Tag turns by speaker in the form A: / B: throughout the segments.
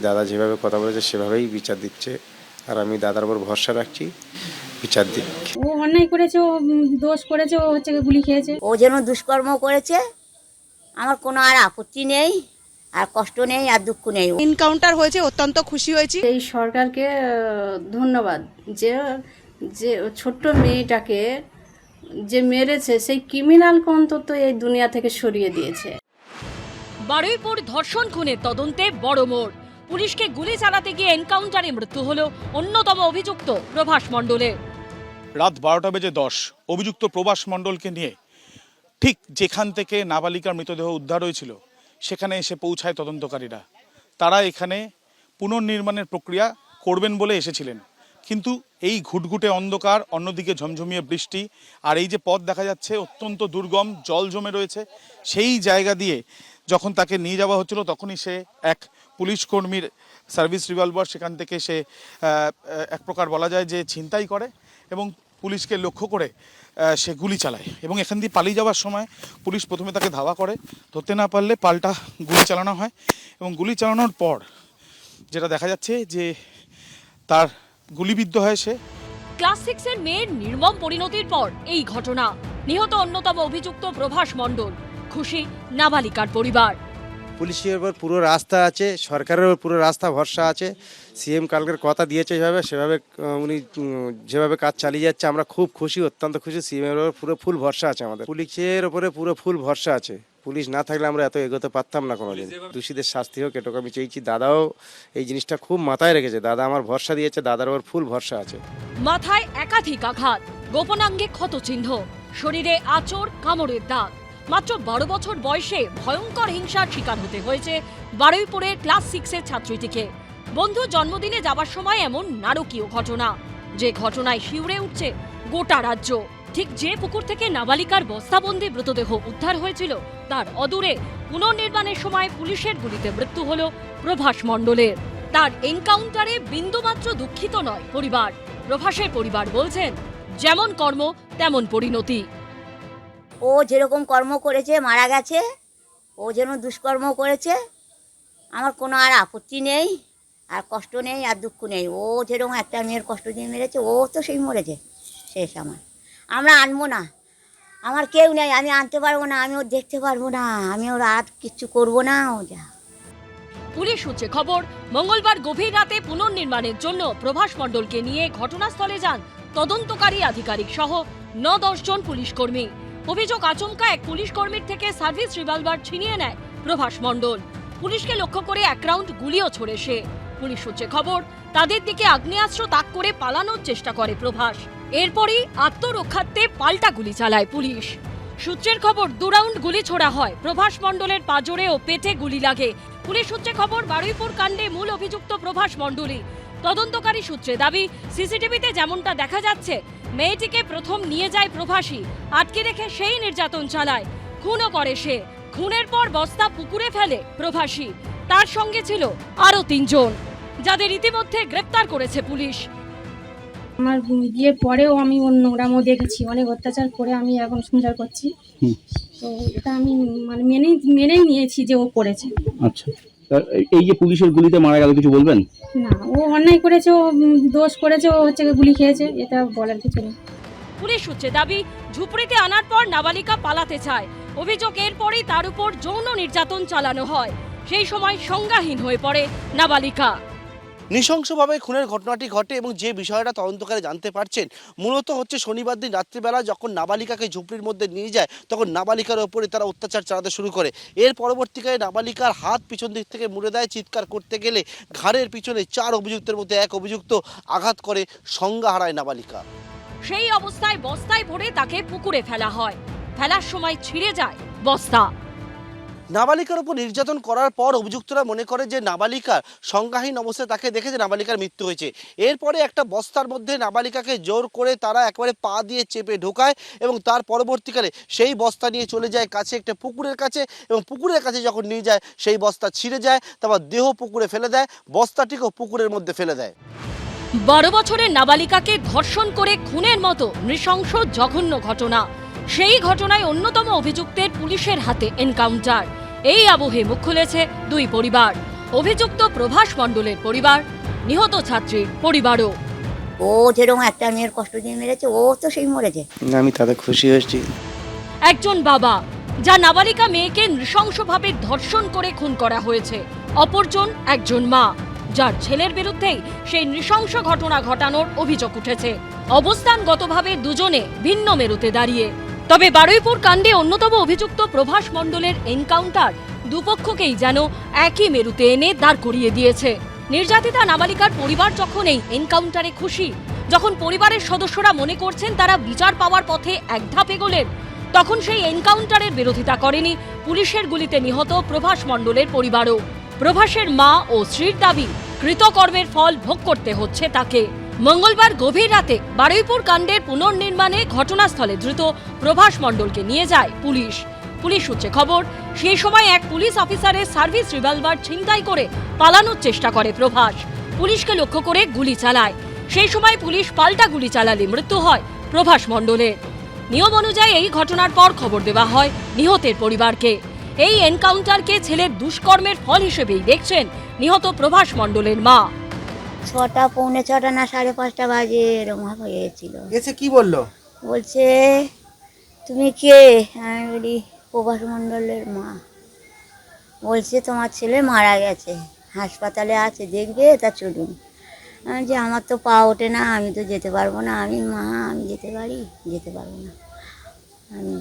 A: দাদা যেভাবে কথা বলেছে সেভাবেই বিচার দিচ্ছে, আর আমি দাদার উপর ভরসা রাখছি, বিচার দিক।
B: ও অন্যায় করেছে, ও দোষ করেছে, ও হচ্ছে গুলি খেয়েছে।
C: ও যেন দুষ্কর্ম করেছে, আমার কোনো আর আপত্তি নেই, আর কষ্ট নেই, আর দুঃখ নেই।
D: এনকাউন্টার হয়েছে, অত্যন্ত খুশি হয়েছি।
E: এই সরকারকে ধন্যবাদ যে যে ছোট্ট মেয়েটাকে যে মেরেছে সেই ক্রিমিনালকে অন্তত এই দুনিয়া থেকে সরিয়ে দিয়েছে।
F: বারুইপুর ধর্ষণ খুনের তদন্তে বড় মোড়। পুলিশকে গুলি চালাতে গিয়ে এনকাউন্টারে মৃত্যু হলো অন্যতম অভিযুক্ত প্রভাস মণ্ডলের।
G: রাত 12:10 অভিযুক্ত প্রভাস মণ্ডলকে নিয়ে ঠিক যেখান থেকে নাবালিকার মৃতদেহ উদ্ধার হয়েছিল সেখানে এসে পৌঁছায় তদন্তকারীরা। তারা এখানে পুনর্নির্মাণের প্রক্রিয়া করবেন বলে এসেছিলেন, কিন্তু এই ঘুটঘুটে অন্ধকার, অন্যদিকে ঝমঝমিয়ে বৃষ্টি, আর এই যে পথ দেখা যাচ্ছে অত্যন্ত দুর্গম, জল জমে রয়েছে, সেই জায়গা দিয়ে যখন তাকে নিয়ে যাওয়া হচ্ছিল তখনই সে এক পুলিশ কর্মীর সার্ভিস রিভলভার সেখান থেকে সে এক প্রকার বলা যায় যে ছিনতাই করে এবং পুলিশকে লক্ষ্য করে সে গুলি চালায়। এবং এখান দিয়ে পালিয়ে যাওয়ার সময় পুলিশ প্রথমে তাকে ধাওয়া করে, ধরতে না পারলে পাল্টা গুলি চালানো হয়। এবং গুলি চালানোর পর যেটা দেখা যাচ্ছে যে তার গুলিবিদ্ধ হয় সে।
F: ক্লাস 6-এর মেয়ের নির্মম পরিণতির পর এই ঘটনা। নিহত অন্যতম অভিযুক্ত প্রভাস মণ্ডল। খুশি নাবালিকার পরিবার।
A: পুলিশের উপর পুরো রাস্তা আছে, সরকারের উপর পুরো রাস্তা ভরসা আছে। সিএম কালকের কথা দিয়েছে সেভাবে উনি যেভাবে কাজ চালিয়ে যাচ্ছে, আমরা খুব খুশি, অত্যন্ত খুশি। সিএমের উপর পুরো ফুল ভরসা আছে আমাদের, পুলিশের উপরে পুরো ফুল ভরসা আছে। পুলিশ না থাকলে আমরা এত এগোতে পারতাম না কোনোদিন। দোষীদের শাস্তি হোক, এটুকু আমি চেয়েছি। দাদাও এই জিনিসটা খুব মাথায় রেখেছে, দাদা আমার ভরসা দিয়েছে, দাদার উপর ফুল ভরসা আছে।
F: মাথায় একাধিক আঘাত, গোপনাঙ্গে ক্ষতচিহ্ন, শরীরে আঁচড়, কামড়ের দাগ। মাত্র 12 বছর বয়সে ভয়ঙ্কর হিংসার শিকার হতে হয়েছে বারুইপুরের ক্লাস 6-এর ছাত্রীটিকে। বন্ধু জন্মদিনে যাবার সময় এমন নারকীয় ঘটনা, যে ঘটনায় শিউরে উঠছে গোটা রাজ্য। ঠিক যে পুকুর থেকে নাবালিকার বস্তাবন্দি মৃতদেহ উদ্ধার হয়েছিল তার অদূরে পুনর্নির্মাণের সময় পুলিশের গুলিতে মৃত্যু হলো প্রভাস মণ্ডলের। তার এনকাউন্টারে বিন্দুমাত্র দুঃখিত নয় পরিবার। প্রভাসের পরিবার বলছেন, যেমন কর্ম তেমন পরিণতি।
C: ও যেরকম কর্ম করেছে, মারা গেছে, ও যেন দুষ্কর্ম করেছে, আমার কোনো আর আপত্তি নেই, আর কষ্ট নেই, আর দুঃখ নেই। ও যেরকম একটা মেয়ের কষ্ট দিয়ে মেরেছে, ও তো সেই মরেছে, শেষ। আমরা আনবো না, আমার কেউ নেই, আমি আনতে পারবো না, আমি ওর দেখতে পারবো না, আমি ওর আর কিচ্ছু করবো না। ও যা।
F: পুলিশ সূত্রে খবর, মঙ্গলবার গভীর রাতে পুনর্নির্মাণের জন্য প্রভাস মণ্ডলকে নিয়ে ঘটনাস্থলে যান তদন্তকারী আধিকারিক সহ 9-10 জন পুলিশ কর্মী। অভিযোগ, আচমকা এক পুলিশ কর্মীর থেকে সার্ভিস রিভলভার ছিনিয়ে নেয় প্রভাস মণ্ডল। পুলিশকে লক্ষ্য করে এক রাউন্ড গুলিও ছোড়ে সে। পুলিশ সূত্রে খবর, তাদের দিকে আগ্নেয়াস্ত্র তাক করে পালানোর চেষ্টা করে প্রভাস। এরপরই আত্মরক্ষার্থে পাল্টা গুলি চালায় পুলিশ। সূত্রের খবর, 2 রাউন্ড গুলি ছোড়া হয়। প্রভাস মণ্ডলের পাঁজরে ও পেটে গুলি লাগে। পুলিশ সূত্রে খবর, বারুইপুর কাণ্ডে মূল অভিযুক্ত প্রভাস মণ্ডলই। তদন্তকারী সূত্রে দাবি, সিসিটিভিতে যেমনটা দেখা যাচ্ছে, মেয়েটিকে প্রথম নিয়ে যায় প্রভাসী, আটকে রেখে সেই নির্যাতন চালায়, খুনও করে সে। খুনের পর বস্তা পুকুরে ফেলে প্রভাসী। তার সঙ্গে ছিল আরো 3 জন, যাদের ইতিমধ্যে গ্রেপ্তার করেছে পুলিশ।
B: আমার বিয়ের পরেও আমি ওর নোংরামও দেখেছি, অনেক অত্যাচার করে আমি এখন সংসার করছি। তো এটা আমি মানে মেনেই নিয়েছি যে ও করেছে।
H: আচ্ছা, এই যে পুলিশের গুলিতে মারা গেল, কিছু বলবেন?
B: না, ও অন্যায় করেছে, ও দোষ করেছে, ও হচ্ছে গুলি খেয়েছে, এটা বলার কিছু নেই।
F: পুলিশ সূত্রে দাবি, ঝুপড়িতে আনার পর নাবালিকা পালাতে চায়। অভিযোগ, এরপরই তার উপর যৌন নির্যাতন চালানো হয়। সেই সময় সংজ্ঞাহীন হয়ে পড়ে নাবালিকা।
I: নৃশংসভাবে খুনের ঘটনাটি ঘটে এবং যে বিষয়টা তদন্তকারী জানতে পারছেন মূলত হচ্ছে শনিবার দিন রাত্রিবেলা যখন নাবালিকাকে ঝুপড়ির মধ্যে নিয়ে যায় তখন নাবালিকার ওপরে তারা অত্যাচার চালাতে শুরু করে। এর পরবর্তীকালে নাবালিকার হাত পিছন দিক থেকে মুড়ে দেয়, চিৎকার করতে গেলে ঘাড়ের পিছনে 4 অভিযুক্তের মধ্যে এক অভিযুক্ত আঘাত করে, সংজ্ঞা হারায় নাবালিকা।
F: সেই অবস্থায় বস্তায় ভরে তাকে পুকুরে ফেলা হয়। ফেলার সময় ছিঁড়ে যায় বস্তা।
I: নাবালিকার উপর নির্যাতন করার পর অভিযুক্তরা মনে করে যে নাবালিকার সংজ্ঞাহীন অবস্থায় তাকে দেখে যে নাবালিকার মৃত্যু হয়েছে। এরপরে একটা বস্তার মধ্যে নাবালিকাকে জোর করে তারা একবারে পা দিয়ে চেপে ঢোকায় এবং তার পরবর্তীকালে সেই বস্তা নিয়ে চলে যায় কাছে একটা পুকুরের কাছে, এবং পুকুরের কাছে যখন নিয়ে যায় সেই বস্তা ছিঁড়ে যায়, তারপর দেহ পুকুরে ফেলে দেয়, বস্তাটিকেও পুকুরের মধ্যে ফেলে দেয়।
F: 12 বছরের নাবালিকাকে ধর্ষণ করে খুনের মতো নৃশংস জঘন্য ঘটনা। সেই ঘটনায় অন্যতম অভিযুক্তের পুলিশের হাতে এনকাউন্টার। এই আবহে মুখ খুলেছে 2 পরিবার। অভিযুক্ত প্রভাস মণ্ডলের পরিবার, নিহত ছাত্রীর পরিবারও।
C: ও যেরকম একটা মেয়ের কষ্ট দিয়ে মেরেছে, ও তো সেই মরেছে।
A: আমি তাতে খুশি হয়েছি।
F: একজন বাবা, যা নাবালিকা মেয়েকে নৃশংসভাবে ধর্ষণ করে খুন করা হয়েছে। অপরজন একজন মা, যার ছেলের বিরুদ্ধেই সেই নৃশংস ঘটনা ঘটানোর অভিযোগ উঠেছে। অবস্থানগতভাবে দুজনে ভিন্ন মেরুতে দাঁড়িয়ে। তবে বারুইপুর কাণ্ডে অন্যতম অভিযুক্ত প্রভাস মণ্ডলের এনকাউন্টার দুপক্ষকেই যেন একই মেরুতে এনে দাঁড় করিয়ে দিয়েছে। নির্যাতিতা নাবালিকার পরিবার যখন এই এনকাউন্টারে খুশি, যখন পরিবারের সদস্যরা মনে করছেন তারা বিচার পাওয়ার পথে এক ধাপ এগোলেন, তখন সেই এনকাউন্টারের বিরোধিতা করেনি পুলিশের গুলিতে নিহত প্রভাস মণ্ডলের পরিবারও। প্রভাসের মা ও স্ত্রীর দাবি, কৃতকর্মের ফল ভোগ করতে হচ্ছে তাকে। মঙ্গলবার গভীর রাতে বারুইপুর কাণ্ডের পুনর্নির্মাণে ঘটনাস্থলে দ্রুত প্রভাস মণ্ডলকে নিয়ে যায় পুলিশ। পুলিশ সূত্রে খবর, সেই সময় এক পুলিশ অফিসারের সার্ভিস রিভলভার ছিনতাই করে পালানোর চেষ্টা করে প্রভাস। পুলিশকে লক্ষ্য করে গুলি চালায়। সেই সময় পুলিশ পাল্টা গুলি চালালে মৃত্যু হয় প্রভাস মণ্ডলের। নিয়ম অনুযায়ী এই ঘটনার পর খবর দেওয়া হয় নিহতের পরিবারকে। এই এনকাউন্টারকে ছেলের দুষ্কর্মের ফল হিসেবেই দেখছেন নিহত প্রভাস মণ্ডলের মা।
C: 6টা, পৌনে 6টা না 5:30 বাজে এরকম হয়েছিল।
I: এসে কি বললো?
C: বলছে, তুমি কে? আমি বলি প্রভাস মণ্ডলের মা। বলছে, তোমার ছেলে মারা গেছে, হাসপাতালে আছে, দেখবে, তা চলুন। আমি যে আমার তো পা ওঠে না, আমি তো যেতে পারবো না, আমি মা, আমি যেতে পারি? যেতে পারবো না, আমি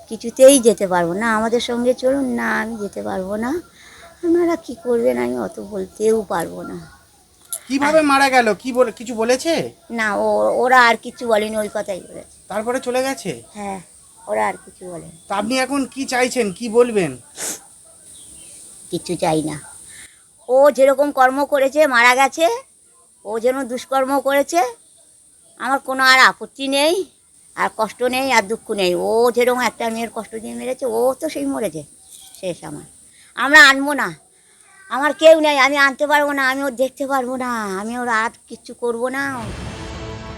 C: কিছুতেই যেতে পারবো না, আমাদের সঙ্গে চলুন। না, আমি যেতে পারবো না, আপনারা কি করবেন আমি অত বলতেও পারবো না।
I: কিভাবে মারা গেল কি বলে কিছু বলেছে?
C: না, ওরা আর কিছু বলেনি, ওই কথাই বলেছে।
I: তারপরে চলে গেছে?
C: হ্যাঁ, ওরা আর কিছু বলেনি।
I: তা আপনি এখন কি চাইছেন, কি বলবেন?
C: কিছু চাই না। ও যেরকম কর্ম করেছে, মারা গেছে, ও যেন দুষ্কর্ম করেছে, আমার কোনো আর আপত্তি নেই, আর কষ্ট নেই, আর দুঃখ নেই। ও যেরকম একটা মেয়ের কষ্ট দিয়ে মেরেছে, ও তো সেই মরেছে, শেষ। আমরা আনবো না, আমার কেউ নেই, আমি আনতে পারবো না, আমি ওর দেখতে পারবো না, আমি ওর আর কিচ্ছু করবো না।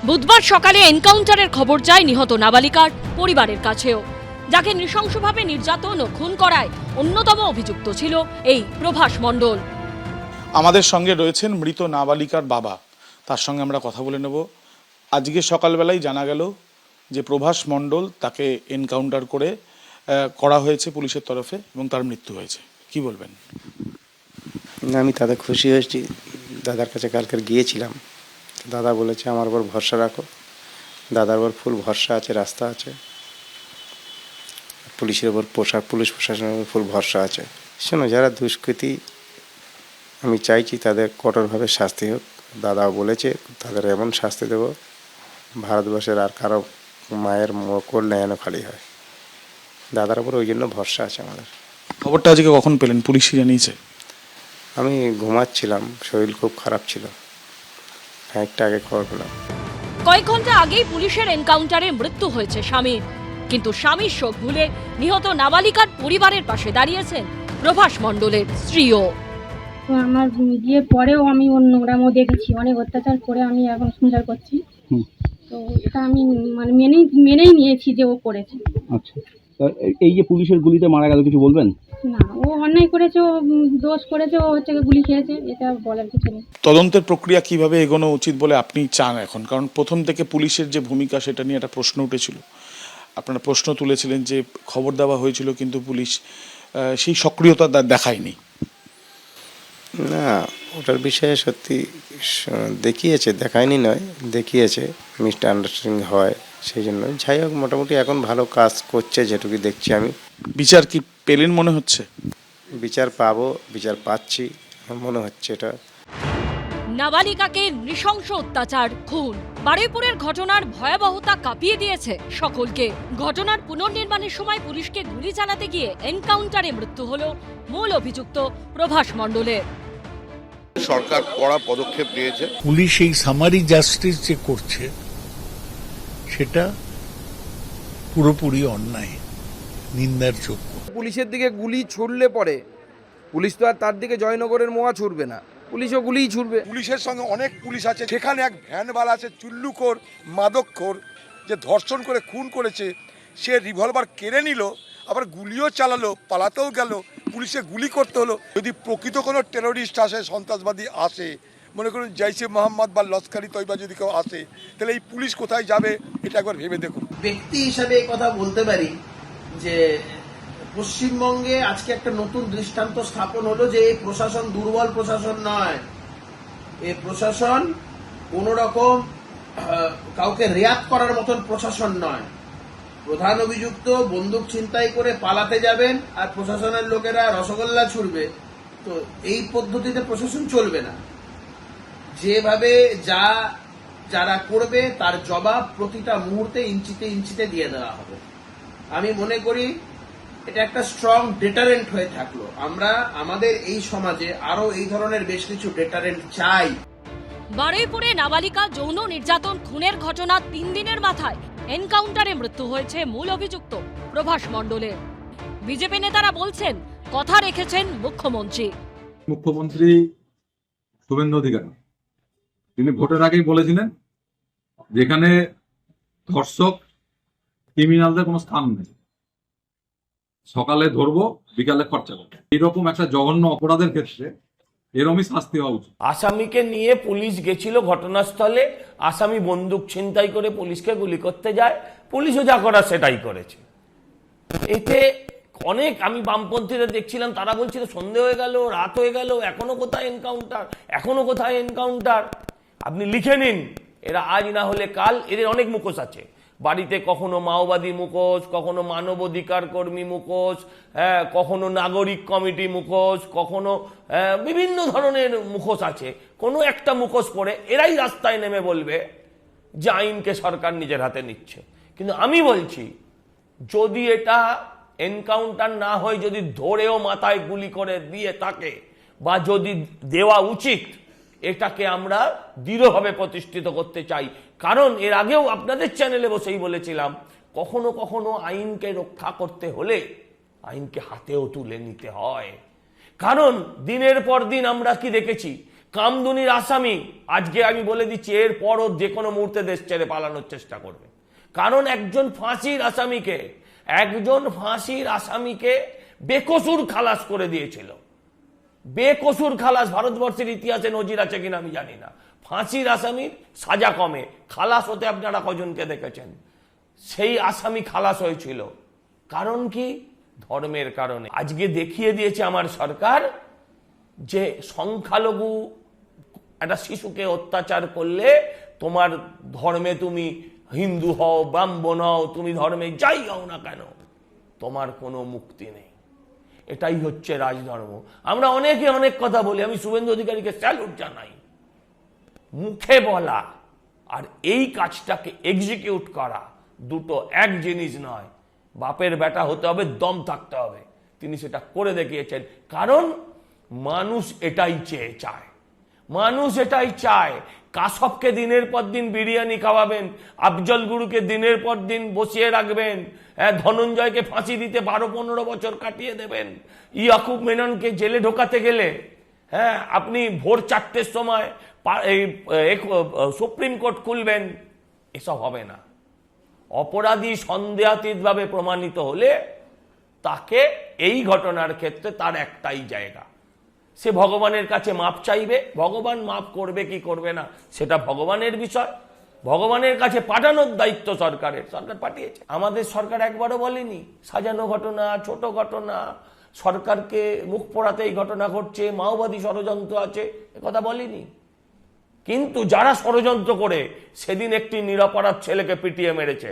F: বুধবার সকালে এনকাউন্টারের খবর যায় নিহত নাবালিকার পরিবারের কাছেও, যাকে নৃশংসভাবে নির্যাতন ও খুন করায় অন্যতম অভিযুক্ত ছিল এই প্রভাস মণ্ডল।
G: আমাদের সঙ্গে রয়েছেন মৃত নাবালিকার বাবা, তার সঙ্গে আমরা কথা বলে নেব। আজকে সকালবেলায় জানা গেল যে প্রভাস মণ্ডল তাকে এনকাউন্টার করে করা হয়েছে পুলিশের তরফে এবং তার মৃত্যু হয়েছে। কি বলবেন?
A: আমি তাতে খুশি হয়েছি। দাদার কাছে কালকে গিয়েছিলাম, দাদা বলেছে আমার উপর ভরসা রাখো। দাদার উপর ফুল ভরসা আছে, রাস্তা আছে, পুলিশের উপর পুলিশ প্রশাসনের উপর ফুল ভরসা আছে। শোনো, যারা দুষ্কৃতী, আমি চাইছি তাদের কঠোরভাবে শাস্তি হোক। দাদাও বলেছে তাদের এমন শাস্তি দেব ভারতবর্ষের আর কারো মায়ের কোল যেন খালি হয়। দাদার উপর ওই জন্য ভরসা আছে আমাদের।
G: খবরটা আজকে কখন পেলেন? পুলিশই জানিয়েছে?
A: আমি ঘুমাচ্ছিলাম, শরীর খুব খারাপ ছিল, একটা আগে খবর পেলাম।
F: কয়েক ঘন্টা আগেই পুলিশের এনকাউন্টারে মৃত্যু হয়েছে স্বামীর, কিন্তু স্বামীর শোক ভুলে নিহত নাবালিকার পরিবারের পাশে দাঁড়িয়েছেন প্রভাস মণ্ডলের স্ত্রীও।
B: তো আমার বিয়ের পরেও আমি ওর নোংরামো দেখেছি, অনেক অত্যাচার করে আমি এখন সংসার করছি। তো এটা আমি মানে মেনেই নিয়েছি যে ও করেছে।
H: আচ্ছা, এই যে পুলিশের গুলিতে মারা গেল, কিছু বলবেন?
B: না, ও অন্যায় করেছে, ও দোষ করেছে, ও হচ্ছে গুলি খেয়েছে, এটা বলার কিছু নেই।
G: তদন্তের প্রক্রিয়া কিভাবে এগোনো উচিত বলে আপনি চান এখন? কারণ প্রথম থেকে পুলিশের যে ভূমিকা সেটা নিয়ে একটা প্রশ্ন উঠেছিল, আপনারা প্রশ্ন তুলেছিলেন যে খবর দেওয়া হয়েছিল কিন্তু পুলিশ সেই সক্রিয়তা দেখায়নি।
A: না, ওটার বিষয়ে সত্যি দেখিয়েছে, দেখায়নি নয়, দেখিয়েছে, মিসআন্ডারস্ট্যান্ডিং হয়, সেই জন্য। যাই হোক, মোটামুটি এখন ভালো কাজ করছে যেটুকু দেখছি আমি।
G: বিচার কি পেলেন মনে হচ্ছে?
A: বিচার পাবো, বিচার পাচ্ছি মনে হচ্ছে। এটা
F: নাবালিকাকে নৃশংস অত্যাচার, খুন, বারুইপুরের ঘটনার ভয়াবহতা কাঁপিয়ে দিয়েছে সকলকে। ঘটনার পুনর্নির্মাণের সময় পুলিশকে গুলি চালাতে গিয়ে এনকাউন্টারে মৃত্যু হলো মূল অভিযুক্ত প্রভাস মণ্ডলের।
J: সরকার কড়া পদক্ষেপ নিয়েছে।
K: পুলিশ এই সামারি জাস্টিস যে করছে সেটা পুরোপুরি অন্যায়, নিন্দার যোগ্য।
L: পুলিশের দিকে গুলি ছুড়লে পরে পুলিশ তো আর তার দিকে জয়নগরের মোয়া ছুড়বে না, পুলিশও গুলিই ছুড়বে।
J: পুলিশের সঙ্গে অনেক পুলিশ আছে, সেখানে এক ভ্যানওয়ালা আছে চুল্লুখোর, মাদকখোর, যে ধর্ষণ করে খুন করেছে, সে রিভলভার কেড়ে নিল, আবার গুলিও চালালো, পালাতেও গেল, পুলিশে গুলি করতে হলো। যদি প্রকৃত কোনো টেরোরিস্ট আসে, সন্ত্রাসবাদী আসে, মনে করুন জৈশে মোহাম্মদ বা লস্করি তৈবা যদি কেউ আসে, তাহলে এই পুলিশ কোথায় যাবে এটা একবার ভেবে দেখুন।
I: ব্যক্তি হিসাবে এই কথা বলতে পারি যে পশ্চিমবঙ্গে আজকে একটা নতুন দৃষ্টান্ত স্থাপন হলো যে এই প্রশাসন দুর্বল প্রশাসন নয়, এই প্রশাসন কোন রকম কাউকে রেয়াত করার মতন প্রশাসন নয়। প্রধান অভিযুক্ত বন্দুক ছিনতাই করে পালাতে যাবেন আর প্রশাসনের লোকেরা রসগোল্লা ছুড়বে, তো এই পদ্ধতিতে প্রশাসন চলবে না। যেভাবে যারা করবে তার জবাব প্রতিটা মুহূর্তে ইঞ্চিতে ইঞ্চিতে দিয়ে দেওয়া হবে। আমি মনে করি এটা একটা স্ট্রং ডেটারেন্ট হয়ে থাকলো। আমরা আমাদের এই সমাজে আরো এই ধরনের বেশ কিছু ডেটারেন্ট চাই।
F: বারুইপুরে নাবালিকা যৌন নির্যাতন খুনের ঘটনা 3 দিনের মাথায় এনকাউন্টারে মৃত্যু হয়েছে মূল অভিযুক্ত প্রভাস মণ্ডলের। বিজেপি নেতারা বলছেন কথা রেখেছেন
M: মুখ্যমন্ত্রী শুভেন্দু অধিকারী, তিনি ভোটের আগেই বলেছিলেন যেখানে ধর্ষক ক্রিমিনালদের কোনো স্থান নেই, সকালে ধরবো বিকালে খরচা করবো। এরকম একটা জঘন্য অপরাধের ক্ষেত্রে এরমই শাস্তি হওয়া উচিত।
N: আসামিকে নিয়ে পুলিশ গেছিল ঘটনাস্থলে, আসামি বন্দুক ছিনতাই করে পুলিশকে গুলি করতে যায়, পুলিশও যা করা সেটাই করেছে। এতে অনেক আমি বামপন্থীরা দেখছিলাম, তারা বলছিল সন্ধে হয়ে গেল, রাত হয়ে গেল, এখনো কোথায় এনকাউন্টার, এখনো কোথায় এনকাউন্টার। আপনি লিখে নিন, এরা আজ না হলে কাল, এদের অনেক মুখোশ আছে। বাড়িতে কখনো মাওবাদী মুখোশ, কখনো মানবাধিকার কর্মী মুখোশ, কখনো নাগরিক কমিটি মুখোশ, কখনো বিভিন্ন ধরনের মুখোশ আছে। কোনো একটা মুখোশ পরে এরাই রাস্তায় নেমে বলবে যে আইনকে সরকার নিজের হাতে নিচ্ছে। কিন্তু আমি বলছি, যদি এটা এনকাউন্টার না হয়, যদি ধরেও মাথায় গুলি করে দিয়ে থাকে, বা যদি দেওয়া উচিত, এটাকে আমরা দৃঢ়ভাবে প্রতিষ্ঠিত করতে চাই। কারণ এর আগেও আপনাদের চ্যানেলে বসেই বলেছিলাম, কখনো কখনো আইনকে রক্ষা করতে হলে আইনকে হাতেও তুলে নিতে হয়। কারণ দিনের পর দিন আমরা কি দেখেছি, কামদুনির আসামি, আজকে আমি বলে দিচ্ছি এর পরও যে কোনো মুহূর্তে দেশ ছেড়ে পালানোর চেষ্টা করবে। কারণ একজন ফাঁসির আসামিকে বেকসুর খালাস করে দিয়েছিল। বেকসুর খালাস, ভারতবর্ষের ইতিহাসে নজির আছে কিনা আমি জানি না। ফাঁসির আসামির সাজা কমে, খালাস হতে আপনারা কজনকে দেখেছেন? সেই আসামি খালাস হয়েছিল। কারণ কি? ধর্মের কারণে। আজকে দেখিয়ে দিয়েছে আমার সরকার যে সংখ্যালঘু একটা শিশুকে অত্যাচার করলে তোমার ধর্মে, তুমি হিন্দু হও, ব্রাহ্মণ হও, তুমি ধর্মে যাই হও না কেন, তোমার কোনো মুক্তি নেই। এটাই হচ্ছে রাজধর্ম। আমরা অনেকে অনেক কথা বলি, আমি শুভেন্দু অধিকারীকে স্যালুট জানাই। মুখে বলা আর এই কাজটাকে এক্সিকিউট করা দুটো এক জিনিস নয়। বাপের বেটা হতে হবে, দম থাকতে হবে। তিনি সেটা করে দেখিয়েছেন। কারণ মানুষ এটাই চায়। মানুষ এটাই চায়। কাশবকে দিনের পর দিন বিরিয়ানি খাওয়াবেন, আফজল গুরুকে দিনের পর দিন বসিয়ে রাখবেন, ধনঞ্জয়কে ফাঁসি দিতে 12-15 বছর কাটিয়ে দেবেন, ইয়াকুব মেননকে জেলে ঢোকাতে গেলে আপনি ভোর 4টের সময় সুপ্রিম কোর্ট খুলবেন। এসব হবে না। অপরাধী সন্দেহাতীতভাবে প্রমাণিত হলে তাকে এই ঘটনার ক্ষেত্রে তার একটাই জায়গা, সে ভগবানের কাছে মাপ চাইবে। ভগবান মাপ করবে কি করবে না সেটা ভগবানের বিষয়। ভগবানের কাছে পাঠানোর দায়িত্ব সরকারের। সরকার পাঠিয়েছে। আমাদের সরকার একবারও বলেনি সাজানো ঘটনা, ছোট ঘটনা, সরকারকে মুখ পোড়াতে এই ঘটনা ঘটছে, মাওবাদী ষড়যন্ত্র আছে, কথা বলেনি। কিন্তু যারা ষড়যন্ত্র করে সেদিন একটি নিরপরাধ ছেলেকে পিটিয়ে মেরেছে,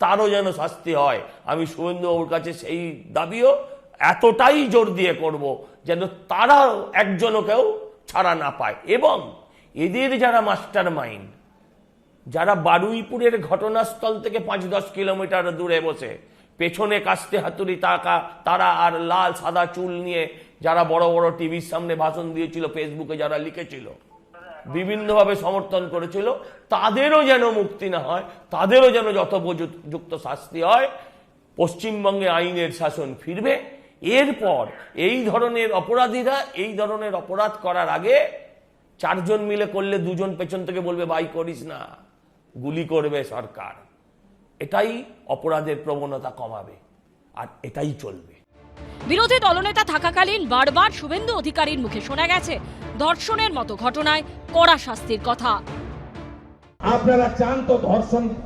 N: তারও যেন শাস্তি হয়। আমি শুভেন্দুবাবুর কাছে সেই দাবিও এতটাই জোর দিয়ে করব যেন তারাও একজনও কেউ ছাড়া না পায়। এবং এদের যারা মাস্টার মাইন্ড, যারা বারুইপুরের ঘটনাস্থল থেকে 5-10 কিলোমিটার দূরে বসে পেছনে কাস্তে হাতুড়ি তারা আর লাল সাদা চুল নিয়ে যারা বড় বড় টিভির সামনে ভাষণ দিয়েছিল, ফেসবুকে যারা লিখেছিল, বিভিন্নভাবে সমর্থন করেছিল, তাদেরও যেন মুক্তি না হয়, তাদেরও যেন যথোপযুক্ত শাস্তি হয়। পশ্চিমবঙ্গে আইনের শাসন ফিরবে। এরপর এই ধরনের অপরাধীরা এই ধরনের অপরাধ করার আগে 4 জন মিলে করলে 2 জন পেছন থেকে বলবে ভাই করিস না, গুলি করবে সরকার। এটাই অপরাধের প্রবণতা কমাবে, আর এটাই চলবে।
F: বিরোধী দলনেতা থাকাকালীন বারবার শুভেন্দু অধিকারীর মুখে শোনা গেছে ধর্ষণের মতো ঘটনায় কড়া শাস্তির কথা।
O: আপনারা চান তো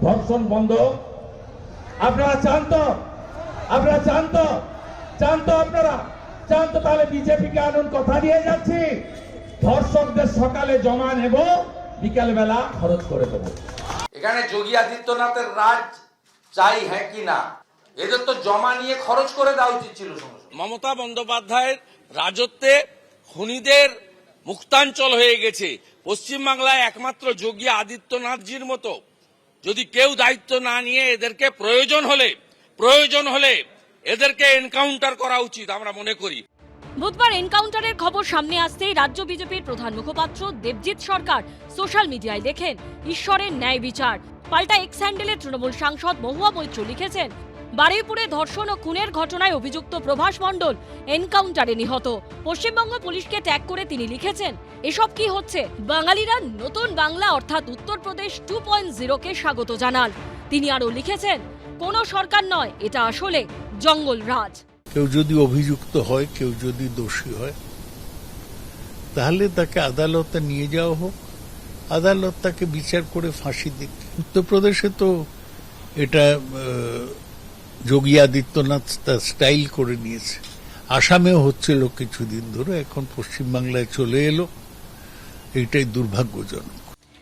O: ধর্ষণ বন্ধ? আপনারা চান তো আপনারা তাহলে বিজেপিকে আনুন, কথা দিয়ে যাচ্ছি। ধর্ষকদের সকালে জমা নেব, বিকাল বেলা খরচ করে দেবো।
L: এখানে যোগী আদিত্যনাথের রাজ চাই হ্যাঁ কি না, এদের তো জমা নিয়ে খরচ করে দেওয়া উচিত ছিল। মমতা বন্দ্যোপাধ্যায়ের রাজত্বে খুনিদের মুক্তাঞ্চল হয়ে গেছে। পশ্চিমবাংলায় একমাত্র যোগী আদিত্যনাথজির মতো যদি কেউ দায়িত্ব না নিয়ে এদেরকে প্রয়োজন হলে এদেরকে এনকাউন্টার করা উচিত আমরা মনে করি।
F: বুধবার এনকাউন্টারের খবর সামনে আসতেই রাজ্য বিজেপির প্রধান মুখপাত্র দেবজিৎ সরকার সোশ্যাল মিডিয়ায় লেখেন ঈশ্বরের ন্যায় বিচার। পাল্টা এক্স হ্যান্ডেলে তৃণমূল সাংসদ মহুয়া মৈত্র লিখেছেন বারুইপুরে ধর্ষণ ও খুনের ঘটনায় অভিযুক্ত প্রভাস মণ্ডল এনকাউন্টারে নিহত। পশ্চিমবঙ্গ পুলিশকে ট্যাগ করে তিনি লিখেছেন এসব কি হচ্ছে, বাঙালিরা নতুন বাংলা অর্থাৎ উত্তরপ্রদেশ 2.0-কে স্বাগত জানান। তিনি আরও লিখেছেন কোনো সরকার নয়, এটা আসলে জঙ্গল রাজ।
K: কেউ যদি অভিযুক্ত হয়, কেউ যদি দোষী হয়, তাহলে তাকে আদালতে নিয়ে যাওয়া হোক, আদালত তাকে বিচার করে ফাঁসি দিক। উত্তরপ্রদেশে তো এটা যোগী আদিত্যনাথ তার স্টাইল করে নিয়েছে, আসামেও হচ্ছিল কিছুদিন ধরে, এখন পশ্চিমবাংলায় চলে এলো, এইটাই দুর্ভাগ্যজনক।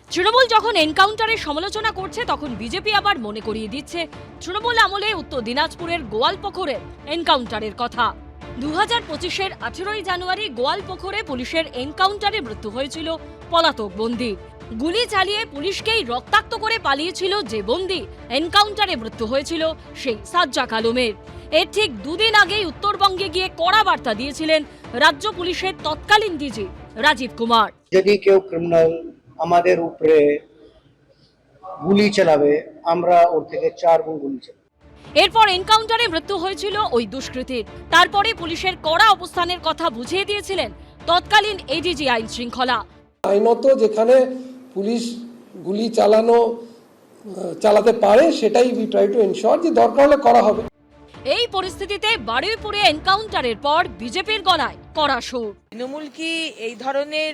F: তৃণমূল যখন এনকাউন্টারের সমালোচনা করছে তখন বিজেপি আবার মনে করিয়ে দিচ্ছে তৃণমূল আমলে উত্তর দিনাজপুরের গোয়ালপুকুরের এনকাউন্টারের কথা। 2025-এর 18ই জানুয়ারি গোয়ালপুকুরে পুলিশের এনকাউন্টারে মৃত্যু হয়েছিল পলাতক বন্দী। গুলি চালিয়ে পুলিশকেই রক্তাক্ত করে পালিয়েছিল যে বন্দী, এনকাউন্টারে মৃত্যু হয়েছিল সেই সাজ্জাক আলমের। এর ঠিক দুদিন আগেই উত্তরবঙ্গে গিয়ে কড়া বার্তা দিয়েছিলেন রাজ্য পুলিশের তৎকালীন ডিজি রাজীব কুমার।
P: যদি কেউ ক্রিমিনাল আমাদের উপরে গুলি চালাবে, আমরা ওর থেকে 4 গুণ গুলি চালাবো।
F: এরপর এনকাউন্টারে মৃত্যু হয়েছিল ওই দুষ্কৃতীর। তারপরে পুলিশের কড়া অবস্থানের কথা বুঝিয়ে দিয়েছিলেন তৎকালীন এডিজি আইন শৃঙ্খলা।
O: আইনত যেখানে পুলিশ গুলি চালাতে পারে সেটাই উই ট্রাই টু এনশিওর যে দরকার হলে করা হবে।
F: এই পরিস্থিতিতে বারুইপুরে এনকাউন্টারের পর বিজেপির গলায় কড়া সুর।
D: তৃণমূল কি এই ধরনের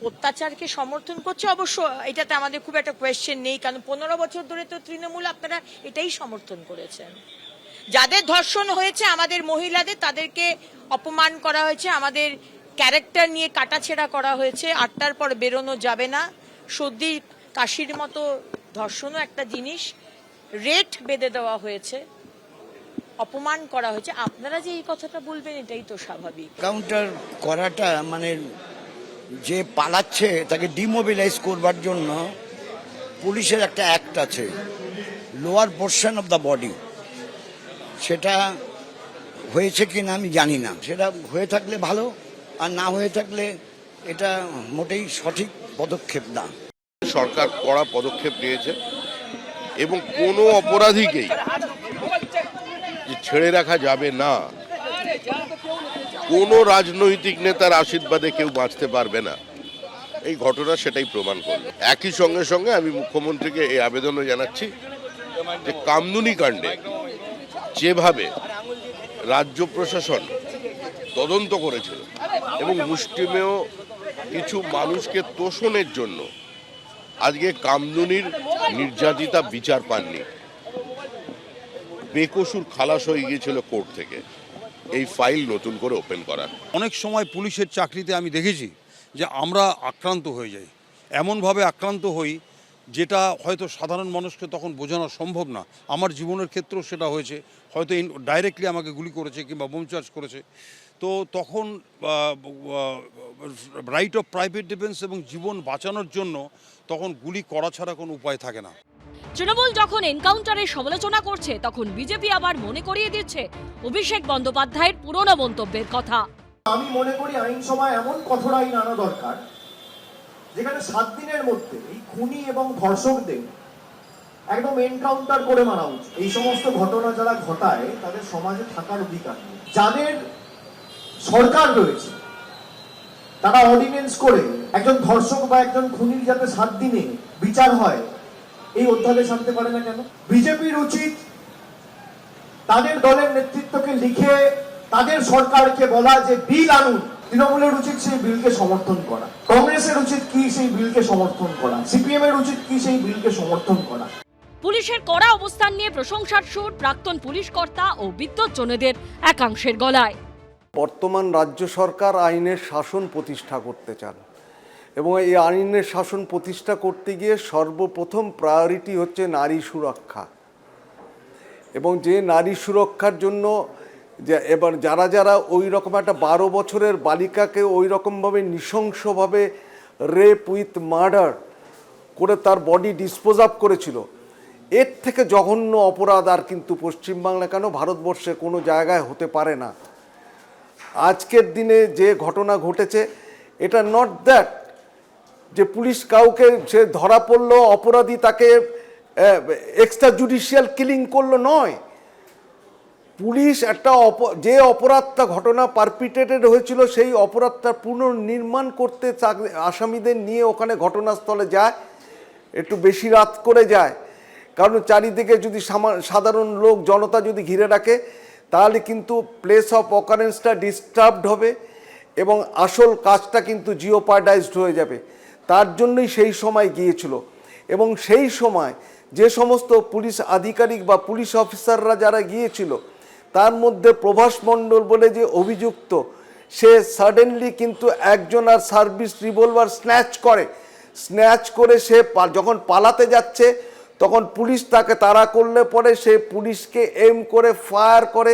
D: অত্যাচারকে সমর্থন করছে? অবশ্য এটাতে আমাদের খুব একটা কোয়েশ্চেন নেই, কারণ 15 বছর ধরে তো তৃণমূল আপনারা এটাই সমর্থন করেছেন। যাদের ধর্ষণ হয়েছে আমাদের মহিলাদের, তাদেরকে অপমান করা হয়েছে, আমাদের ক্যারেক্টার নিয়ে কাটাছেড়া করা হয়েছে, 8টার পর বেরোনো যাবে না, সর্দি কাশির মতো ধর্ষণও একটা জিনিস, রেট বেঁধে দেওয়া হয়েছে, অপমান করা হয়েছে। আপনারা যে এই কথাটা বলবেন এটাই তো স্বাভাবিক।
Q: কাউন্টার করাটা মানে যে পালাচ্ছে তাকে ডিমোবিলাইজ করবার জন্য পুলিশের একটা অ্যাক্ট আছে, lower portion of the body, সেটা হয়েছে কিনা আমি জানি না। সেটা হয়ে থাকলে ভালো, আর না হয়ে থাকলে এটা মোটেই সঠিক পদক্ষেপ না।
R: সরকার কড়া পদক্ষেপ নিয়েছে এবং কোনো অপরাধীকেই ছেড়ে রাখা যাবে না। কোনো রাজনৈতিক নেতার আশীর্বাদে কেউ বাঁচতে পারবে না, এই ঘটনা সেটাই প্রমাণ করবে। একই সঙ্গে আমি মুখ্যমন্ত্রীকে এই আবেদনও জানাচ্ছি যে কামদুনি কাণ্ডে যেভাবে রাজ্য প্রশাসন তদন্ত করেছিল এবং মুষ্টিমেয় কিছু মানুষকে তোষণের জন্য আজকে কামদুনির নির্যাতিতা বিচার পাননি, বেকসুর খালাস হয়ে গিয়েছিল কোর্ট থেকে, এই ফাইল নতুন করে ওপেন করা।
S: অনেক সময় পুলিশের চাকরিতে আমি দেখেছি যে আমরা আক্রান্ত হয়ে যাই, এমনভাবে আক্রান্ত হই যেটা হয়তো সাধারণ মানুষকে তখন বোঝানো সম্ভব না। আমার জীবনের ক্ষেত্রেও সেটা হয়েছে, হয়তো ডাইরেক্টলি আমাকে গুলি করেছে কিংবা বোম চার্জ করেছে। তো তখন রাইট অফ প্রাইভেট ডিফেন্স এবং জীবন বাঁচানোর জন্য তখন গুলি করা ছাড়া কোনো উপায় থাকে না।
F: তৃণমূল যখন এনকাউন্টারের সমালোচনা করছে তখন বিজেপি আবার মনে করিয়ে দিচ্ছে অভিষেক বন্দ্যোপাধ্যায়ের পুরনো মন্তব্যের কথা।
O: আমি মনে করি আইনসভায় এমন কঠোর আইন আনা দরকার যেখানে 7 দিনের মধ্যে এই খুনি এবং ধর্ষকদের একদম এনকাউন্টার করে মারা উচিত। এই সমস্ত ঘটনা যারা ঘটায় তাদের সমাজে থাকার অধিকার নেই। যাদের সরকার রয়েছে তারা অর্ডিন্যান্স করে একজন ধর্ষক বা একজন খুনির যাতে 7 দিনে বিচার হয় এই অধ্যাদেশ আনতে পারে না কেন? বিজেপির উচিত তাদের দলের নেতৃত্বকে লিখে তাদের সরকারকে বলা যে বিল আনুন। তৃণমূলের উচিত সেই বিলকে সমর্থন করা, কংগ্রেসের উচিত কি সেই বিলকে সমর্থন করা, সিপিএম এর উচিত কি সেই বিলকে সমর্থন করা।
F: পুলিশের কড়া অবস্থান নিয়ে প্রশংসার সুর প্রাক্তন পুলিশ কর্তা ও বিদ্যুৎজনেদের একাংশের গলায়।
T: বর্তমান রাজ্য সরকার আইনের শাসন প্রতিষ্ঠা করতে চান এবং এই আইনের শাসন প্রতিষ্ঠা করতে গিয়ে সর্বপ্রথম প্রায়োরিটি হচ্ছে নারী সুরক্ষা। এবং যে নারী সুরক্ষার জন্য যে এবার যারা যারা ওই রকম একটা 12 বছরের বালিকাকে ওই রকমভাবে নৃশংসভাবে রেপ উইথ মার্ডার করে তার বডি ডিসপোজ আপ করেছিল, এর থেকে জঘন্য অপরাধ আর কিন্তু পশ্চিমবাংলা কেন ভারতবর্ষে কোনো জায়গায় হতে পারে না। আজকের দিনে যে ঘটনা ঘটেছে এটা নট দ্যাট যে পুলিশ কাউকে সে ধরা পড়লো অপরাধী তাকে এক্সট্রা জুডিশিয়াল কিলিং করলো, নয়। পুলিশ একটা যে অপরাধটা ঘটনা পারপিটেটেড হয়েছিল সেই অপরাধটা পুনর্নির্মাণ করতে আসামিদের নিয়ে ওখানে ঘটনাস্থলে যায়, একটু বেশি রাত করে যায়, কারণ চারিদিকে যদি সাধারণ লোক জনতা যদি ঘিরে রাখে তাহলে কিন্তু প্লেস অফ অকারেন্সটা ডিস্টার্বড হবে এবং আসল কাজটা কিন্তু জিওপার্ডাইজড হয়ে যাবে। তার জন্যই সেই সময় গিয়েছিল। এবং সেই সময় যে সমস্ত পুলিশ আধিকারিক বা পুলিশ অফিসাররা যারা গিয়েছিল তার মধ্যে প্রভাস মণ্ডল বলে যে অভিযুক্ত, সে সাডেনলি কিন্তু একজন আর সার্ভিস রিভলভার স্ন্যাচ করে সে যখন পালাতে যাচ্ছে তখন পুলিশ তাকে তাড়া করলে পরে সে পুলিশকে এম করে ফায়ার করে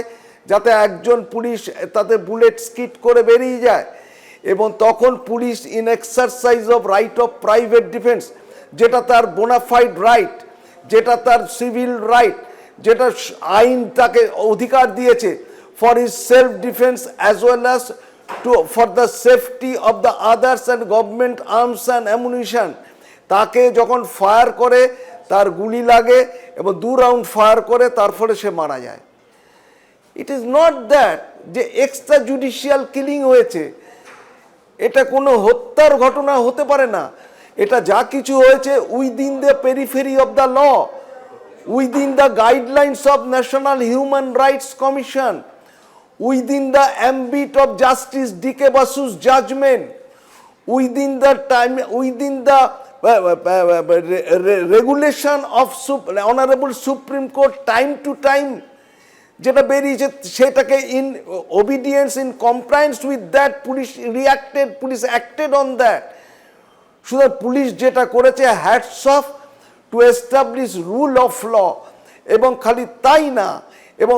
T: যাতে একজন পুলিশ তাতে বুলেট স্কিট করে বেরিয়ে যায়। এবং তখন police in exercise of right of private defence, যেটা তার বোনাফাইড রাইট, যেটা তার সিভিল রাইট, যেটা আইন তাকে অধিকার দিয়েছে for his self defence as well as for the safety of the others and government arms and ammunition, তাকে যখন ফায়ার করে তার গুলি লাগে এবং 2 রাউন্ড ফায়ার করে, তার ফলে সে মারা যায়। ইট ইজ নট দ্যাট যে এক্সট্রা জুডিশিয়াল কিলিং হয়েছে, এটা কোনো হত্যার ঘটনা হতে পারে না। এটা যা কিছু হয়েছে within the periphery of the law, within the guidelines of national human rights commission, within the ambit of justice DK Basu's judgement, within the time, within the regulation of honourable supreme court time to time যেটা বেরিয়েছে সেটাকে in obedience in compliance with that police acted on that. সুতরাং police যেটা করেছে hats off to establish rule of law. এবং খালি তাই না, এবং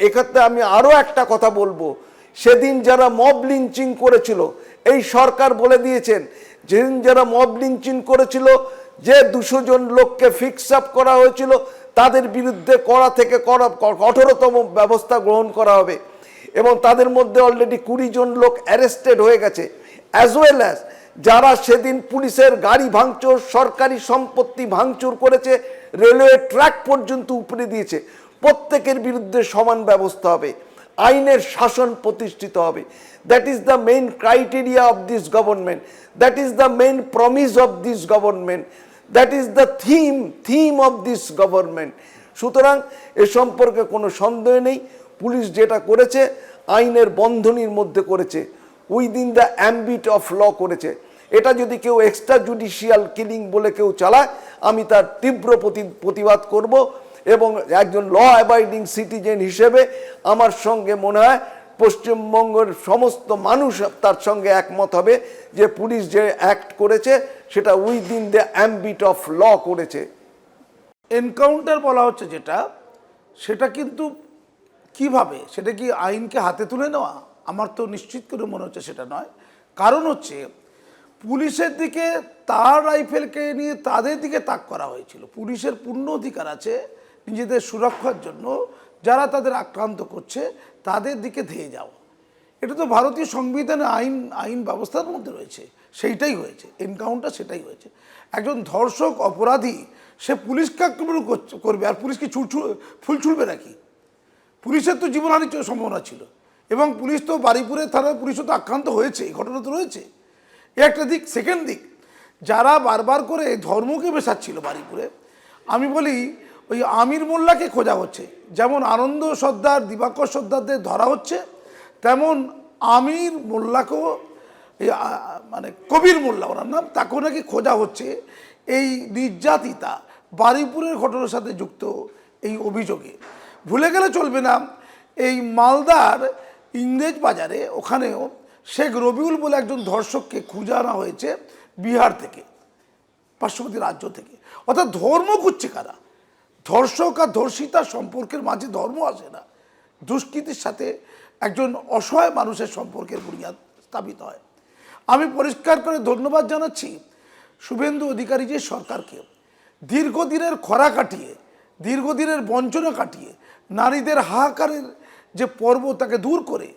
T: এক্ষেত্রে আমি আরও একটা কথা বলবো, সেদিন যারা মব লিঞ্চিং করেছিল এই সরকার বলে দিয়েছেন যেদিন যারা মব লিঞ্চিং করেছিল যে 200 জন লোককে ফিক্স আপ করা হয়েছিল তাদের বিরুদ্ধে কড়া থেকে কঠোরতম ব্যবস্থা গ্রহণ করা হবে এবং তাদের মধ্যে অলরেডি 20 জন লোক অ্যারেস্টেড হয়ে গেছে। অ্যাজ ওয়েল অ্যাজ যারা সেদিন পুলিশের গাড়ি ভাঙচুর, সরকারি সম্পত্তি ভাঙচুর করেছে, রেলওয়ে ট্র্যাক পর্যন্ত উপরে দিয়েছে, প্রত্যেকের বিরুদ্ধে সমান ব্যবস্থা হবে, আইনের শাসন প্রতিষ্ঠিত হবে। That is the main criteria of this government, that is the main promise of this government, that is the theme of this government. সুতরাং এ সম্পর্কে কোনো সন্দেহ নেই, পুলিশ যেটা করেছে আইনের বন্ধনীর মধ্যে করেছে, within the ambit of law করেছে। এটা যদি কেউ এক্সট্রা জুডিশিয়াল কিলিং বলে কেউ চালায় আমি তার তীব্র প্রতিবাদ করব এবং একজন ল অ্যাবাইডিং সিটিজেন হিসেবে আমার সঙ্গে মনে হয় পশ্চিমবঙ্গের সমস্ত মানুষ তার সঙ্গে একমত হবে যে পুলিশ যে অ্যাক্ট করেছে সেটা within the ambit of law করেছে।
I: এনকাউন্টার বলা হচ্ছে যেটা, সেটা কিন্তু কিভাবে, সেটা কি আইনকে হাতে তুলে নেওয়া? আমার তো নিশ্চিত করে মনে হচ্ছে সেটা নয়। কারণ হচ্ছে পুলিশের দিকে তার রাইফেলকে নিয়ে তাদের দিকে তাক করা হয়েছিল। পুলিশের পূর্ণ অধিকার আছে নিজেদের সুরক্ষার জন্য যারা তাদের আক্রান্ত করছে তাদের দিকে ধেয়ে যাওয়া। এটা তো ভারতীয় সংবিধানে আইন ব্যবস্থার মধ্যে রয়েছে, সেইটাই হয়েছে। এনকাউন্টার সেটাই হয়েছে। একজন ধর্ষক অপরাধী সে পুলিশকে আক্রমণ করবে আর পুলিশ কি ফুল ছুড়বে নাকি? পুলিশের তো জীবনহানির সম্ভাবনা ছিল এবং পুলিশ তো বারুইপুরে থানার পুলিশও তো আক্রান্ত হয়েছে, এই ঘটনা তো রয়েছে। এ একটা দিক। সেকেন্ড দিক, যারা বারবার করে ধর্মকে মেশাচ্ছিল বারুইপুরে, আমি বলি
U: ওই আমির মোল্লাকে খোঁজা হচ্ছে। যেমন আনন্দ সর্দার, দিবাকর সর্দারদের ধরা হচ্ছে, তেমন আমির মোল্লাকেও মানে কবির মোল্লা ওনার নাম, তাকেও নাকি খোঁজা হচ্ছে এই নির্যাতিতা বারুইপুরের ঘটনার সাথে যুক্ত এই অভিযোগে। ভুলে গেলে চলবে না, এই মালদার ইংরেজ বাজারে ওখানেও শেখ রবিউল বলে একজন ধর্ষককে খুঁজে আনা হয়েছে বিহার থেকে, পার্শ্ববর্তী রাজ্য থেকে। অর্থাৎ ধর্ম খুঁজছে কারা? ধর্ষক আর ধর্ষিতার সম্পর্কের মাঝে ধর্ম আসে না, দুষ্কৃতির সাথে একজন অসহায় মানুষের সম্পর্কের বুনিয়াদ স্থাপিত হয়। আমি পরিষ্কার করে ধন্যবাদ জানাচ্ছি শুভেন্দু অধিকারীজির সরকারকে। দীর্ঘদিনের খরা কাটিয়ে, দীর্ঘদিনের বঞ্চনা কাটিয়ে, নারীদের হাহাকারের যে পর্ব তাকে দূর করে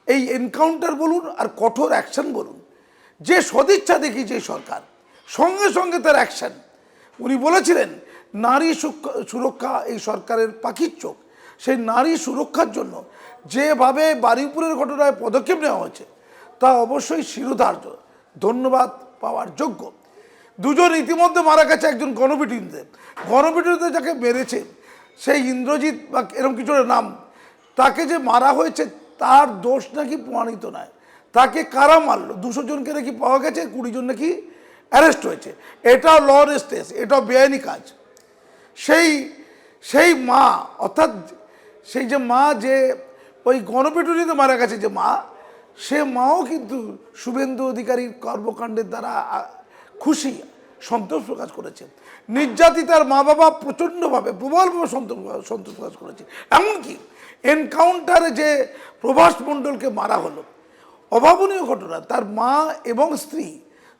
U: এই এনকাউন্টার বলুন আর কঠোর অ্যাকশন বলুন, যে সদিচ্ছা দেখিয়েছে এই সরকার, সঙ্গে সঙ্গে তার অ্যাকশন। উনি বলেছিলেন নারী সুরক্ষা এই সরকারের পাখির চোখ। সেই নারী সুরক্ষার জন্য যেভাবে বারুইপুরের ঘটনায় পদক্ষেপ নেওয়া হয়েছে তা অবশ্যই শিরোধার্য, ধন্যবাদ পাওয়ার যোগ্য। দুজন ইতিমধ্যে মারা গেছে একজন গণপিটুনিতে যাকে মেরেছে সেই ইন্দ্রজিৎ বা এরকম কিছু নাম, তাকে যে মারা হয়েছে তার দোষ নাকি প্রমাণিত নয়। তাকে কারা মারলো? 200 জনকে নাকি পাওয়া গেছে, 20 জন নাকি অ্যারেস্ট হয়েছে। এটাও লরেস্টেস, এটাও বেআইনি কাজ। সেই মা, অর্থাৎ সেই যে মা যে ওই গণপিটুনিতে মারা গেছে যে মা, সে মাও কিন্তু শুভেন্দু অধিকারীর কর্মকাণ্ডের দ্বারা খুশি, সন্তোষ প্রকাশ করেছে। নির্যাতিতার মা বাবা প্রচণ্ডভাবে প্রবলভাবে সন্তোষ প্রকাশ করেছে। এমনকি এনকাউন্টারে যে প্রভাস মণ্ডলকে মারা হলো, অভাবনীয় ঘটনা, তার মা এবং স্ত্রী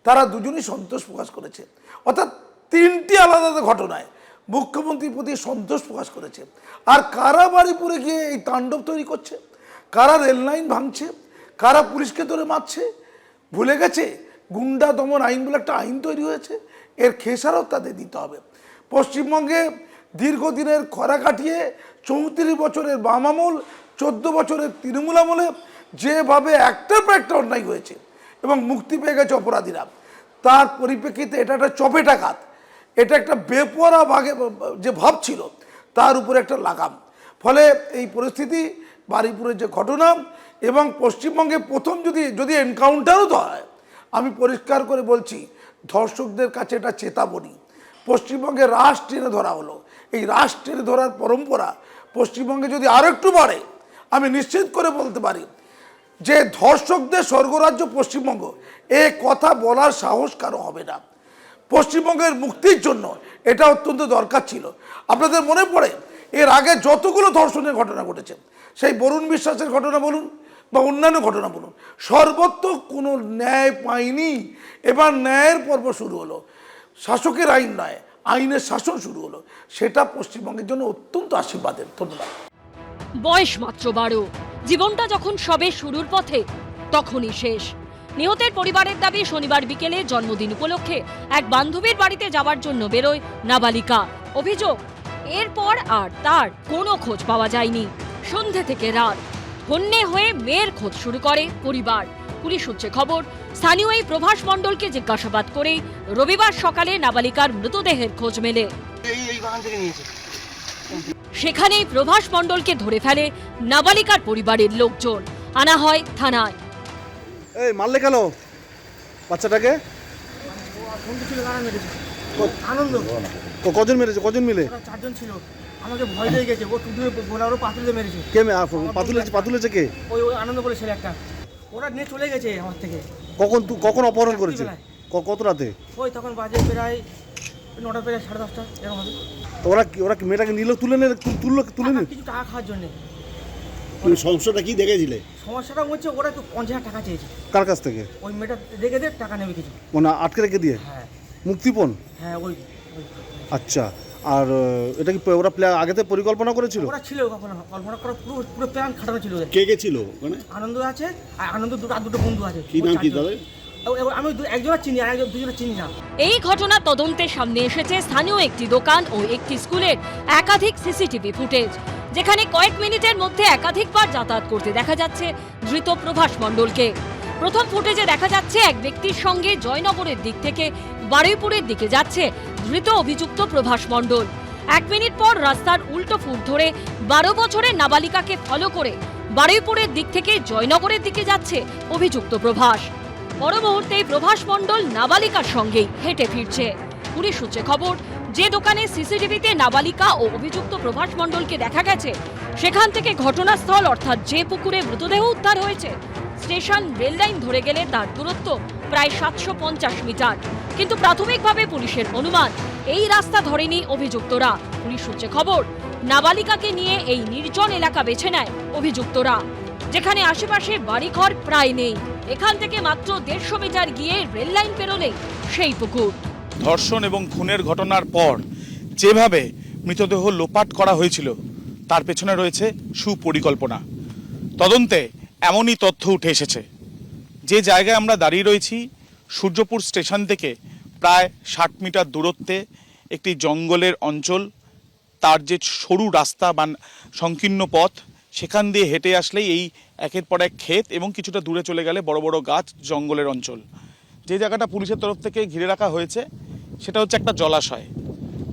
U: তারা দুজনই সন্তোষ প্রকাশ করেছে। অর্থাৎ 3টি আলাদা ঘটনায় মুখ্যমন্ত্রীর প্রতি সন্তোষ প্রকাশ করেছে। আর কারা বারুইপুরে গিয়ে এই তাণ্ডব তৈরি করছে, কারা রেল লাইন ভাঙছে, কারা পুলিশকে ধরে মারছে, ভুলে গেছে গুন্ডা দমন আইন বলে একটা আইন তৈরি হয়েছে, এর খেসারত তাদের দিতে হবে। পশ্চিমবঙ্গে দীর্ঘদিনের খরা কাটিয়ে 34 বছরের বাম আমল, 14 বছরের তৃণমূল আমলে যেভাবে একটার পর একটা অন্যায় হয়েছে এবং মুক্তি পেয়ে গেছে অপরাধীরা, তার পরিপ্রেক্ষিতে এটা একটা চপেটাঘাত, এটা একটা বেপরোয়া যে ভাব ছিল তার উপরে একটা লাগাম। ফলে এই পরিস্থিতি, বারুইপুরের যে ঘটনা এবং পশ্চিমবঙ্গে প্রথম যদি এনকাউন্টারও হয়, আমি পরিষ্কার করে বলছি ধর্ষকদের কাছে এটা চেতাবনী। পশ্চিমবঙ্গে রাশ টেনে ধরা হলো, এই রাশ টেনে ধরার পরম্পরা পশ্চিমবঙ্গে যদি আরও একটু বাড়ে, আমি নিশ্চিত করে বলতে পারি যে ধর্ষকদের স্বর্গরাজ্য পশ্চিমবঙ্গ, এ কথা বলার সাহস কারো হবে না। পশ্চিমবঙ্গের মুক্তির জন্য এটা অত্যন্ত দরকার ছিল। আপনাদের মনে পড়ে এর আগে যতগুলো ধর্ষণের ঘটনা ঘটেছে, সেই বরুণ বিশ্বাসের ঘটনা বলুন বা অন্যান্য ঘটনা বলুন, সর্বত্র কোনো ন্যায় পায়নি। এবার ন্যায়ের পর্ব শুরু হলো, শাসকের আইন নয়, আইনের শাসন শুরু হলো। সেটা পশ্চিমবঙ্গের জন্য অত্যন্ত আশীর্বাদের। ধন্যবাদ।
F: বয়স মাত্র 12, জীবনটা যখন সবে শুরুর পথে তখনই শেষ। নিহতের পরিবারের দাবি, শনিবার বিকেলে জন্মদিন উপলক্ষে এক বান্ধবীর বাড়িতে যাওয়ার জন্য বেরোয় নাবালিকা। অভিযোগ, এরপর আর তার কোনো খোঁজ পাওয়া যায়নি। সন্ধে থেকে রাত হন্যে হয়ে মেয়ের খোঁজ শুরু করে পরিবার। পুলিশ সূত্রে খবর, স্থানীয় এই প্রভাস মণ্ডলকে জিজ্ঞাসাবাদ করেই রবিবার সকালে নাবালিকার মৃতদেহের খোঁজ মেলে। সেখানেই প্রভাস মণ্ডলকে ধরে ফেলে নাবালিকার পরিবারের লোকজন। আনা হয় থানায়।
I: এই মারলে কেন বাচ্চাটাকে?
V: আনন্দ।
I: কজন মেরেছে? কজন মিলে?
V: 4 জন ছিল। আমাকে ভয় দিয়ে গেছে, ও টুটুরে বোলারও পাতুলে মেরেছে।
I: কে পাতুলেছে কে?
V: ওই আনন্দ বলে ছেলে একটা, ওরা নিয়ে চলে গেছে আমার থেকে।
I: কখন অপহরণ করেছে? কত রাতে?
V: ওই তখন বাজে প্রায় 9টা, প্রায় 10:30 এরকম হবে।
I: তো ওরা কি মেয়েটাকে নিল, তুলে নিল
V: কিছু টাকা খাওয়ার জন্য।
I: সমস্যাটা কি দেখেছিলে?
V: সমস্যাটা হচ্ছে ওরা একটু 50,000 টাকা চেয়েছে।
I: কার কাছ থেকে?
V: ওই মেয়েটা রেখে দিয়ে টাকা নেবে কিছু,
I: মানে আটকে রেখে দিয়ে?
V: হ্যাঁ।
I: মুক্তিপণ?
V: হ্যাঁ ওই।
I: আচ্ছা, আর এটা কি ওরা আগেতে পরিকল্পনা করেছিল?
V: ওরা ছিল কল্পনা করা, পুরো প্ল্যান খাটানো ছিল।
I: কে ছিল? মানে
V: আনন্দ আছে, আর আনন্দ দুটো বন্ধু আছে।
I: কি নাম কি তাদের?
V: আমি একজনের চিনি আর দুজনের চিনি না।
F: এই ঘটনা তদন্তের সামনে এসেছে স্থানীয় একটি দোকান ও একটি স্কুলের একাধিক সিসিটিভি ফুটেজ, যেখানে কয়েক মিনিটের মধ্যে একাধিকবার যাতায়াত করতে দেখা যাচ্ছে ধৃত প্রভাস মণ্ডলকে। প্রথম ফুটেজে দেখা যাচ্ছে এক ব্যক্তির সঙ্গে জয়নগরের দিক থেকে বারুইপুরের দিকে যাচ্ছে ধৃত অভিযুক্ত প্রভাস মণ্ডল। 1 মিনিট পর রাস্তার উল্টো ফুট ধরে 12 বছরের নাবালিকাকে ফলো করে বারুইপুরের দিক থেকে জয়নগরের দিকে যাচ্ছে অভিযুক্ত প্রভাস। পর মুহূর্তেই প্রভাস মণ্ডল নাবালিকার সঙ্গেই হেঁটে ফিরছে। পুলিশ সূত্রে খবর, যে দোকানে সিসিটিভিতে নাবালিকা ও অভিযুক্ত প্রভাস মণ্ডলকে দেখা গেছে সেখান থেকে ঘটনাস্থল অর্থাৎ যে পুকুরে মৃতদেহ উদ্ধার হয়েছে স্টেশন রেল লাইন ধরে গেলে তার দূরত্ব প্রায় 750 মিটার। কিন্তু প্রাথমিকভাবে পুলিশের অনুমান এই রাস্তা ধরেনি অভিযুক্তরা। পুলিশ সূত্রে খবর, নাবালিকাকে নিয়ে এই নির্জন এলাকা বেছে নেয় অভিযুক্তরা, যেখানে আশেপাশে বাড়িঘর প্রায় নেই। এখান থেকে মাত্র 150 মিটার গিয়ে রেল লাইন পেরোলেই সেই পুকুর।
G: ধর্ষণ এবং খুনের ঘটনার পর যেভাবে মৃতদেহ লোপাট করা হয়েছিল তার পেছনে রয়েছে সুপরিকল্পনা। তদন্তে এমনই তথ্য উঠে এসেছে। যে জায়গায় আমরা দাঁড়িয়ে রয়েছি সূর্যপুর স্টেশন থেকে প্রায় 60 মিটার দূরত্বে একটি জঙ্গলের অঞ্চল। তার যে সরু রাস্তা বা সংকীর্ণ পথ, সেখান দিয়ে হেঁটে আসলেই এই একের পর এক ক্ষেত এবং কিছুটা দূরে চলে গেলে বড় বড় গাছ, জঙ্গলের অঞ্চল। যে জায়গাটা পুলিশের তরফ থেকে ঘিরে রাখা হয়েছে সেটা হচ্ছে একটা জলাশয়,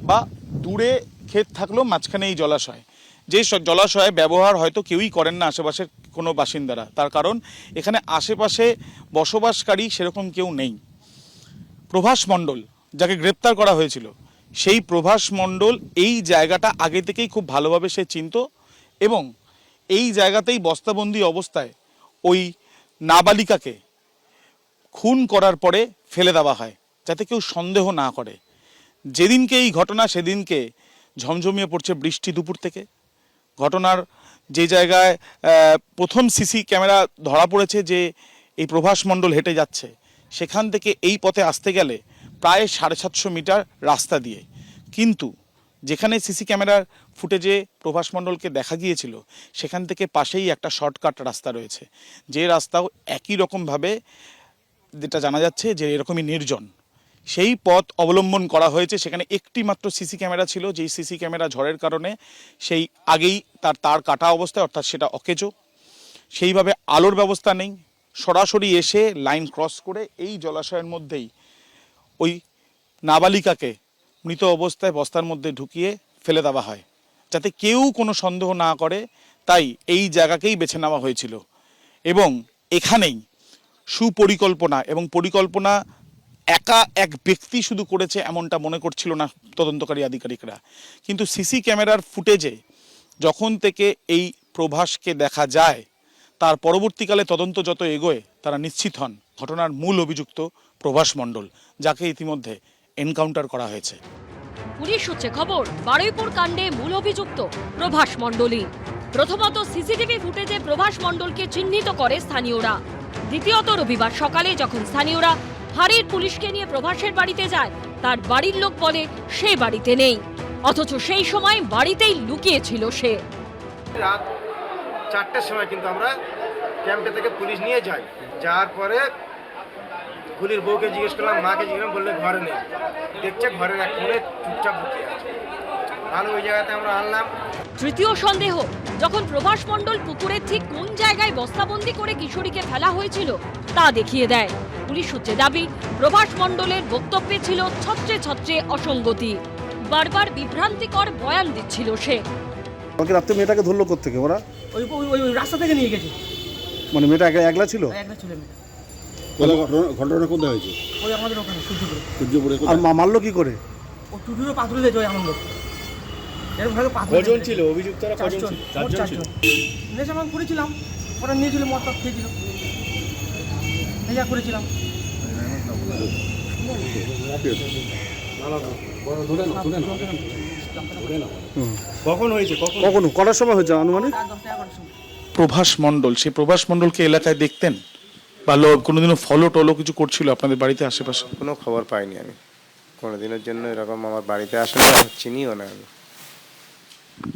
G: বা দূরে ক্ষেত থাকলেও মাঝখানে এই জলাশয়। যে জলাশয়ে ব্যবহার হয়তো কেউই করেন না আশেপাশের কোনো বাসিন্দারা, তার কারণ এখানে আশেপাশে বসবাসকারী সেরকম কেউ নেই। প্রভাস মণ্ডল যাকে গ্রেপ্তার করা হয়েছিল, সেই প্রভাস মণ্ডল এই জায়গাটা আগে থেকেই খুব ভালোভাবে সে চিনত এবং এই জায়গাতেই বস্তাবন্দি অবস্থায় ওই নাবালিকাকে খুন করার পরে ফেলে দেওয়া হয় যাতে কেউ সন্দেহ না করে। যেদিনকে এই ঘটনা সেদিনকে ঝমঝমিয়ে পড়ছে বৃষ্টি দুপুর থেকে। ঘটনার যে জায়গায় প্রথম সিসি ক্যামেরা ধরা পড়েছে যে এই প্রভাস মণ্ডল হেঁটে যাচ্ছে, সেখান থেকে এই পথে আসতে গেলে প্রায় 750 মিটার রাস্তা দিয়ে। কিন্তু যেখানে সিসি ক্যামেরার ফুটেজে প্রভাস মণ্ডলকে দেখা গিয়েছিল সেখান থেকে পাশেই একটা শর্টকাট রাস্তা রয়েছে, যে রাস্তাও একই রকমভাবে যেটা জানা যাচ্ছে যে এরকমই নির্জন। সেই পথ অবলম্বন করা হয়েছে। সেখানে একটি মাত্র সিসি ক্যামেরা ছিল, যেই সিসি ক্যামেরা ঝড়ের কারণে সেই আগেই তার কাটা অবস্থায়, অর্থাৎ সেটা অকেজো। সেইভাবে আলোর ব্যবস্থা নেই। সরাসরি এসে লাইন ক্রস করে এই জলাশয়ের মধ্যেই ওই নাবালিকাকে মৃত অবস্থায় বস্তার মধ্যে ঢুকিয়ে ফেলে দেওয়া হয় যাতে কেউ কোনো সন্দেহ না করে। তাই এই জায়গাকেই বেছে নেওয়া হয়েছিল এবং এখানেই সুপরিকল্পনা এবং পরিকল্পনা একা এক ব্যক্তি শুধু করেছে এমনটা মনে করছিল না তদন্তকারী আধিকারিকরা। কিন্তু সিসি ক্যামেরার ফুটেজে যখন থেকে এই প্রভাসকে দেখা যায় তার পরবর্তীকালে তদন্ত যত এগোয় তারা নিশ্চিত হন ঘটনার মূল অভিযুক্ত প্রভাস মণ্ডল, যাকে ইতিমধ্যে এনকাউন্টার করা হয়েছে।
F: পুলিশ সূত্রে খবর, বারুইপুর কাণ্ডে মূল অভিযুক্ত প্রভাস মণ্ডলই। প্রথমত সিসিটিভি ফুটেজে প্রভাস মণ্ডলকে চিহ্নিত করে স্থানীয়রা। দ্বিতীয়ত রবিবার সকালে যখন স্থানীয়রা হারির পুলিশকে নিয়ে প্রভাসের বাড়িতে যায়, তার বাড়ির লোক বলে সে বাড়িতে নেই, অথচ সেই সময় বাড়িতেই লুকিয়েছিল সে।
A: রাত 4টার সময় কিন্তু আমরা ক্যাম্পে থেকে পুলিশ নিয়ে যাই। যাওয়ার পরে গুলির বউকে জিজ্ঞেস করলাম, মাকে জিজ্ঞেস করলাম, বললে ঘরে নেই। দেখছে ঘরের এক কোণে চুপচাপ লুকিয়ে আছে। ভালো, ওই জায়গাতে আমরা আনলাম।
F: তৃতীয় সন্দেহ, যখন প্রভাস মণ্ডল পুকুরের ঠিক কোন জায়গায় বস্তাবন্দি করে কিশোরীকে ফেলা হয়েছিল তা দেখিয়ে দেয়। পুলিশ সূত্রে দাবি, প্রভাস মণ্ডলের বক্তব্যে ছিল ছত্রে ছত্রে অসঙ্গতি। বারবার বিভ্রান্তিকর বয়ান দিচ্ছিল সে।
I: কালকে রাত্রে মেয়েটাকে ধরলো কোত্থেকে ওরা?
V: ওই রাস্তা থেকে নিয়ে গেছে।
I: মানে মেয়েটা একলা ছিল?
V: একলা ছিল মেয়েটা।
I: ঘটনা কোথায় হয়েছে?
V: ওই আমাদের ওখানে
I: সূর্যপুরে। আর মারলো কি করে?
V: ও টুটুরও পাথরে দিয়েছে ওই আনন্দ। এরকম ভাবে পাথর।
I: কজন ছিল অভিযুক্তরা? কজন ছিল? 4জন ছিল।
V: নেশা ভাঙ করেছিলাম, ওরা নিয়েছিল মদ টদ খেয়েছিল, নেশা করেছিলাম।
I: কখন হয়েছে? কখন কটার সময় হয়েছে আনুমানিক?
G: প্রভাস মণ্ডল, সেই প্রভাস মণ্ডলকে এলাকায় দেখতেন বা কোনোদিনও ফলো টলো কিছু করছিল আপনাদের বাড়িতে আশেপাশে?
A: কোনো খবর পাইনি আমি। কোনোদিনের জন্য এরকম আমার বাড়িতে আসলে চিনিও না আমি।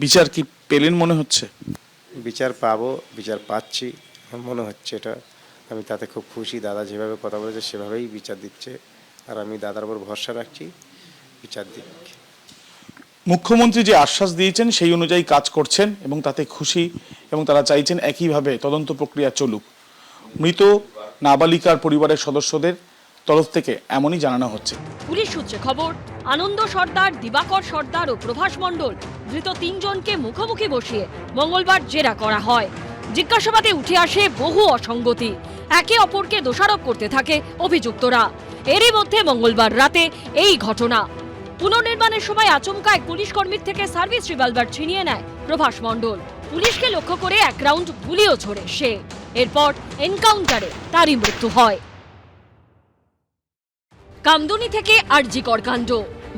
G: বিচার কি পেলেন মনে হচ্ছে?
A: বিচার পাবো, বিচার পাচ্ছি আমার মনে হচ্ছে। এটা আমি তাতে খুব খুশি। দাদা যেভাবে কথা বলেছে সেভাবেই বিচার দিচ্ছে, আর আমি দাদার উপর ভরসা রাখছি, বিচার দিক।
G: মুখ্যমন্ত্রী যে আশ্বাস দিয়েছেন সেই অনুযায়ী কাজ করছেন এবং তাতে খুশি, এবং তারা চাইছেন একইভাবে তদন্ত প্রক্রিয়া চলুক। মৃত নাবালিকার পরিবারের সদস্যদের তরফ থেকে এমনই জানানো হচ্ছে।
F: পুলিশ সূত্রে খবর, আনন্দ সর্দার, দিবাকর সর্দার ও প্রভাস মণ্ডল ধৃত 3 জনকে মুখোমুখি বসিয়ে মঙ্গলবার জেরা করা হয়। জিজ্ঞাসাবাদে উঠে আসে বহু অসঙ্গতি। একে অপরকে দোষারোপ করতে থাকে অভিযুক্তরা। এরই মধ্যে মঙ্গলবার রাতে এই ঘটনা। পুনর্নির্মাণের সময় আচমকা এক পুলিশ কর্মীর থেকে সার্ভিস রিভলভার ছিনিয়ে নেয় প্রভাস মণ্ডল। পুলিশকে লক্ষ্য করে 1 রাউন্ড গুলিও ছোড়ে সে। এরপর এনকাউন্টারে তারই মৃত্যু হয়। কামদুনি থেকে আরজিকর কাণ্ড।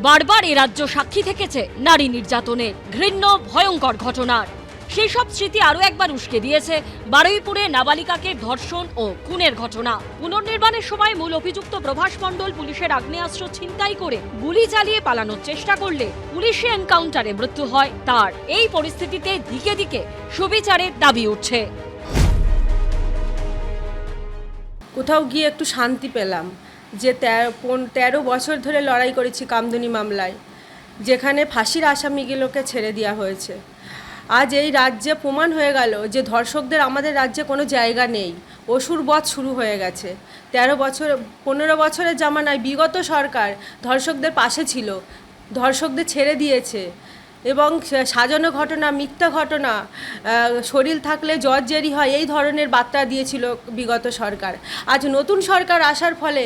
F: বারবার এ রাজ্য সাক্ষী থেকেছে নারী নির্যাতনের ঘৃণ্য ভয়ঙ্কর ঘটনার। সেই সব স্মৃতি আরও একবার উস্কে দিয়েছে বারুইপুরে নাবালিকাকে ধর্ষণ ও খুনের ঘটনা। পুনর্নির্মাণের সময় মূল অভিযুক্ত প্রভাস মণ্ডল পুলিশের আগ্নেয়াস্ত্র ছিনতাই করে গুলি চালিয়ে পালানোর চেষ্টা করলে পুলিশি এনকাউন্টারে মৃত্যু হয় তার। এই পরিস্থিতিতে দিকে দিকে সুবিচারের দাবি উঠছে।
C: কোথাও গিয়ে একটু শান্তি পেলাম যে 13 বছর ধরে লড়াই করেছি কামদুনি মামলায়, যেখানে ফাঁসির আসামিগুলোকে ছেড়ে দেওয়া হয়েছে। আজ এই রাজ্যে প্রমাণ হয়ে গেল যে ধর্ষকদের আমাদের রাজ্যে কোনো জায়গা নেই। অসুরবধ শুরু হয়ে গেছে। 15 বছরের জামানায় বিগত সরকার ধর্ষকদের পাশে ছিল, ধর্ষকদের ছেড়ে দিয়েছে এবং সাজানো ঘটনা, মিথ্যা ঘটনা, শরীর থাকলে জর্জরি হয়, এই ধরনের বার্তা দিয়েছিল বিগত সরকার। আজ নতুন সরকার আসার ফলে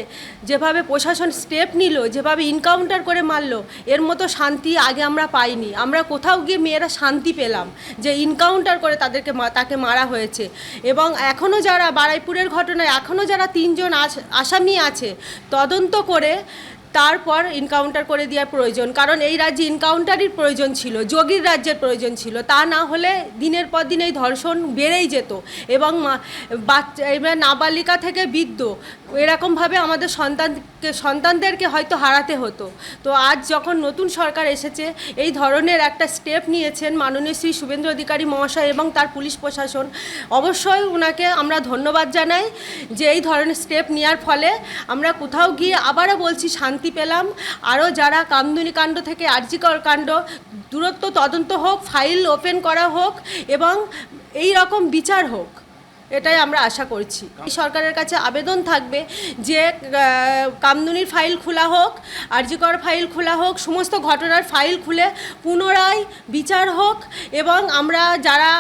C: যেভাবে প্রশাসন স্টেপ নিল, যেভাবে ইনকাউন্টার করে মারল, এর মতো শান্তি আগে আমরা পাইনি। আমরা কোথাও গিয়ে মেয়েরা শান্তি পেলাম যে ইনকাউন্টার করে তাকে মারা হয়েছে। এবং এখনও যারা বারুইপুরের ঘটনায় এখনও যারা 3 জন আসামি আছে, তদন্ত করে তারপর ইনকাউন্টার করে দেওয়ার প্রয়োজন। কারণ এই রাজ্যে ইনকাউন্টারই প্রয়োজন ছিল, যোগীর রাজ্যের প্রয়োজন ছিল। তা না হলে দিনের পর দিন এই ধর্ষণ বেড়েই যেত এবং এবার নাবালিকা থেকে বৃদ্ধ এরকমভাবে আমাদের সন্তানদেরকে হয়তো হারাতে হতো। তো আজ যখন নতুন সরকার এসেছে, এই ধরনের একটা স্টেপ নিয়েছেন মাননীয় শ্রী শুভেন্দু অধিকারী মহাশয় এবং তার পুলিশ প্রশাসন, অবশ্যই ওনাকে আমরা ধন্যবাদ জানাই যে এই ধরনের স্টেপ নেওয়ার ফলে আমরা কোথাও গিয়ে আবারও বলছি শান্তি পেলাম। আরও যারা কামদুনি কাণ্ড থেকে আরজিকর কাণ্ড দূরত্ব তদন্ত হোক, ফাইল ওপেন করা হোক এবং এই রকম বিচার হোক, এটাই আমরা আশা করছি। সরকারের কাছে আবেদন থাকবে যে কামদুনির ফাইল খোলা হোক, আরজিকর ফাইল খোলা হোক, সমস্ত ঘটনার ফাইল খুলে পুনরায় বিচার হোক এবং আমরা যারা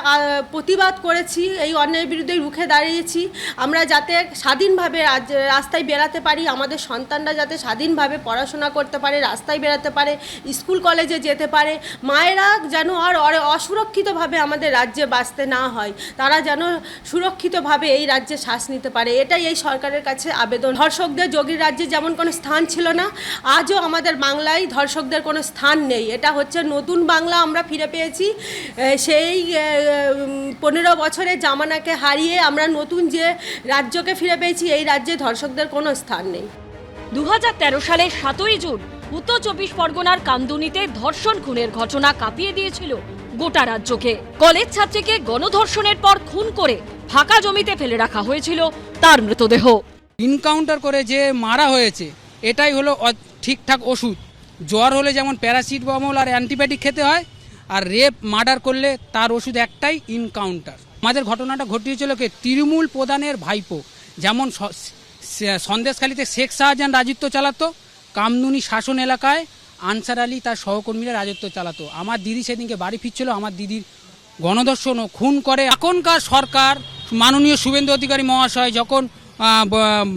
C: প্রতিবাদ করেছি, এই অন্যায়ের বিরুদ্ধে রুখে দাঁড়িয়েছি, আমরা যাতে স্বাধীনভাবে রাস্তায় বেরাতে পারি, আমাদের সন্তানরা যাতে স্বাধীনভাবে পড়াশোনা করতে পারে, রাস্তায় বেরাতে পারে, স্কুল কলেজে যেতে পারে, মায়েরা যেন আর অসুরক্ষিতভাবে আমাদের রাজ্যে বাঁচতে না হয়, তারা যেন সুরক্ষিতভাবে এই রাজ্যে শ্বাস নিতে পারে, এটাই এই সরকারের কাছে আবেদন। ধর্ষকদের যোগীর রাজ্যে যেমন কোনো স্থান ছিল না, আজও আমাদের বাংলায় ধর্ষকদের কোনো স্থান নেই। এটা হচ্ছে নতুন বাংলা আমরা ফিরে পেয়েছি। সেই 15 বছরের জামানাকে হারিয়ে আমরা নতুন যে রাজ্যকে ফিরে পেয়েছি, এই রাজ্যে ধর্ষকদের কোনো স্থান নেই।
F: 2013 সালের 7ই জুন উত্তর 24 পরগনার কামদুনিতে ধর্ষণ খুনের ঘটনা কাঁপিয়ে দিয়েছিল গোটা রাজ্যকে। কলেজ ছাত্রীকে গণধর্ষণের পর খুন করে ফাঁকা জমিতে ফেলে রাখা হয়েছিল তার মৃতদেহ।
E: ইনকাউন্টার করে যে মারা হয়েছে, এটাই হলো ঠিকঠাক ওষুধ। জ্বর হলে যেমন প্যারাসিটামল আর অ্যান্টিবায়োটিক খেতে হয়, আর রেপ মার্ডার করলে তার ওষুধ একটাই, ইনকাউন্টার। আমাদের ঘটনাটা ঘটিয়েছিল কে? তৃণমূল প্রধানের ভাইপো। যেমন সন্দেশখালীতে শেখ শাহজাহান রাজত্ব চালাতো, কামদুনি শাসন এলাকায় আনসার আলী তার সহকর্মীরা রাজত্ব চালাতো। আমার দিদি সেদিনকে বাড়ি ফিরছিল, আমার দিদির গণধর্ষণ ও খুন করে। এখনকার সরকার মাননীয় শুভেন্দু অধিকারী মহাশয় যখন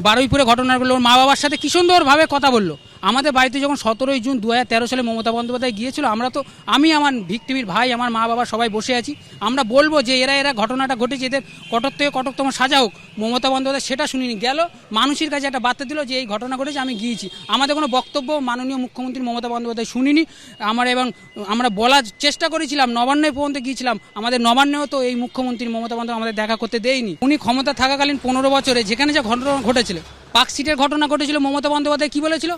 E: বারুইপুরে ঘটনাগুলো মা বাবার সাথে কি সুন্দরভাবে কথা বললো। আমাদের বাড়িতে যখন 17ই জুন 2013 সালে মমতা বন্দ্যোপাধ্যায় গিয়েছিল, আমি আমার ভিক্টিমের ভাই, আমার মা বাবা সবাই বসে আছি। আমরা বলবো যে এরা ঘটনাটা ঘটেছে, এদের কটক থেকে কটকতম সাজা হোক। মমতা বন্দ্যোপাধ্যায় সেটা শুনিনি, গেল মানুষের কাছে একটা বার্তা দিল যে এই ঘটনা ঘটেছে, আমি গিয়েছি। আমাদের কোনো বক্তব্য মাননীয় মুখ্যমন্ত্রী মমতা বন্দ্যোপাধ্যায় শুনিনি। আমরা বলার চেষ্টা করেছিলাম, নবান্নে পর্যন্ত গিয়েছিলাম, আমাদের নবান্নেও তো এই মুখ্যমন্ত্রী মমতা বন্দ্যোপাধ্যায় আমাদের দেখা করতে দেয়নি। উনি ক্ষমতা থাকাকালীন 15 বছরে যেখানে যা ঘটনা ঘটেছিল, পার্কস্ট্রিটের ঘটনা ঘটেছিল, মমতা বন্দ্যোপাধ্যায় কী বলেছিল?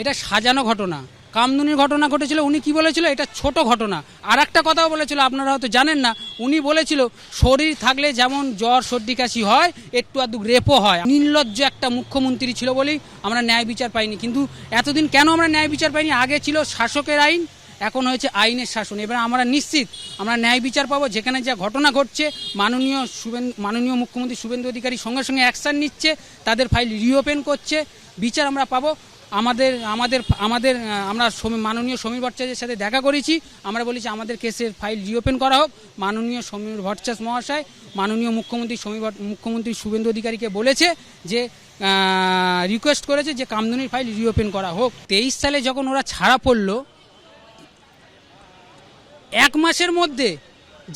E: এটা সাজানো ঘটনা। কামদুনির ঘটনা ঘটেছিল, উনি কি বলেছিল? এটা ছোট ঘটনা। আর একটা কথাও বলেছিল, আপনারা হয়তো জানেন না, উনি বলেছিল শরীর থাকলে যেমন জ্বর সর্দি কাশি হয়, একটু আধটু রেপও হয়। নির্লজ্জ একটা মুখ্যমন্ত্রী ছিল বলেই আমরা ন্যায় বিচার পাইনি। কিন্তু এতদিন কেন আমরা ন্যায় বিচার পাইনি? আগে ছিল শাসকের আইন, এখন হয়েছে আইনের শাসন। এবার আমরা নিশ্চিত আমরা ন্যায় বিচার পাবো। যেখানে যা ঘটনা ঘটছে মাননীয় মুখ্যমন্ত্রী শুভেন্দু অধিকারী সঙ্গে সঙ্গে অ্যাকশান নিচ্ছে, তাদের ফাইল রিওপেন করছে, বিচার আমরা পাবো। আমরা মাননীয় সমীর ভট্টাচার্যের সাথে দেখা করেছি, আমরা বলেছি আমাদের কেসের ফাইল রিওপেন করা হোক। মাননীয় সমীর ভট্টাচার্য মহাশয় মাননীয় মুখ্যমন্ত্রী শুভেন্দু অধিকারীকে বলেছে যে রিকোয়েস্ট করেছে যে কামদুনির ফাইল রিওপেন করা হোক। 23 সালে যখন ওরা ছাড়া পড়লো, 1 মাসের মধ্যে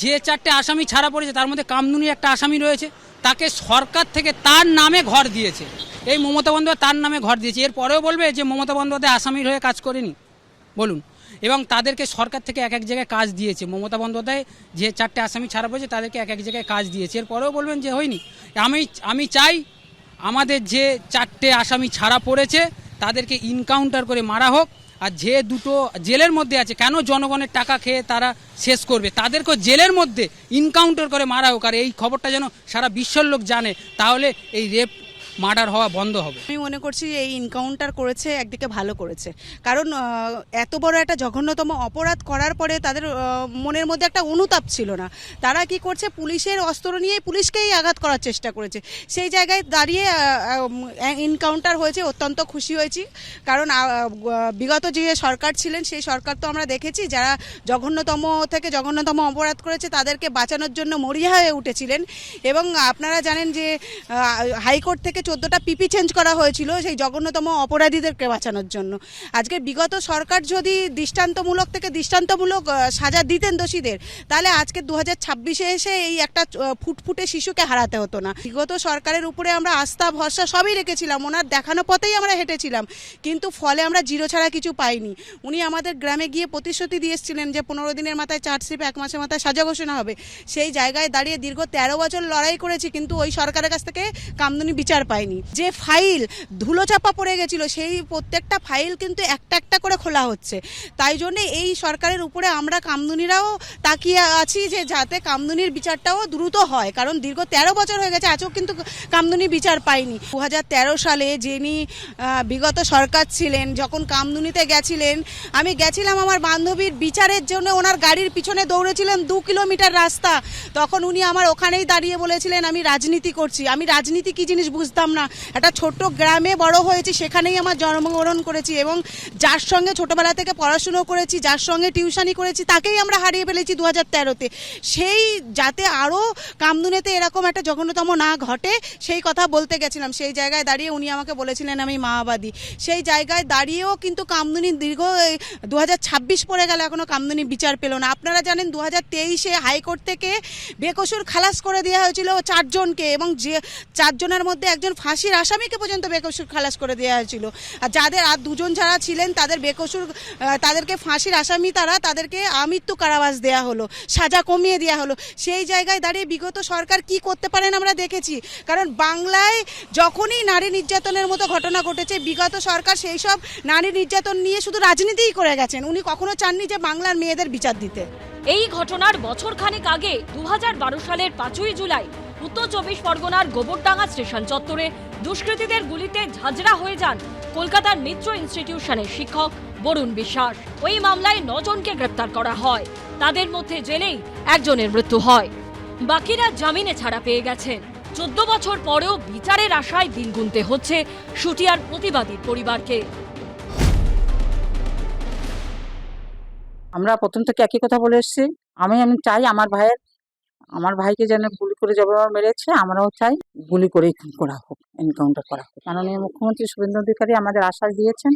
E: যে 4টে আসামি ছাড়া পড়েছে তার মধ্যে কামদুনির একটা আসামি রয়েছে, তাকে সরকার থেকে তার নামে ঘর দিয়েছে। এই মমতা বন্দ্যোপাধ্যায় তার নামে ঘর দিয়েছে। এর পরেও বলবে যে মমতা বন্দ্যোপাধ্যায় আসামির হয়ে কাজ করেনি? বলুন। এবং তাদেরকে সরকার থেকে এক এক জায়গায় কাজ দিয়েছে। মমতা বন্দ্যোপাধ্যায় যে 4টে আসামি ছাড়া পড়েছে তাদেরকে এক এক জায়গায় কাজ দিয়েছে। এর পরেও বলবেন যে হয়নি। আমি চাই আমাদের যে 4টে আসামি ছাড়া পড়েছে তাদেরকে ইনকাউন্টার করে মারা হোক। আর যে 2টো জেলের মধ্যে আছে, কেন জনগণের টাকা খেয়ে তারা শেষ করবে, তাদেরকে জেলের মধ্যে ইনকাউন্টার করে মারা হোক। আর এই খবরটা যেন সারা বিশ্বের লোক জানে, তাহলে এই রেপ মার্ডার হওয়া বন্ধ হবে।
B: আমি মনে করছি এই এনকাউন্টার করেছে একদিকে ভালো করেছে, কারণ এত বড় একটা জঘন্যতম অপরাধ করার পরে তাদের মনের মধ্যে একটা অনুতাপ ছিল না। তারা কি করছে, পুলিশের অস্ত্র নিয়ে পুলিশকেই আঘাত করার চেষ্টা করেছে। সেই জায়গায় দাঁড়িয়ে এনকাউন্টার হয়েছে, অত্যন্ত খুশি হয়েছি। কারণ বিগত যে সরকার ছিলেন সেই সরকার তো আমরা দেখেছি যারা জঘন্যতম থেকে জঘন্যতম অপরাধ করেছে তাদেরকে বাঁচানোর জন্য মরিয়া হয়ে উঠেছিলেন। এবং আপনারা জানেন যে হাইকোর্ট থেকে 14টা পিপি চেঞ্জ করা হয়েছিল সেই জঘন্যতম অপরাধীদেরকে বাঁচানোর জন্য। আজকে বিগত সরকার যদি দৃষ্টান্তমূলক থেকে দৃষ্টান্তমূলক সাজা দিতেন দোষীদের, তাহলে আজকে 2026-এ এসে এই একটা ফুটফুটে শিশুকে হারাতে হতো না। বিগত সরকারের উপরে আমরা আস্থা ভরসা সবই রেখেছিলাম, ওনার দেখানো পথেই আমরা হেঁটেছিলাম, কিন্তু ফলে আমরা জিরো ছাড়া কিছু পাইনি। উনি আমাদের গ্রামে গিয়ে প্রতিশ্রুতি দিয়ে এসেছিলেন যে 15 দিনের মাথায় চার্জশিট, 1 মাসের মাথায় সাজা ঘোষণা হবে। সেই জায়গায় দাঁড়িয়ে দীর্ঘ 13 বছর লড়াই করেছি, কিন্তু ওই সরকারের কাছ থেকে কামদুনি বিচার পাইনি। যে ফাইল ধুলোচাপা পড়ে গেছিল সেই প্রত্যেকটা ফাইল কিন্তু একটা একটা করে খোলা হচ্ছে। তাই জন্য এই সরকারের উপরে আমরা কামদুনিরাও তাকিয়ে আছি যে যাতে কামদুনির বিচারটাও দ্রুত হয়, কারণ দীর্ঘ 13 বছর হয়ে গেছে আজও কিন্তু কামদুনি বিচার পাইনি। 2013 সালে যিনি বিগত সরকার ছিলেন যখন কামদুনিতে গেছিলেন, আমি গেছিলাম আমার বান্ধবীর বিচারের জন্য, ওনার গাড়ির পিছনে দৌড়েছিলেন 2 কিলোমিটার রাস্তা। তখন উনি আমার ওখানেই দাঁড়িয়ে বলেছিলেন আমি রাজনীতি করছি। আমি রাজনীতি কি জিনিস বুঝতাম না। একটা ছোট্ট গ্রামে বড় হয়েছি, সেখানেই আমার জন্মগ্রহণ করেছি এবং যার সঙ্গে ছোটবেলা থেকে পড়াশুনো করেছি, যার সঙ্গে টিউশনি করেছি, তাকেই আমরা হারিয়ে ফেলেছি 2013-তে। সেই যাতে আরও কামদুনিতে এরকম একটা জঘন্যতম না ঘটে সেই কথা বলতে গেছিলাম। সেই জায়গায় দাঁড়িয়ে উনি আমাকে বলেছিলেন আমি মাওবাদী। সেই জায়গায় দাঁড়িয়েও কিন্তু কামদুনি দীর্ঘ 2026 পড়ে গেল, এখনও কামদুনি বিচার পেল না। আপনারা জানেন 2023-এ হাইকোর্ট থেকে বেকসুর খালাস করে দেওয়া হয়েছিল 4 জনকে, এবং যে 4 জনের মধ্যে একজন ফাঁসির আসামিকে পর্যন্ত বেকসুর খালাস করে দেওয়া হয়েছিল। আর যাদের আর 2জন যারা ছিলেন তাদের বেকসুর, তাদেরকে ফাঁসির আসামি তাদেরকে আমৃত্যু কারাবাস দেওয়া হলো, সাজা কমিয়ে দেওয়া হলো। সেই জায়গায় দাঁড়িয়ে বিগত সরকার কি করতে পারেন আমরা দেখেছি। কারণ বাংলায় যখনই নারী নির্যাতনের মতো ঘটনা ঘটেছে, বিগত সরকার সেই সব নারী নির্যাতন নিয়ে শুধু রাজনীতিই করে গেছেন। উনি কখনো চাননি যে বাংলার মেয়েদের বিচার দিতে।
F: এই ঘটনার বছরখানেক আগে 2012 সালের 5ই জুলাই উত্তর 24 পরগনার গোবরডাঙ্গা স্টেশন চত্বরে দুষ্কৃতীদের গুলিতে ঝাঁঝরা হয়ে যান কলকাতার মিত্র ইনস্টিটিউশনের শিক্ষক বরুণ বিশ্বাস। ওই মামলায় 9 জনকে গ্রেপ্তার করা হয়, তাদের মধ্যে জেলেই একজনের মৃত্যু হয়, বাকিরা জামিনে ছাড়া পেয়ে গেছেন। 14 বছর পরেও বিচারের আশায় দিন গুনতে হচ্ছে শুটিয়ার প্রতিবাদীর পরিবারকে।
H: আমরা প্রথম থেকে একই কথা বলে এসেছি, আমি চাই আমার ভাইকে যেন গুলি করে জবাব মেরেছে, আমরাও চাই গুলি করেই খুন করা হোক, এনকাউন্টার করা হোক। মাননীয় মুখ্যমন্ত্রী শুভেন্দু অধিকারী আমাদের আশ্বাস দিয়েছেন,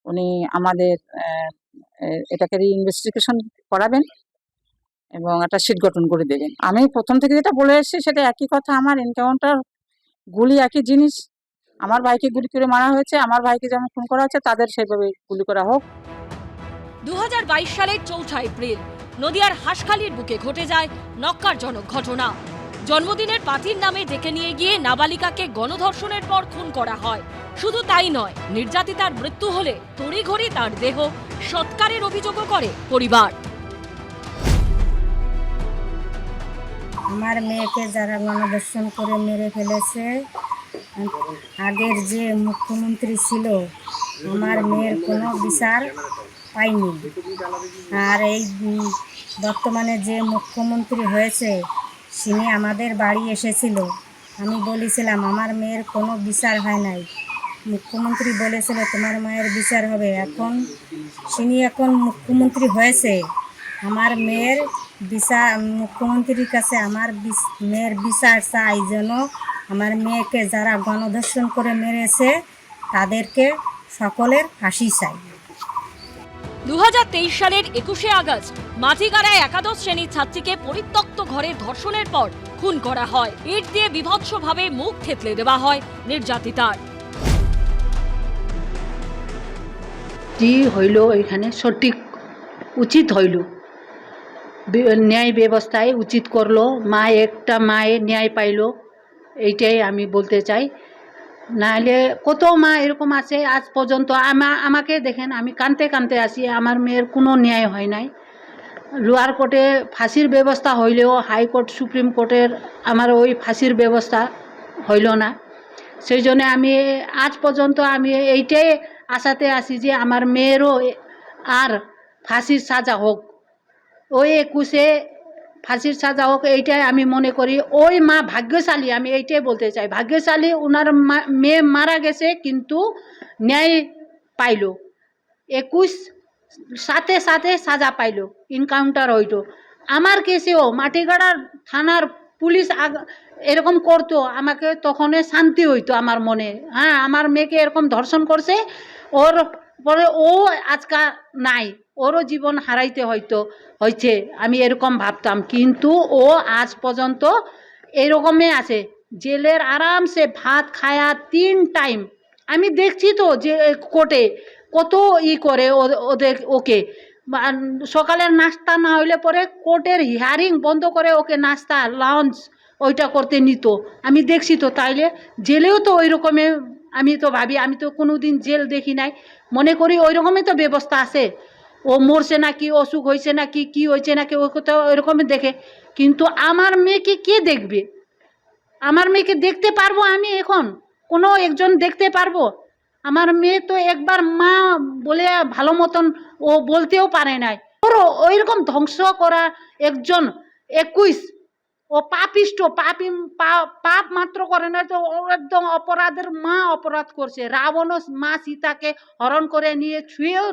H: উনি আমাদের এটাকে ইনভেস্টিগেশন করাবেন এবং একটা সিট গঠন করে দেবেন। আমি প্রথম থেকে যেটা বলে এসেছি সেটা একই কথা, আমার এনকাউন্টার গুলি একই জিনিস। আমার ভাইকে গুলি করে মারা হয়েছে, আমার ভাইকে যেমন খুন করা হচ্ছে তাদের সেইভাবে গুলি করা হোক।
F: 2022 সালের 4 এপ্রিল নদিয়ার হাঁসখালির বুকে ঘটে যায় নক্কারজনক ঘটনা। জন্মদিনের পার্টির নামে ডেকে নিয়ে গিয়ে নাবালিকাকে গণধর্ষণের পর খুন করা হয়। শুধু তাই নয়, নির্যাতিতার মৃত্যু হলে তড়িঘড়ি তার দেহ সৎকারের অভিযোগও করে পরিবার।
W: আমার মেয়েকে যারা গণধর্ষণ করে মেরে ফেলেছে, আগের যে মুখ্যমন্ত্রী ছিল, আমার মেয়ের কোনো বিচার পাইনি। আর এই বর্তমানে যে মুখ্যমন্ত্রী হয়েছে তিনি আমাদের বাড়ি এসেছিল। আমি বলেছিলাম আমার মেয়ের কোনো বিচার হয় নাই। মুখ্যমন্ত্রী বলেছিল তোমার মায়ের বিচার হবে। তিনি এখন মুখ্যমন্ত্রী হয়েছে, আমার মেয়ের বিচার মুখ্যমন্ত্রীর কাছে আমার মেয়ের বিচার চাই, যেন আমার মেয়েকে যারা গণধর্ষণ করে মেরেছে তাদেরকে সকলের ফাঁসি চাই।
F: 2023 সালের 21শে আগস্ট মাটিগাড়ায় একাদশ শ্রেণীর ছাত্রীকে পরিত্যক্ত ঘরে ধর্ষণের পর খুন করা হয়। ইট দিয়ে বিভৎসভাবে মুখ থেতলে দেওয়া হয় নির্যাতিতার।
H: কি হইল এখানে সঠিক উচিত হইল, ন্যায় ব্যবস্থায় উচিত করলো, একটা মায়ে ন্যায় পাইলো, এইটাই আমি বলতে চাই। নাহলে কত মা এরকম আছে আজ পর্যন্ত আমাকে দেখেন, আমি কাঁদতে কাঁদতে আসি, আমার মেয়ের কোনো ন্যায় হয় নাই। লোয়ার কোর্টে ফাঁসির ব্যবস্থা হইলেও হাইকোর্ট সুপ্রিম কোর্টের আমার ওই ফাঁসির ব্যবস্থা হইল না। সেই জন্য আমি আজ পর্যন্ত আমি এইটাই আশাতে আছি যে আমার মেয়েরও আর ফাঁসির সাজা হোক, ওই 21-এ ফাঁসির সাজা হোক, এইটাই আমি মনে করি। ওই মা ভাগ্যশালী, আমি এইটাই বলতে চাই, ভাগ্যশালী। ওনার মেয়ে মারা গেছে কিন্তু ন্যায় পাইল, 21 সাথে সাথে সাজা পাইল, এনকাউন্টার হইল। আমার কেসেও মাটিগাড়ার থানার পুলিশ এরকম করতো, আমাকে তখন শান্তি হইতো আমার মনে। হ্যাঁ, আমার মেয়েকে এরকম ধর্ষণ করছে, ওর পরে ও আজকাল নাই, ওরও জীবন হারাইতে হয়েছে, আমি এরকম ভাবতাম। কিন্তু ও আজ পর্যন্ত এরকমই আছে, জেলের আরামসে ভাত খায়া 3 টাইম। আমি দেখছি তো যে কোর্টে কত করে ওকে সকালের নাস্তা না হইলে পরে কোর্টের হিয়ারিং বন্ধ করে ওকে নাস্তা লাঞ্চ ওইটা করতে নিত, আমি দেখছি তো। তাইলে জেলেও তো ওই রকমের, আমি তো ভাবি, আমি তো কোনো দিন জেল দেখি নাই, মনে করি ওই রকমই তো ব্যবস্থা আছে। ও মরছে নাকি, অসুখ হয়েছে নাকি, কি হয়েছে নাকি, ওকে তো ওই রকমই দেখে। কিন্তু আমার মেয়েকে কে দেখবে? আমার মেয়েকে দেখতে পারবো আমি এখন? কোনো একজন দেখতে পারবো? আমার মেয়ে তো একবার মা বলে ভালো মতন ও বলতেও পারে নাই। ওরও ওই রকম ধ্বংস করা একজন 21, ও পাপিষ্ট, পাপ মাত্র করে না তো, ও একদম অপরাধের মা অপরাধ করছে। রাবণ মা সীতাকে হরণ করে নিয়ে ছুঁয়েও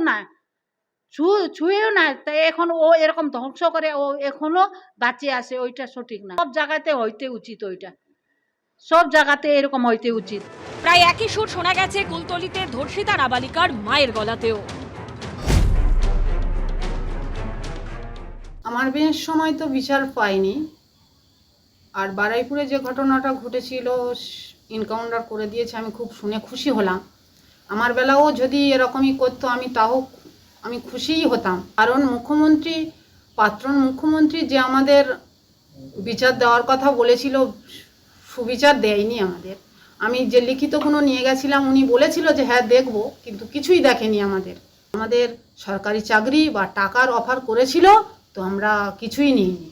H: না, তাই এখন ও এরকম ধ্বংস করে, ও এখনো বাঁচে আছে, ওইটা সঠিক না। সব জায়গাতে হইতে উচিত, ওইটা সব জায়গাতে এরকম হইতে উচিত।
F: প্রায় একই সুর শোনা গেছে কুলতলিতে ধর্ষিতা নাবালিকার মায়ের গলাতেও।
J: আমার বিয়ের সময় তো বিচার পাইনি, আর বারুইপুরে যে ঘটনাটা ঘটেছিল এনকাউন্টার করে দিয়েছে, আমি খুব শুনে খুশি হলাম। আমার বেলাও যদি এরকমই করতো আমি খুশিই হতাম। কারণ প্রাক্তন মুখ্যমন্ত্রী যে আমাদের বিচার দেওয়ার কথা বলেছিল, সুবিচার দেয়নি আমাদের। আমি যে লিখিতগুলো নিয়ে গেছিলাম, উনি বলেছিল যে হ্যাঁ দেখবো, কিন্তু কিছুই দেখেনি আমাদের সরকারি চাকরি বা টাকার অফার করেছিল, তো আমরা কিছুই নিইনি,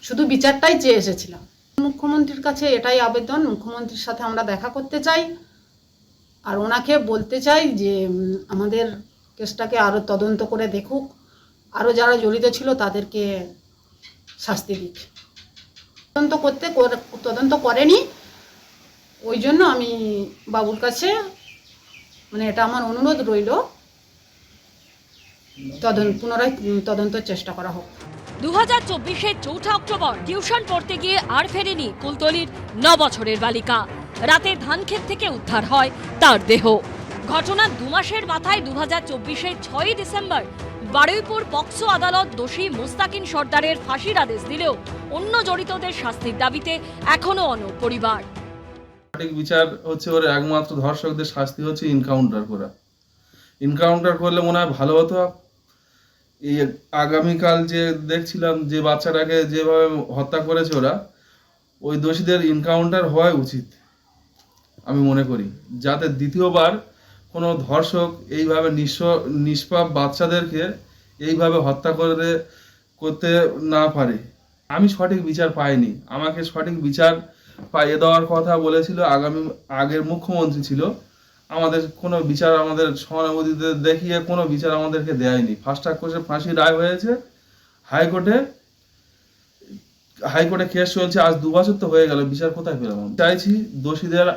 J: শুধু বিচারটাই চেয়ে এসেছিলাম। মুখ্যমন্ত্রীর কাছে এটাই আবেদন, মুখ্যমন্ত্রীর সাথে আমরা দেখা করতে চাই, আর ওনাকে বলতে চাই যে আমাদের কেসটাকে আরও তদন্ত করে দেখুক, আরও যারা জড়িত ছিল তাদেরকে শাস্তি দিক। তদন্ত করেনি, ওই জন্য আমি বাবুর কাছে এটা আমার অনুরোধ রইল, পুনরায় তদন্তের চেষ্টা করা হোক।
F: 2024-এর 4 অক্টোবর টিউশন পড়তে গিয়ে আর ফেরেনি কুলতলির 9 বছরের বালিকা। রাতে ধানক্ষেত থেকে উদ্ধার হয় তার দেহ। ঘটনার 2 মাসের মাথায় 2024-এর 6 ডিসেম্বর বারুইপুর পক্সো আদালত দোষী মুস্তাকিন সর্দারের ফাঁসির আদেশ দিলেও অন্য জড়িতদের শাস্তির দাবিতে এখনো অনড় পরিবার।
M: সঠিক বিচার হচ্ছে, ওর একমাত্র ধর্ষকদের শাস্তি হচ্ছে এনকাউন্টার করা। এনকাউন্টার করলে মনে হয় ভালো হতো। এই আগামীকাল যে দেখছিলাম যে বাচ্চাটাকে যেভাবে হত্যা করেছে ওরা, ওই দোষীদের এনকাউন্টার হওয়া উচিত আমি মনে করি, যাতে দ্বিতীয়বার কোনো ধর্ষক এইভাবে নিষ্পাপ বাচ্চাদেরকে এইভাবে হত্যা করতে না পারে। আমি সঠিক বিচার পাইনি, আমাকে সঠিক বিচার পাইয়ে দেওয়ার কথা বলেছিল আগের মুখ্যমন্ত্রী ছিল, আমাদের কোনো বিচার, আমাদের সহানুভূতিতে দেখিয়ে কোনো বিচার আমাদেরকে দেয়নি। ফার্স্ট ট্র্যাক কোর্টে ফাঁসি রায় হয়েছে, হাইকোর্টে কেস চলছে, আজ 2 বছর তো হয়ে গেল, বিচার কোথায় পেলাম? চাইছি দোষীদের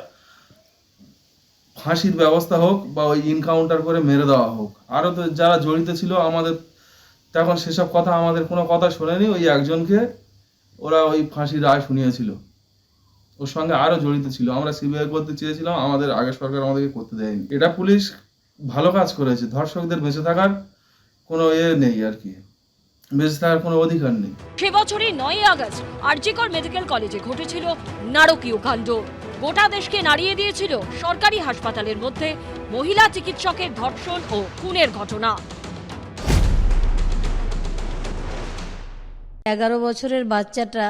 M: ফাঁসির ব্যবস্থা হোক বা ওই এনকাউন্টার করে মেরে দেওয়া হোক। আরও তো যারা জড়িত ছিল আমাদের তখন সেসব কথা, আমাদের কোনো কথা শোনেনি। ওই একজনকে ওরা ওই ফাঁসির রায় শুনিয়েছিল, ওর সঙ্গে আরও জড়িত ছিল। আমরা সিবিআই করতে চেয়েছিলাম, আমাদের আগের সরকার আমাদেরকে করতে দেয়নি। এটা পুলিশ ভালো কাজ করেছে, ধর্ষকদের বেঁচে থাকার কোনো নেই আর কি, বেঁচে থাকার কোনো অধিকার নেই।
F: সে বছরই 9ই আগস্ট আরজিকর মেডিকেল কলেজে ঘটেছিল নারকীয় কাণ্ড। গোটা দেশকে নাড়িয়ে দিয়েছিল সরকারি হাসপাতালের মধ্যে মহিলা চিকিৎসকের ধর্ষণ ও খুনের ঘটনা।
W: 11 বছরের বাচ্চাটা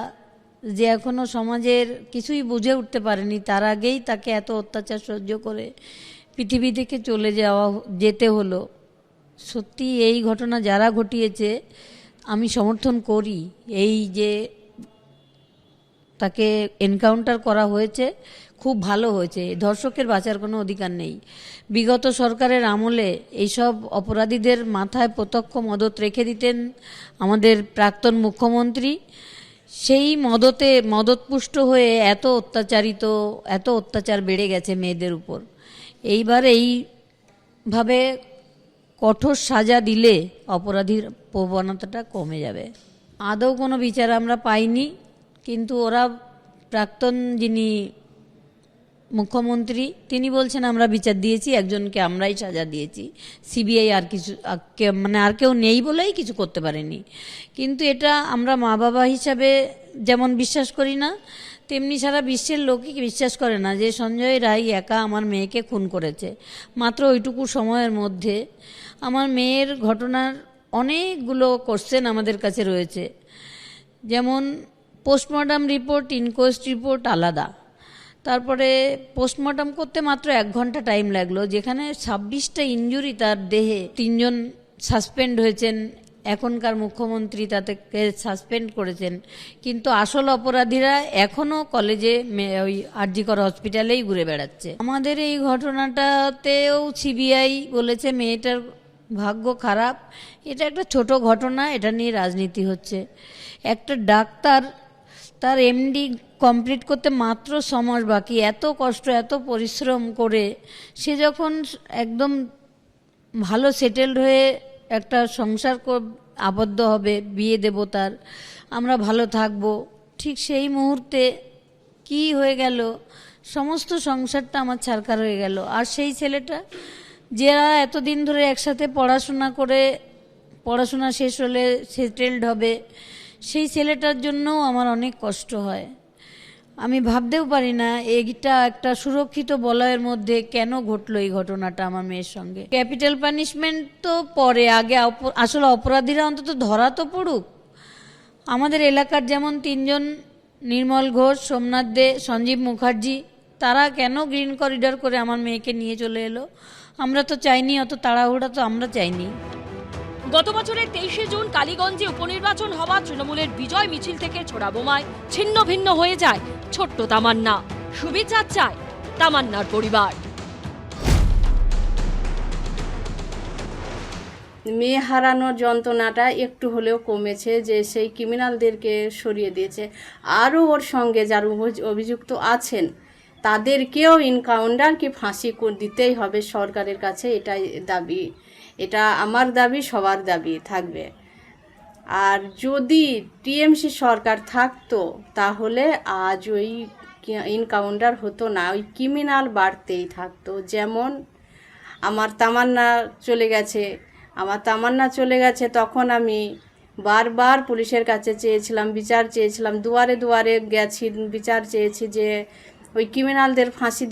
W: যে এখনো সমাজের কিছুই বুঝে উঠতে পারেনি, তার আগেই তাকে এত অত্যাচার সহ্য করে পৃথিবী থেকে যেতে হলো। সত্যি এই ঘটনা যারা ঘটিয়েছে আমি সমর্থন করি। এই যে তাকে এনকাউন্টার করা হয়েছে খুব ভালো হয়েছে, ধর্ষকের বাঁচার কোনো অধিকার নেই। বিগত সরকারের আমলে এইসব অপরাধীদের মাথায় প্রত্যক্ষ মদত রেখে দিতেন আমাদের প্রাক্তন মুখ্যমন্ত্রী। সেই মদতপুষ্ট হয়ে এত অত্যাচার বেড়ে গেছে মেয়েদের উপর। এইবার এইভাবে কঠোর সাজা দিলে অপরাধীর প্রবণতাটা কমে যাবে। আদৌ কোনো বিচার আমরা পাইনি, কিন্তু ওরা প্রাক্তন যিনি মুখ্যমন্ত্রী তিনি বলছেন আমরা বিচার দিয়েছি, একজনকে আমরাই সাজা দিয়েছি, সিবিআই আর কিছু আর কেউ নেই বলেই কিছু করতে পারেনি। কিন্তু এটা আমরা মা বাবা হিসাবে যেমন বিশ্বাস করি না, তেমনি সারা বিশ্বের লোকই বিশ্বাস করে না যে সঞ্জয় রায় একা আমার মেয়েকে খুন করেছে। মাত্র ওইটুকু সময়ের মধ্যে আমার মেয়ের ঘটনার অনেকগুলো কোশ্চেন আমাদের কাছে রয়েছে। যেমন পোস্টমর্টম রিপোর্ট, ইনকোয়েস্ট রিপোর্ট আলাদা, তারপরে পোস্টমর্টম করতে মাত্র 1 ঘন্টা টাইম লাগলো, যেখানে 26টা ইনজুরি তার দেহে। 3 জন সাসপেন্ড হয়েছেন, এখনকার মুখ্যমন্ত্রী তাদেরকে সাসপেন্ড করেছেন, কিন্তু আসল অপরাধীরা এখনও কলেজে ওই আরজিকর হসপিটালেই ঘুরে বেড়াচ্ছে। আমাদের এই ঘটনাটাতেও সিবিআই বলেছে মেয়েটার ভাগ্য খারাপ। এটা একটা ছোট ঘটনা, এটা নিয়ে রাজনীতি হচ্ছে। একটা ডাক্তার তার এমডি কমপ্লিট করতে মাত্র 6 মাস বাকি, এত কষ্ট এত পরিশ্রম করে সে যখন একদম ভালো সেটেলড হয়ে একটা সংসার আবদ্ধ হবে, বিয়ে দেব তার, আমরা ভালো থাকবো, ঠিক সেই মুহূর্তে কি হয়ে গেল, সমস্ত সংসারটা আমার ছারখার হয়ে গেল। আর সেই ছেলেটা যারা এতদিন ধরে একসাথে পড়াশোনা শেষ হলে সেটেলড হবে, সেই ছেলেটার জন্যও আমার অনেক কষ্ট হয়। আমি ভাবতেও পারি না এইটা একটা সুরক্ষিত বলয়ের মধ্যে কেন ঘটলো এই ঘটনাটা আমার মেয়ের সঙ্গে। ক্যাপিটাল পানিশমেন্ট তো পরে, আগে আসলে অপরাধীরা অন্তত ধরা তো পড়ুক। আমাদের এলাকার যেমন 3 জন, নির্মল ঘোষ, সোমনাথ দে, সঞ্জীব মুখার্জি, তারা কেন গ্রিন করিডর করে আমার মেয়েকে নিয়ে চলে এলো? আমরা তো চাইনি, অত তাড়াহুড়া তো আমরা চাইনি।
F: গত বছরের 23শে জুন কালীগঞ্জে উপনির্বাচন হওয়া তৃণমূলের বিজয় মিছিল থেকে ছোড়া বোমায় ছিন্ন ভিন্ন হয়ে যায় ছোট্ট তামান্না। সুবিচার চায় তামান্নার পরিবার।
K: মেয়ে হারানোর যন্ত্রণাটা একটু হলেও কমেছে, যে সেই ক্রিমিনালদেরকে সরিয়ে দিয়েছে। আরও ওর সঙ্গে যারা অভিযুক্ত আছেন তাদেরকেও এনকাউন্টার কি ফাঁসি দিতেই হবে সরকারের কাছে, এটাই দাবি। এটা আমার দাবি, সবার দাবি থাকবে। আর যদি টিএমসি সরকার থাকতো তাহলে আজ ওই এনকাউন্টার হতো না, ওই ক্রিমিনাল বাড়তেই থাকতো। যেমন আমার তামান্না চলে গেছে, তখন আমি বারবার পুলিশের কাছে বিচার চেয়েছিলাম, দুয়ারে দুয়ারে গেছি, বিচার চেয়েছি যে ওই ক্রিমিনালদের ফাঁসি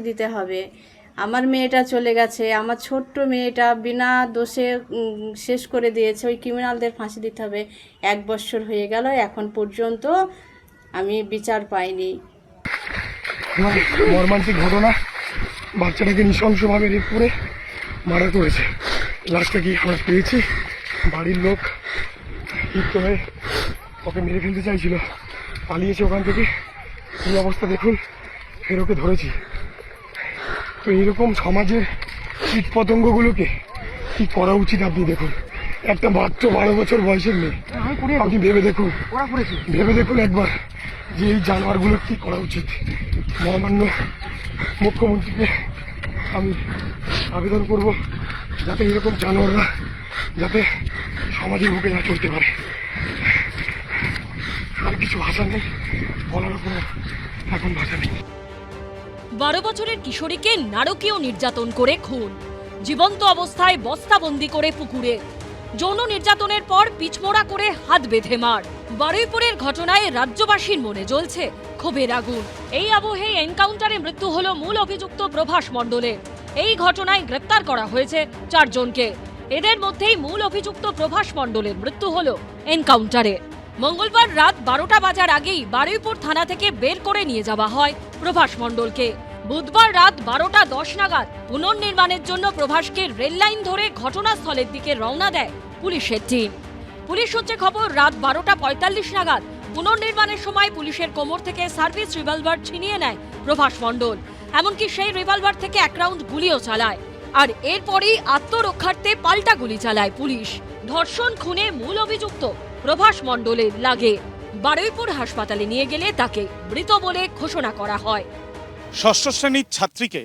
K: দিতে হবে। আমার মেয়েটা চলে গেছে, আমার ছোট্ট মেয়েটা বিনা দোষে শেষ করে দিয়েছে, ওই ক্রিমিনালদের ফাঁসি দিতে হবে। 1 বছর হয়ে গেল, এখন পর্যন্ত আমি বিচার পাইনি।
L: মর্মান্তিক ঘটনা, বাচ্চাটাকে নৃশংসভাবে রেপ করে মারা করেছে। লাশটা কি আমরা পেয়েছি, বাড়ির লোক ক্ষিপ্ত হয়ে ওকে মেরে ফেলতে চাইছিল, পালিয়েছে ওখান থেকে। এই অবস্থা দেখুন, ফের ওকে ধরেছি। তো এরকম সমাজের কীট পতঙ্গগুলোকে কি করা উচিত আপনি দেখুন। একটা মাত্র 12 বছর বয়সের মেয়ে, আপনি ভেবে দেখুন একবার যে এই জানোয়ারগুলোর কি করা উচিত। মহামান্য মুখ্যমন্ত্রীকে আমি আবেদন করব যাতে এরকম জানোয়াররা যাতে সমাজের বুকে না চলতে পারে। আর কিছু ভাষা নেই, বলার কোনো এখন ভাষা নেই।
F: 12 বছরের কিশোরীকে নারকীয় নির্যাতন করে খুন, জীবন্ত অবস্থায় বস্তাবন্দি করে পুকুরে, যৌন নির্যাতনের পর পিছমোড়া করে হাত বেঁধে মার। বারুইপুরের ঘটনায় রাজ্যবাসীর মনে জ্বলছে ক্ষোভের আগুন। এই আবহে এনকাউন্টারে মৃত্যু হলো মূল অভিযুক্ত প্রভাস মণ্ডলের। এই ঘটনায় গ্রেপ্তার করা হয়েছে 4 জনকে। এদের মধ্যেই মূল অভিযুক্ত প্রভাস মণ্ডলের মৃত্যু হলো এনকাউন্টারে। মঙ্গলবার রাত 12টা বাজার আগেই বারুইপুর থানা থেকে বের করে নিয়ে যাওয়া হয় প্রভাস মণ্ডলকে। বুধবার রাত 12টা 10 নাগাদ পুনর্নির্মাণের জন্য প্রভাসকে রেললাইন ধরে ঘটনাস্থলের দিকে রওনা দেয় পুলিশের টিম। পুলিশ সূত্রে খবর, রাত 12টা 45 নাগাদ পুনর্নির্মাণের সময় পুলিশের কোমর থেকে সার্ভিস রিভলভার ছিনিয়ে নেয় প্রভাস মণ্ডল। এমনকি সেই রিভলভার থেকে 1 রাউন্ড গুলিও চালায়। আর এরপরেই আত্মরক্ষার্থে পাল্টা গুলি চালায় পুলিশ। ধর্ষণ খুনে মূল অভিযুক্ত প্রভাস মণ্ডলের লাগে। বারুইপুর হাসপাতালে নিয়ে গেলে তাকে মৃত বলে ঘোষণা করা হয়।
G: 6ষ্ঠ শ্রেণীর ছাত্রীকে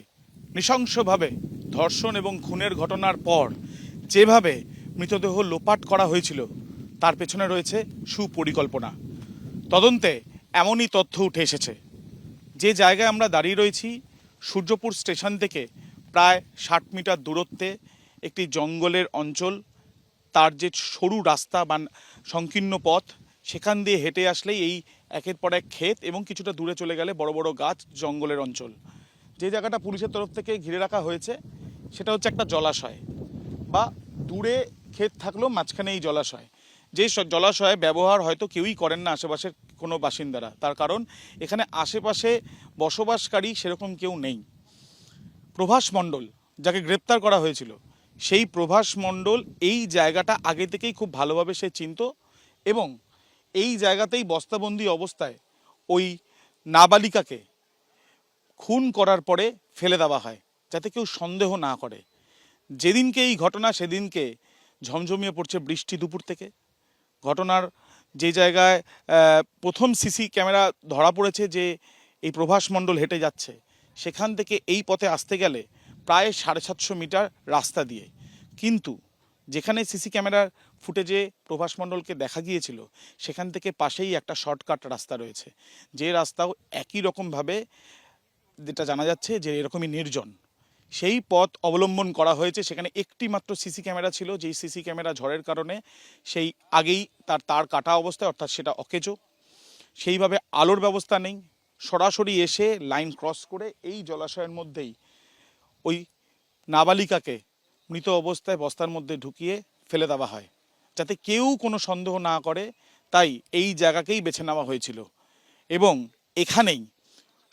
G: নৃশংসভাবে ধর্ষণ এবং খুনের ঘটনার পর যেভাবে মৃতদেহ লোপাট করা হয়েছিল তার পেছনে রয়েছে সুপরিকল্পনা। তদন্তে এমনই তথ্য উঠে এসেছে। যে জায়গায় আমরা দাঁড়িয়ে রয়েছি, সূর্যপুর স্টেশন থেকে প্রায় 60 মিটার দূরত্বে একটি জঙ্গলের অঞ্চল। তার যে সরু রাস্তা বা সংকীর্ণ পথ, সেখান দিয়ে হেঁটে আসলেই এই একের পর এক ক্ষেত এবং কিছুটা দূরে চলে গেলে বড় বড় গাছ, জঙ্গলের অঞ্চল। যে জায়গাটা পুলিশের তরফ থেকে ঘিরে রাখা হয়েছে সেটা হচ্ছে একটা জলাশয়, বা দূরে ক্ষেত থাকলেও মাঝখানে এই জলাশয়। যে জলাশয়ে ব্যবহার হয়তো কেউই করেন না আশেপাশের কোনো বাসিন্দারা, তার কারণ এখানে আশেপাশে বসবাসকারী সেরকম কেউ নেই। প্রভাস মণ্ডল যাকে গ্রেপ্তার করা হয়েছিল, সেই প্রভাস মণ্ডল এই জায়গাটা আগে থেকেই খুব ভালোভাবে সে চিনত এবং এই জায়গাতেই বস্তাবন্দি অবস্থায় ওই নাবালিকাকে খুন করার পরে ফেলে দেওয়া হয় যাতে কেউ সন্দেহ না করে। যেদিনকে এই ঘটনা, সেদিনকে ঝমঝমিয়ে পড়ছে বৃষ্টি দুপুর থেকে। ঘটনার যে জায়গায় প্রথম সিসি ক্যামেরা ধরা পড়েছে যে এই প্রভাস মণ্ডল হেঁটে যাচ্ছে, সেখান থেকে এই পথে আসতে গেলে প্রায় 750 মিটার রাস্তা দিয়ে, কিন্তু যেখানে সিসি ক্যামেরার ফুটেজে প্রভাস মণ্ডলকে দেখা গিয়েছিল সেখান থেকে পাশেই একটা শর্টকাট রাস্তা রয়েছে, যে রাস্তাও একই রকমভাবে যেটা জানা যাচ্ছে যে এরকমই নির্জন। সেই পথ অবলম্বন করা হয়েছে। সেখানে একটি মাত্র সিসি ক্যামেরা ছিল, যেই সিসি ক্যামেরা ঝড়ের কারণে সেই আগেই তার কাটা অবস্থায়, অর্থাৎ সেটা অকেজো। সেইভাবে আলোর ব্যবস্থা নেই। সরাসরি এসে লাইন ক্রস করে এই জলাশয়ের মধ্যেই ওই নাবালিকাকে মৃত অবস্থায় বস্তার মধ্যে ঢুকিয়ে ফেলে দেওয়া হয় যাতে কেউ কোনো সন্দেহ না করে। তাই এই জায়গাকেই বেছে নেওয়া হয়েছিল এবং এখানেই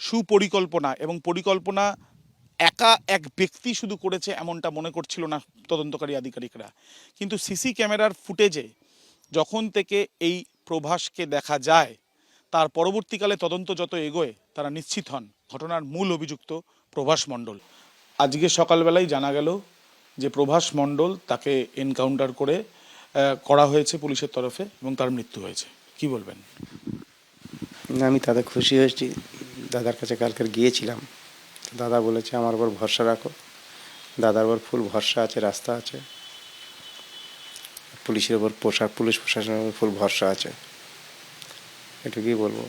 G: সুপরিকল্পনা এবং পরিকল্পনা একা এক ব্যক্তি শুধু করেছে এমনটা মনে করছিল না তদন্তকারী আধিকারিকরা। কিন্তু সিসি ক্যামেরার ফুটেজে যখন থেকে এই প্রভাসকে দেখা যায়, তার পরবর্তীকালে তদন্ত যত এগোয় তারা নিশ্চিত হন ঘটনার মূল অভিযুক্ত প্রভাস মণ্ডল। আজকে সকালবেলায় জানা গেল যে প্রভাস মণ্ডল তাকে এনকাউন্টার করা হয়েছে পুলিশের তরফে এবং তার মৃত্যু হয়েছে। কি বলবেন?
A: আমি তাতে খুশি হয়েছি। দাদার কাছে কালকে গিয়েছিলাম, দাদা বলেছে আমার উপর ভরসা রাখো। দাদার উপর ফুল ভরসা আছে, রাস্তা আছে, পুলিশের উপর পুলিশ প্রশাসনের উপর ফুল ভরসা আছে। এটুকুই বলবো।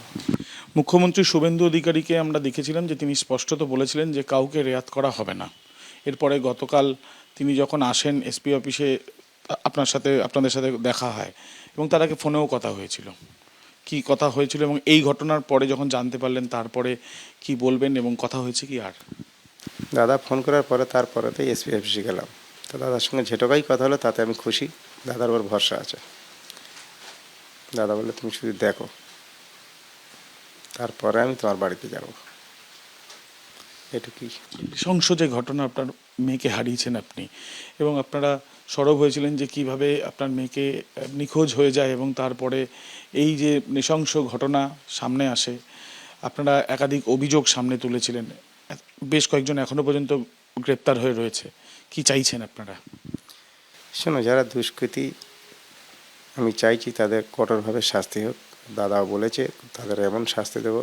G: মুখ্যমন্ত্রী শুভেন্দু অধিকারীকে আমরা দেখেছিলাম যে তিনি স্পষ্টত বলেছিলেন যে কাউকে রেয়াত করা হবে না। এরপরে গতকাল তিনি যখন আসেন এসপি অফিসে, আপনাদের সাথে দেখা হয় এবং তার আগে ফোনেও কথা হয়েছিল। কি কথা হয়েছিল এবং এই ঘটনার পরে যখন জানতে পারলেন তারপরে কি বলবেন এবং কথা হয়েছে কি? আর
A: দাদা ফোন করার পরে তারপরেতেই এসপি অফিসে গেলাম, তো দাদার সঙ্গে যেটুকাই কথা হলো তাতে আমি খুশি। দাদার উপর ভরসা আছে। দাদা বললে তুমি শুধু দেখো, তারপরে আমি তোমার বাড়িতে যাব। এটুকুই।
G: সংসদে ঘটনা, আপনার মেয়েকে হারিয়েছেন আপনি এবং আপনারা সরব হয়েছিলেন যে কিভাবে আপনার মেয়েকে নিখোঁজ হয়ে যায় এবং তারপরে এই যে নৃশংস ঘটনা সামনে আসে, আপনারা একাধিক অভিযোগ সামনে তুলেছিলেন। বেশ কয়েকজন এখনো পর্যন্ত গ্রেপ্তার হয়ে রয়েছে, কি চাইছেন আপনারা?
A: শোনো, যারা দুষ্কৃতী, আমি চাইছি তাদের কঠোরভাবে শাস্তি হোক। দাদাও বলেছে তাদের এমন শাস্তি দেব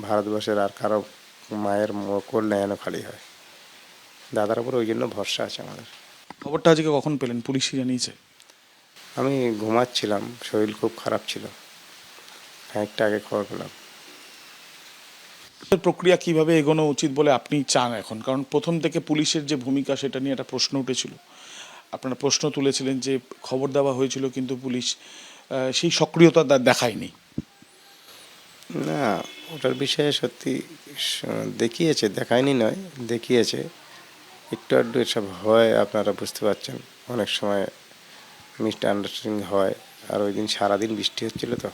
A: ভারতবর্ষের আর কারো মায়ের কোল নেয়ানো খালি হয়। দাদার উপর ওই জন্য ভরসা আছে আমাদের।
G: খবরটা আজকে কখন পেলেন? পুলিশই জানিয়েছে?
A: আমি ঘুমাচ্ছিলাম, শরীর খুব খারাপ ছিল, খানিকটা আগে খবর পেলাম।
G: প্রক্রিয়া কিভাবে এগোনো উচিত বলে আপনি চান এখন? কারণ প্রথম থেকে পুলিশের যে ভূমিকা সেটা নিয়ে একটা প্রশ্ন উঠেছিল, আপনারা প্রশ্ন তুলেছিলেন যে খবর দেওয়া হয়েছিল কিন্তু পুলিশ সেই সক্রিয়তা দেখায়নি।
A: না, ওটার বিষয়ে সত্যি দেখিয়েছে, দেখায়নি নয়, দেখিয়েছে। একটু আধটু এসব হয়, আপনারা বুঝতে পারছেন, অনেক সময় মিসআন্ডারস্ট্যান্ডিং হয়। আর ওই দিন সারাদিন বৃষ্টি হচ্ছিল তো,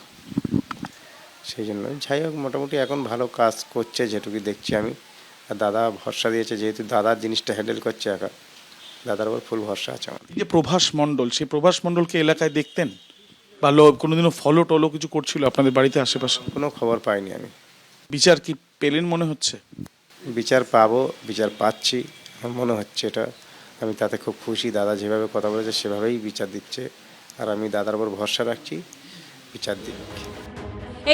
A: সেই জন্য। যাই হোক, মোটামুটি এখন ভালো কাজ করছে যেটুকু দেখছি আমি। আর দাদা ভরসা দিয়েছে, যেহেতু দাদার জিনিসটা হ্যান্ডেল করছে একা, দাদার উপর ফুল ভরসা আছে আমার।
G: যে প্রভাস মণ্ডল, সেই প্রভাস মণ্ডলকে এলাকায় দেখতেন বা কোনোদিনও ফলো টলো কিছু করছিল আপনাদের বাড়িতে আশেপাশে?
A: কোনো খবর পাইনি আমি।
G: বিচার কি পেলেন মনে হচ্ছে?
A: বিচার পাবো, বিচার পাচ্ছি আমার মনে হচ্ছে। এটা আমি তাতে খুব খুশি। দাদা যেভাবে কথা বলেছে সেভাবেই বিচার দিচ্ছে, আর আমি দাদার উপর ভরসা রাখছি, বিচার দিক।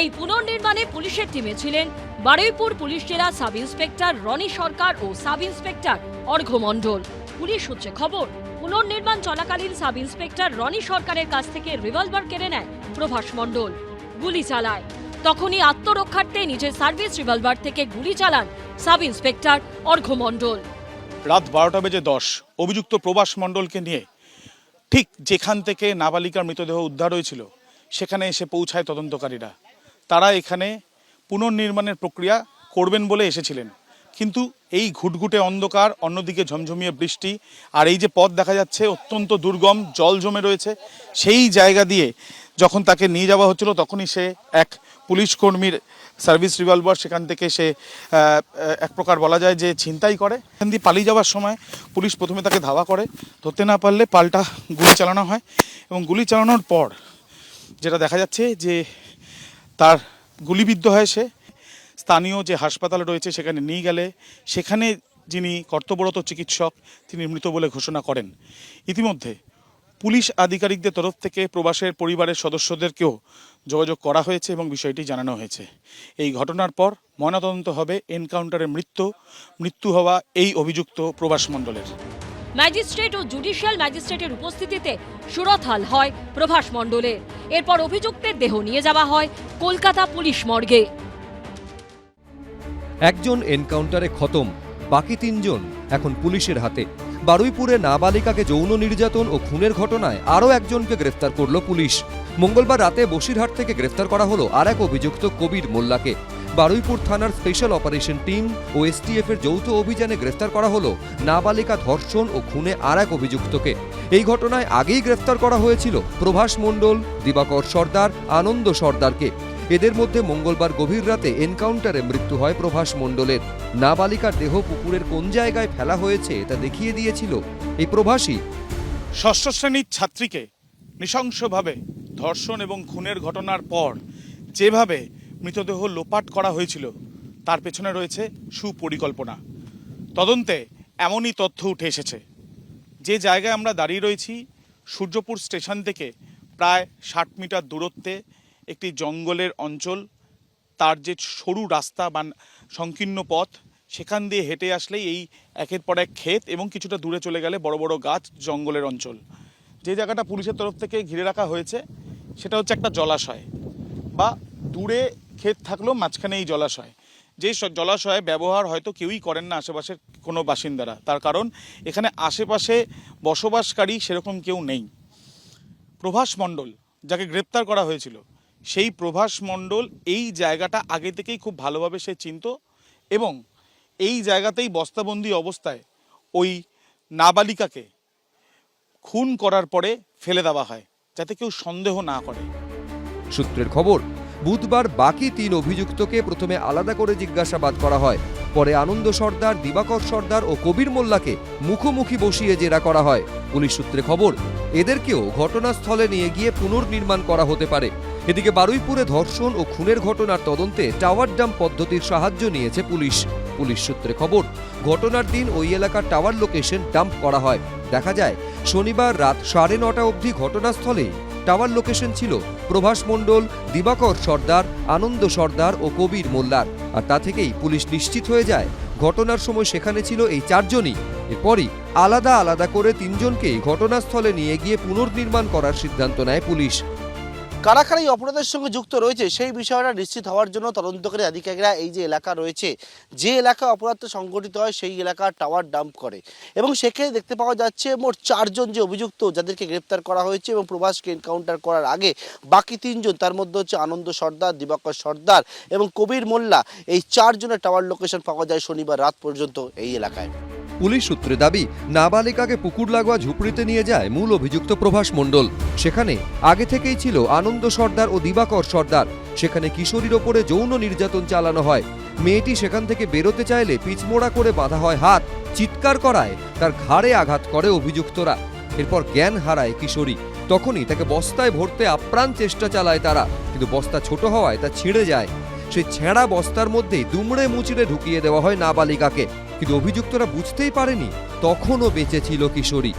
F: এই পুনর্নির্মাণে পুলিশের টিমে ছিলেন বারুইপুর পুলিশ জেলা সাব ইন্সপেক্টর রনি সরকার ও সাব ইন্সপেক্টর অর্ঘ্য মণ্ডল। পুলিশ সূত্রে খবর, পুনর্নির্মাণ চলাকালীন সাব ইন্সপেক্টর রনি সরকারের কাছ থেকে রিভলভার কেড়ে নেয় প্রভাস মণ্ডল। গুলি চালায়, তখনই আত্মরক্ষার্থে নিজের সার্ভিস রিভলভার থেকে গুলি চালান সাব ইন্সপেক্টর অর্ঘ্য মণ্ডল।
G: রাত 12:10 অভিযুক্ত প্রভাস মণ্ডলকে নিয়ে ঠিক যেখান থেকে নাবালিকার মৃতদেহ উদ্ধার হয়েছিল সেখানে এসে পৌঁছায় তদন্তকারীরা। তারা এখানে পুনর্নির্মাণের প্রক্রিয়া করবেন বলে এসেছিলেন, কিন্তু এই ঘুটঘুটে অন্ধকার, অন্যদিকে ঝমঝমিয়ে বৃষ্টি, আর এই যে পথ দেখা যাচ্ছে অত্যন্ত দুর্গম, জল জমে রয়েছে, সেই জায়গা দিয়ে যখন তাকে নিয়ে যাওয়া হচ্ছিল তখনই সে এক পুলিশ কর্মীর সার্ভিস রিভলভার সেখান থেকে সে এক প্রকার বলা যায় যে ছিনতাই করে। এখান দিয়ে পালিয়ে যাওয়ার সময় পুলিশ প্রথমে তাকে ধাওয়া করে, ধরতে না পারলে পাল্টা গুলি চালানো হয়, এবং গুলি চালানোর পর যেটা দেখা যাচ্ছে যে তার গুলিবিদ্ধ হয় সে। স্থানীয় যে হাসপাতাল রয়েছে সেখানে নিয়ে গেলে সেখানে যিনি কর্তব্যরত চিকিৎসক তিনি মৃত বলে ঘোষণা করেন। ইতিমধ্যে পুলিশ আধিকারিকদের তরফ থেকে প্রবাসের পরিবারের সদস্যদেরকেও যোগাযোগ করা হয়েছে এবং বিষয়টি জানানো হয়েছে। এই ঘটনার পর ময়নাতদন্ত হবে এনকাউন্টারে মৃত্যু হওয়া এই অভিযুক্ত প্রভাস মণ্ডলের।
F: ম্যাজিস্ট্রেট ও জুডিশিয়াল ম্যাজিস্ট্রেটের উপস্থিতিতে সুরতহাল হয় প্রভাস মণ্ডলের। এরপর অভিযুক্তের দেহ নিয়ে যাওয়া হয় কলকাতা পুলিশ মর্গে।
D: একজন এনকাউন্টারে খতম, বাকি 3 জন এখন পুলিশের হাতে। বারুইপুরে নাবালিকাকে যৌন নির্যাতন ও খুনের ঘটনায় আরও একজনকে গ্রেফতার করল পুলিশ। মঙ্গলবার রাতে বসিরহাট থেকে গ্রেফতার করা হলো আর এক অভিযুক্ত কবির মোল্লাকে। বারুইপুর থানার স্পেশাল অপারেশন টিম ও এসটিএফ এর যৌথ অভিযানে গ্রেফতার করা হলো নাবালিকা ধর্ষণ ও খুনে আর এক অভিযুক্তকে। এই ঘটনায় আগেই গ্রেফতার করা হয়েছিল প্রভাস মণ্ডল, দিবাকর সর্দার, আনন্দ সর্দারকে। এদের মধ্যে মঙ্গলবার গভীর রাতে এনকাউন্টারে মৃত্যু হয় প্রভাস মণ্ডলের। নাবালিকার দেহ পুকুরের কোন জায়গায় ফেলা হয়েছে তা দেখিয়ে দিয়েছিল এই প্রভাসী।
G: ষষ্ঠ শ্রেণীর ছাত্রীকে নৃশংসভাবে ধর্ষণ এবং খুনের ঘটনার পর যেভাবে মৃতদেহ লোপাট করা হয়েছিল তার পেছনে রয়েছে সুপরিকল্পনা। তদন্তে এমনই তথ্য উঠে এসেছে। যে জায়গায় আমরা দাঁড়িয়ে রয়েছি সূর্যপুর স্টেশন থেকে প্রায় 60 মিটার দূরত্বে একটি জঙ্গলের অঞ্চল। তার যে সরু রাস্তা বা সংকীর্ণ পথ, সেখান দিয়ে হেঁটে আসলেই এই একের পর এক ক্ষেত এবং কিছুটা দূরে চলে গেলে বড় বড় গাছ, জঙ্গলের অঞ্চল। যে জায়গাটা পুলিশের তরফ থেকে ঘিরে রাখা হয়েছে সেটা হচ্ছে একটা জলাশয়, বা দূরে ক্ষেত থাকলেও মাঝখানে এই জলাশয়। যে জলাশয়ে ব্যবহার হয়তো কেউই করেন না আশেপাশের কোনো বাসিন্দারা, তার কারণ এখানে আশেপাশে বসবাসকারী সেরকম কেউ নেই। প্রভাস মণ্ডল যাকে গ্রেপ্তার করা হয়েছিল, সেই প্রভাস মণ্ডল এই জায়গাটা আগে থেকেই খুব ভালোভাবে সে চিনত, এবং এই জায়গাতেই বস্তাবন্দি অবস্থায় ওই নাবালিকাকে খুন করার পরে ফেলে দেওয়া হয় যাতে কেউ সন্দেহ না করে।
D: সূত্রের খবর, বুধবার বাকি 3 অভিযুক্তকে প্রথমে আলাদা করে জিজ্ঞাসাবাদ করা হয়। পরে আনন্দ সর্দার, দিবাকর সর্দার ও কবির মোল্লাকে মুখোমুখি বসিয়ে জেরা করা হয়। পুলিশ সূত্রে খবর, এদেরকেও ঘটনাস্থলে নিয়ে গিয়ে পুনর্নির্মাণ করা হতে পারে। এদিকে বারুইপুরে ধর্ষণ ও খুনের ঘটনার তদন্তে টাওয়ার ডাম্প পদ্ধতির সাহায্য নিয়েছে পুলিশ। পুলিশ সূত্রে খবর, ঘটনার দিন ওই এলাকার টাওয়ার লোকেশন ডাম্প করা হয়। দেখা যায় শনিবার রাত 9:30 অবধি ঘটনাস্থলে টাওয়ার লোকেশন ছিল প্রভাস মণ্ডল, দিবাকর সর্দার, আনন্দ সর্দার ও কবির মোল্লার। আর তা থেকেই পুলিশ নিশ্চিত হয়ে যায় ঘটনার সময় সেখানে ছিল এই 4 জনই। এরপরই আলাদা আলাদা করে 3 জনকেই ঘটনাস্থলে নিয়ে গিয়ে পুনর্নির্মাণ করার সিদ্ধান্ত নেয় পুলিশ।
I: কারা কারা এই অপরাধের সঙ্গে যুক্ত রয়েছে সেই বিষয়টা নিশ্চিত হওয়ার জন্য তদন্তকারী আধিকারিকরা এই যে এলাকা রয়েছে, যে এলাকায় অপরাধটা সংঘটিত হয় সেই এলাকার টাওয়ার ডাম্প করে এবং সেখানে দেখতে পাওয়া যাচ্ছে মোট 4 জন যে অভিযুক্ত যাদেরকে গ্রেপ্তার করা হয়েছে এবং প্রভাসকে এনকাউন্টার করার আগে বাকি 3 জন, তার মধ্যে হচ্ছে আনন্দ সর্দার, দিবাকর সর্দার এবং কবির মোল্লা, এই 4 জনের টাওয়ার লোকেশন পাওয়া যায় শনিবার রাত পর্যন্ত এই এলাকায়।
D: পুলিশ সূত্রে দাবি, নাবালিকাকে পুকুর লাগোয়া ঝুপড়িতে নিয়ে যায় মূল অভিযুক্ত প্রভাস মণ্ডল। সেখানে আগে থেকেই ছিল আনন্দ সর্দার ও দিবাকর সর্দার। সেখানে কিশোরীর ওপরে যৌন নির্যাতন চালানো হয়। মেয়েটি সেখান থেকে বেরোতে চাইলে পিচমোড়া করে বাঁধা হয় হাত, চিৎকার করায় তার ঘাড়ে আঘাত করে অভিযুক্তরা। এরপর জ্ঞান হারায় কিশোরী। তখনই তাকে বস্তায় ভরতে আপ্রাণ চেষ্টা চালায় তারা, কিন্তু বস্তা ছোট হওয়ায় তা ছিঁড়ে যায়। সেই ছেঁড়া বস্তার মধ্যেই দুমড়ে মুচড়ে ঢুকিয়ে দেওয়া হয় নাবালিকাকে, কিন্তু অভিযুক্তরা বুঝতেই পারেনি তখনও বেঁচে ছিল কিশোরী।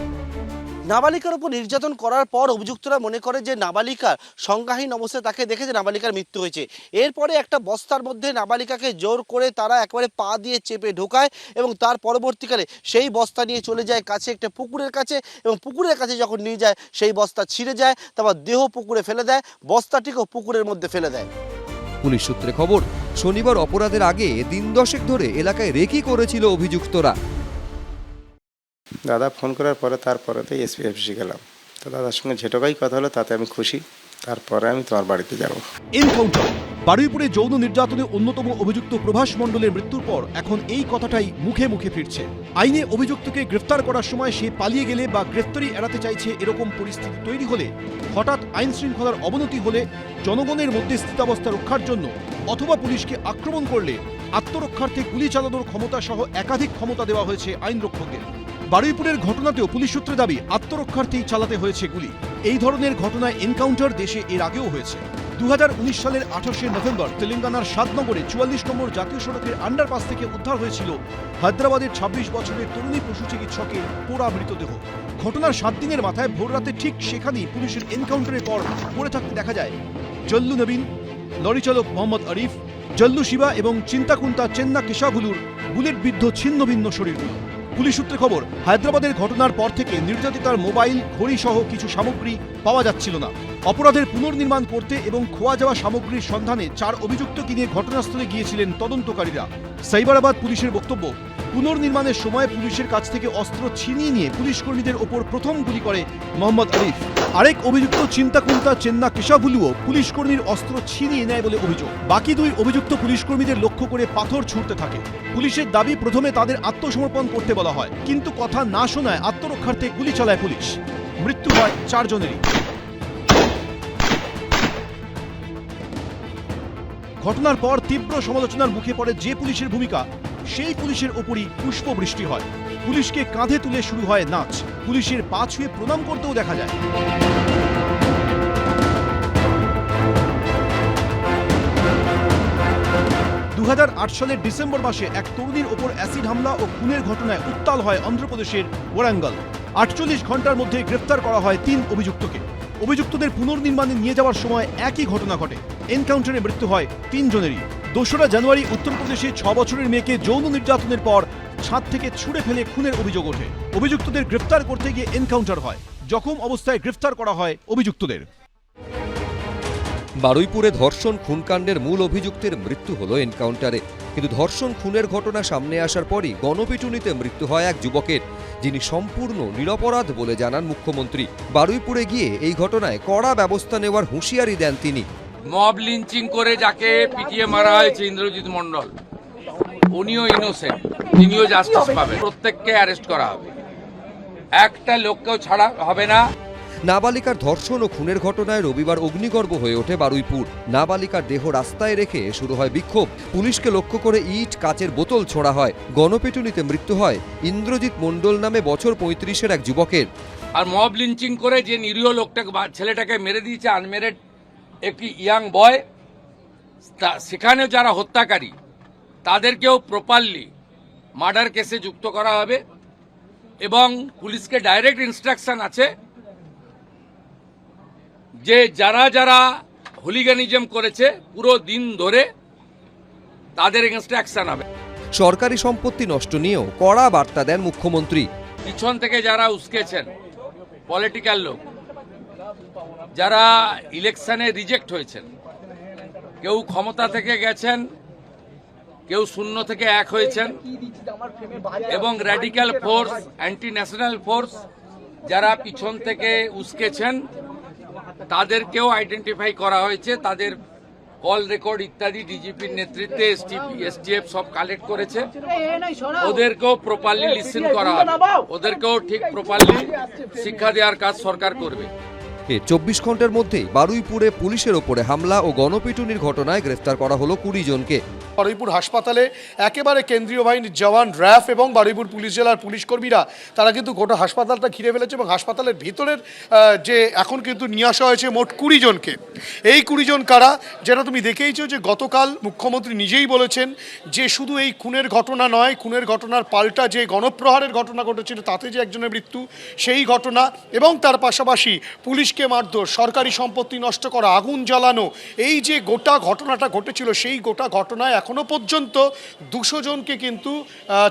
I: নাবালিকার উপর নির্যাতন করার পর অভিযুক্তরা মনে করে যে নাবালিকার সংজ্ঞাহীন অবস্থায় তাকে দেখে যে নাবালিকার মৃত্যু হয়েছে। এরপরে একটা বস্তার মধ্যে নাবালিকাকে জোর করে তারা একবারে পা দিয়ে চেপে ঢোকায় এবং তার পরবর্তীকালে সেই বস্তা নিয়ে চলে যায় কাছে একটা পুকুরের কাছে, এবং পুকুরের কাছে যখন নিয়ে যায় সেই বস্তা ছিঁড়ে যায়, তারপর দেহ পুকুরে ফেলে দেয়, বস্তাটিকেও পুকুরের মধ্যে ফেলে দেয়।
D: পুলিশ সূত্রে খবর, শনিবার অপরাধের আগে দিন 10 ধরে এলাকায় রেকি করেছিল অভিযুক্তরা।
A: দাদা ফোন করার পরে তারপরে তো এসপি অফিসে গেলাম, তো দাদার সঙ্গে যেটুকাই কথা হলো তাতে আমি খুশি। তারপরে আমি তোমার বাড়িতে যাব।
N: এনকাউন্টার বারুইপুরে যৌন নির্যাতনে অন্যতম অভিযুক্ত প্রভাস মণ্ডলের মৃত্যুর পর এখন এই কথাটাই মুখে মুখে ফিরছে। আইনে অভিযুক্তকে গ্রেফতার করার সময় সে পালিয়ে গেলে বা গ্রেফতারি এড়াতে চাইছে এরকম পরিস্থিতি তৈরি হলে, হঠাৎ আইন শৃঙ্খলার অবনতি হলে, জনগণের মধ্যে স্থিতাবস্থা রক্ষার জন্য অথবা পুলিশকে আক্রমণ করলে আত্মরক্ষার্থে গুলি চালানোর ক্ষমতা সহ একাধিক ক্ষমতা দেওয়া হয়েছে আইনরক্ষকদের। বারুইপুরের ঘটনাতেও পুলিশ সূত্রে দাবি আত্মরক্ষার্থেই চালাতে হয়েছে গুলি। এই ধরনের ঘটনায় এনকাউন্টার দেশে এর আগেও হয়েছে। 2019 সালের 28শে নভেম্বর তেলেঙ্গানার সাতনগরে 44 নম্বর জাতীয় সড়কের আন্ডারপাস থেকে উদ্ধার হয়েছিল হায়দ্রাবাদের 26 বছরের তরুণী পশু চিকিৎসকের পোড়া মৃতদেহ। ঘটনার 7 দিনের মাথায় ভোররাতে ঠিক সেখানেই পুলিশের এনকাউন্টারের পর পড়ে থাকতে দেখা যায় জল্লু নবীন, লরি চালক মোহাম্মদ আরিফ, জল্লু শিবা এবং চিন্তাকুন্তা চেন্না কেশাভুলুর বুলেট বিদ্ধ ছিন্ন ভিন্ন শরীরগুলো। পুলিশ সূত্রে খবর, হায়দ্রাবাদের ঘটনার পর থেকে নির্যাতিতার মোবাইল, ঘড়ি সহ কিছু সামগ্রী পাওয়া যাচ্ছিল না। অপরাধের পুনর্নির্মাণ করতে এবং খোয়া যাওয়া সামগ্রীর সন্ধানে 4 অভিযুক্তকে নিয়ে ঘটনাস্থলে গিয়েছিলেন তদন্তকারীরা। সাইবারাবাদ পুলিশের বক্তব্য, পুনর্নির্মাণের সময় পুলিশের কাছ থেকে অস্ত্র ছিনিয়ে নিয়ে পুলিশ কর্মীদের ওপর প্রথম গুলি করে মোহাম্মদ আরিফ। আরেক অভিযুক্ত চিন্তাকুন্তা চেন্না কেশাভুলুও পুলিশ কর্মীর অস্ত্র ছিনিয়ে নেয় বলে অভিযোগ। বাকি 2 অভিযুক্ত পুলিশ কর্মীদের লক্ষ্য করে পাথর ছুঁড়তে থাকে। পুলিশের দাবি, প্রথমে তাদের আত্মসমর্পণ করতে বলা হয়, কিন্তু কথা না শোনায় আত্মরক্ষার্থে গুলি চালায় পুলিশ। মৃত্যু হয় 4 জনেরই। ঘটনার পর তীব্র সমালোচনার মুখে পড়ে যে পুলিশের ভূমিকা, সেই পুলিশের ওপরই পুষ্পবৃষ্টি হয়। পুলিশকে কাঁধে তুলে শুরু হয় নাচ। পুলিশের পা ছুঁয়ে প্রণাম করতেও দেখা যায়। 2008 সালের ডিসেম্বর মাসে এক তরুণীর ওপর অ্যাসিড হামলা ও খুনের ঘটনায় উত্তাল হয় অন্ধ্রপ্রদেশের ওয়ারাঙ্গল। 48 ঘন্টার মধ্যে গ্রেফতার করা হয় 3 অভিযুক্তকে। অভিযুক্তদের পুনর্নির্মাণে নিয়ে যাওয়ার সময় একই ঘটনা ঘটে। এনকাউন্টারে মৃত্যু হয় 3 জনেরই। 2রা জানুয়ারি উত্তরপ্রদেশে 6 বছরের মেয়েকে যৌন নির্যাতনের পর ছাদ থেকে ছুঁড়ে ফেলে খুনের অভিযোগ ওঠে। অভিযুক্তদের গ্রেফতার করতে গিয়ে এনকাউন্টার হয়। জখম অবস্থায় গ্রেফতার করা হয় অভিযুক্তদের।
D: বারুইপুরে ধর্ষণ খুনকাণ্ডের মূল অভিযুক্তের মৃত্যু হলো এনকাউন্টারে, কিন্তু ধর্ষণ খুনের ঘটনা সামনে আসার পরই গণপিটুনিতে মৃত্যু হয় এক যুবকের, যিনি সম্পূর্ণ নিরপরাধ বলে জানান মুখ্যমন্ত্রী। বারুইপুরে গিয়ে এই ঘটনায় কড়া ব্যবস্থা নেওয়ার হুঁশিয়ারি দেন তিনি।
P: মব লিঞ্চিং করে যাকে পিটিয়ে মারা হয়েছে ইন্দ্রজিৎ মণ্ডল, উনিও ইনোসেন্ট, তিনিও জাস্টিস পাবেন। প্রত্যেককে অ্যারেস্ট করা হবে, একটা লোককেও ছাড়া হবে না।
D: নাবালিকার ধর্ষণ ও খুনের ঘটনায় রবিবার অগ্নিগর্ভ হয়ে ওঠে বারুইপুর। নাবালিকার দেহ রাস্তায় রেখে শুরু হয় বিক্ষোভ। পুলিশকে লক্ষ্য করে ইট, কাচের বোতল ছোড়া হয়। গণপিটুনিতে মৃত্যু হয় ইন্দ্রজিৎ মণ্ডল নামে বছর 35-এর এক যুবকের।
P: আর মব লিঞ্চিং করে যে নিরীহ লোকটাকে, ছেলেটাকে মেরে দিয়েছে, আনমেরিড একটি ইয়াং বয়, সেখানেও যারা হত্যাকারী তাদেরকেও প্রপারলি মার্ডার কেসে যুক্ত করা হবে এবং পুলিশকে ডাইরেক্ট ইনস্ট্রাকশন আছে যে যারা যারা হুলিগানিজম করেছে পুরো দিন ধরে তাদের এগেনস্টে অ্যাকশন হবে।
D: সরকারি সম্পত্তি নষ্ট নিয়েও কড়া বার্তা দেন মুখ্যমন্ত্রী।
P: পিছন থেকে যারা উস্কেছেন পলিটিক্যাল লোক, যারা ইলেকশনে রিজেক্ট হয়েছেন, কেউ ক্ষমতা থেকে গেছেন, কেউ শূন্য থেকে এক হয়েছেন, এবং radical force, anti national force যারা পিছন থেকে উস্কেছেন তাদেরকেও আইডেন্টিফাই করা হয়েছে। তাদের কল রেকর্ড ইত্যাদি ডিজিপির নেতৃত্বে এসটিএফ সব কালেক্ট করেছে। ওদেরকেও প্রপারলি লিসেন করা হবে, ওদেরকেও ঠিক প্রপারলি শিক্ষা দেওয়ার কাজ সরকার করবে।
D: 24 ঘন্টার মধ্যেই বারুইপুরে পুলিশের ওপরে হামলা ও গণপিটুনির ঘটনায় গ্রেফতার করা হলো 20 জনকে।
O: বারুইপুর হাসপাতালে একেবারে কেন্দ্রীয় বাহিনীর জওয়ান, র্যাফ এবং বারুইপুর পুলিশ জেলার পুলিশ কর্মীরা তারা কিন্তু গোটা হাসপাতালটা ঘিরে ফেলেছে এবং হাসপাতালের ভিতরের যে এখন কিন্তু নিয়ে আসা হয়েছে মোট 20 জনকে। এই 20 জন কারা, যেটা তুমি দেখেইছো যে গতকাল মুখ্যমন্ত্রী নিজেই বলেছেন যে শুধু এই খুনের ঘটনা নয়, খুনের ঘটনার পাল্টা যে গণপ্রহারের ঘটনা ঘটেছিল তাতে যে একজনের মৃত্যু, সেই ঘটনা এবং তার পাশাপাশি পুলিশকে মারধর, সরকারি সম্পত্তি নষ্ট করা, আগুন জ্বালানো, এই যে গোটা ঘটনাটা ঘটেছিল সেই গোটা ঘটনায় এখনো পর্যন্ত 200 জনকে কিন্তু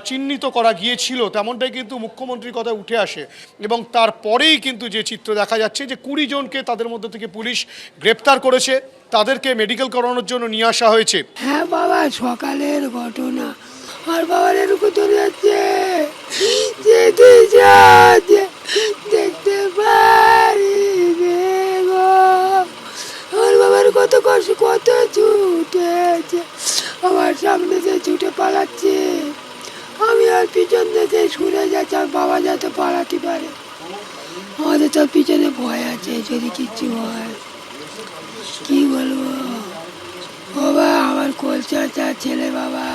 O: চিহ্নিত করা গিয়েছিল, তেমনটাই কিন্তু মুখ্যমন্ত্রীর কথা উঠে আসে। এবং তারপরেই কিন্তু যে চিত্র দেখা যাচ্ছে যে 20 জনকে তাদের মধ্যে থেকে পুলিশ গ্রেপ্তার করেছে, তাদেরকে মেডিকেল করানোর জন্য নিয়ে আসা হয়েছে।
Q: হ্যাঁ বাবা, সকালের ঘটনা আর বাবার এরকম ধরে যাচ্ছে, দেখতে পারি আমার বাবার কত কষ্ট, কত ছুটেছে, আমার সামনে যে ছুটে পালাচ্ছে, আমি আর পিছন থেকে সরে যাচ্ছি, আর বাবা যাতে পালাতে পারে। আমাদের তো পিছনে ভয় আছে, যদি কিচ্ছু হয় কি বলবো বাবা, আমার কলচারটা ছেলে বাবা।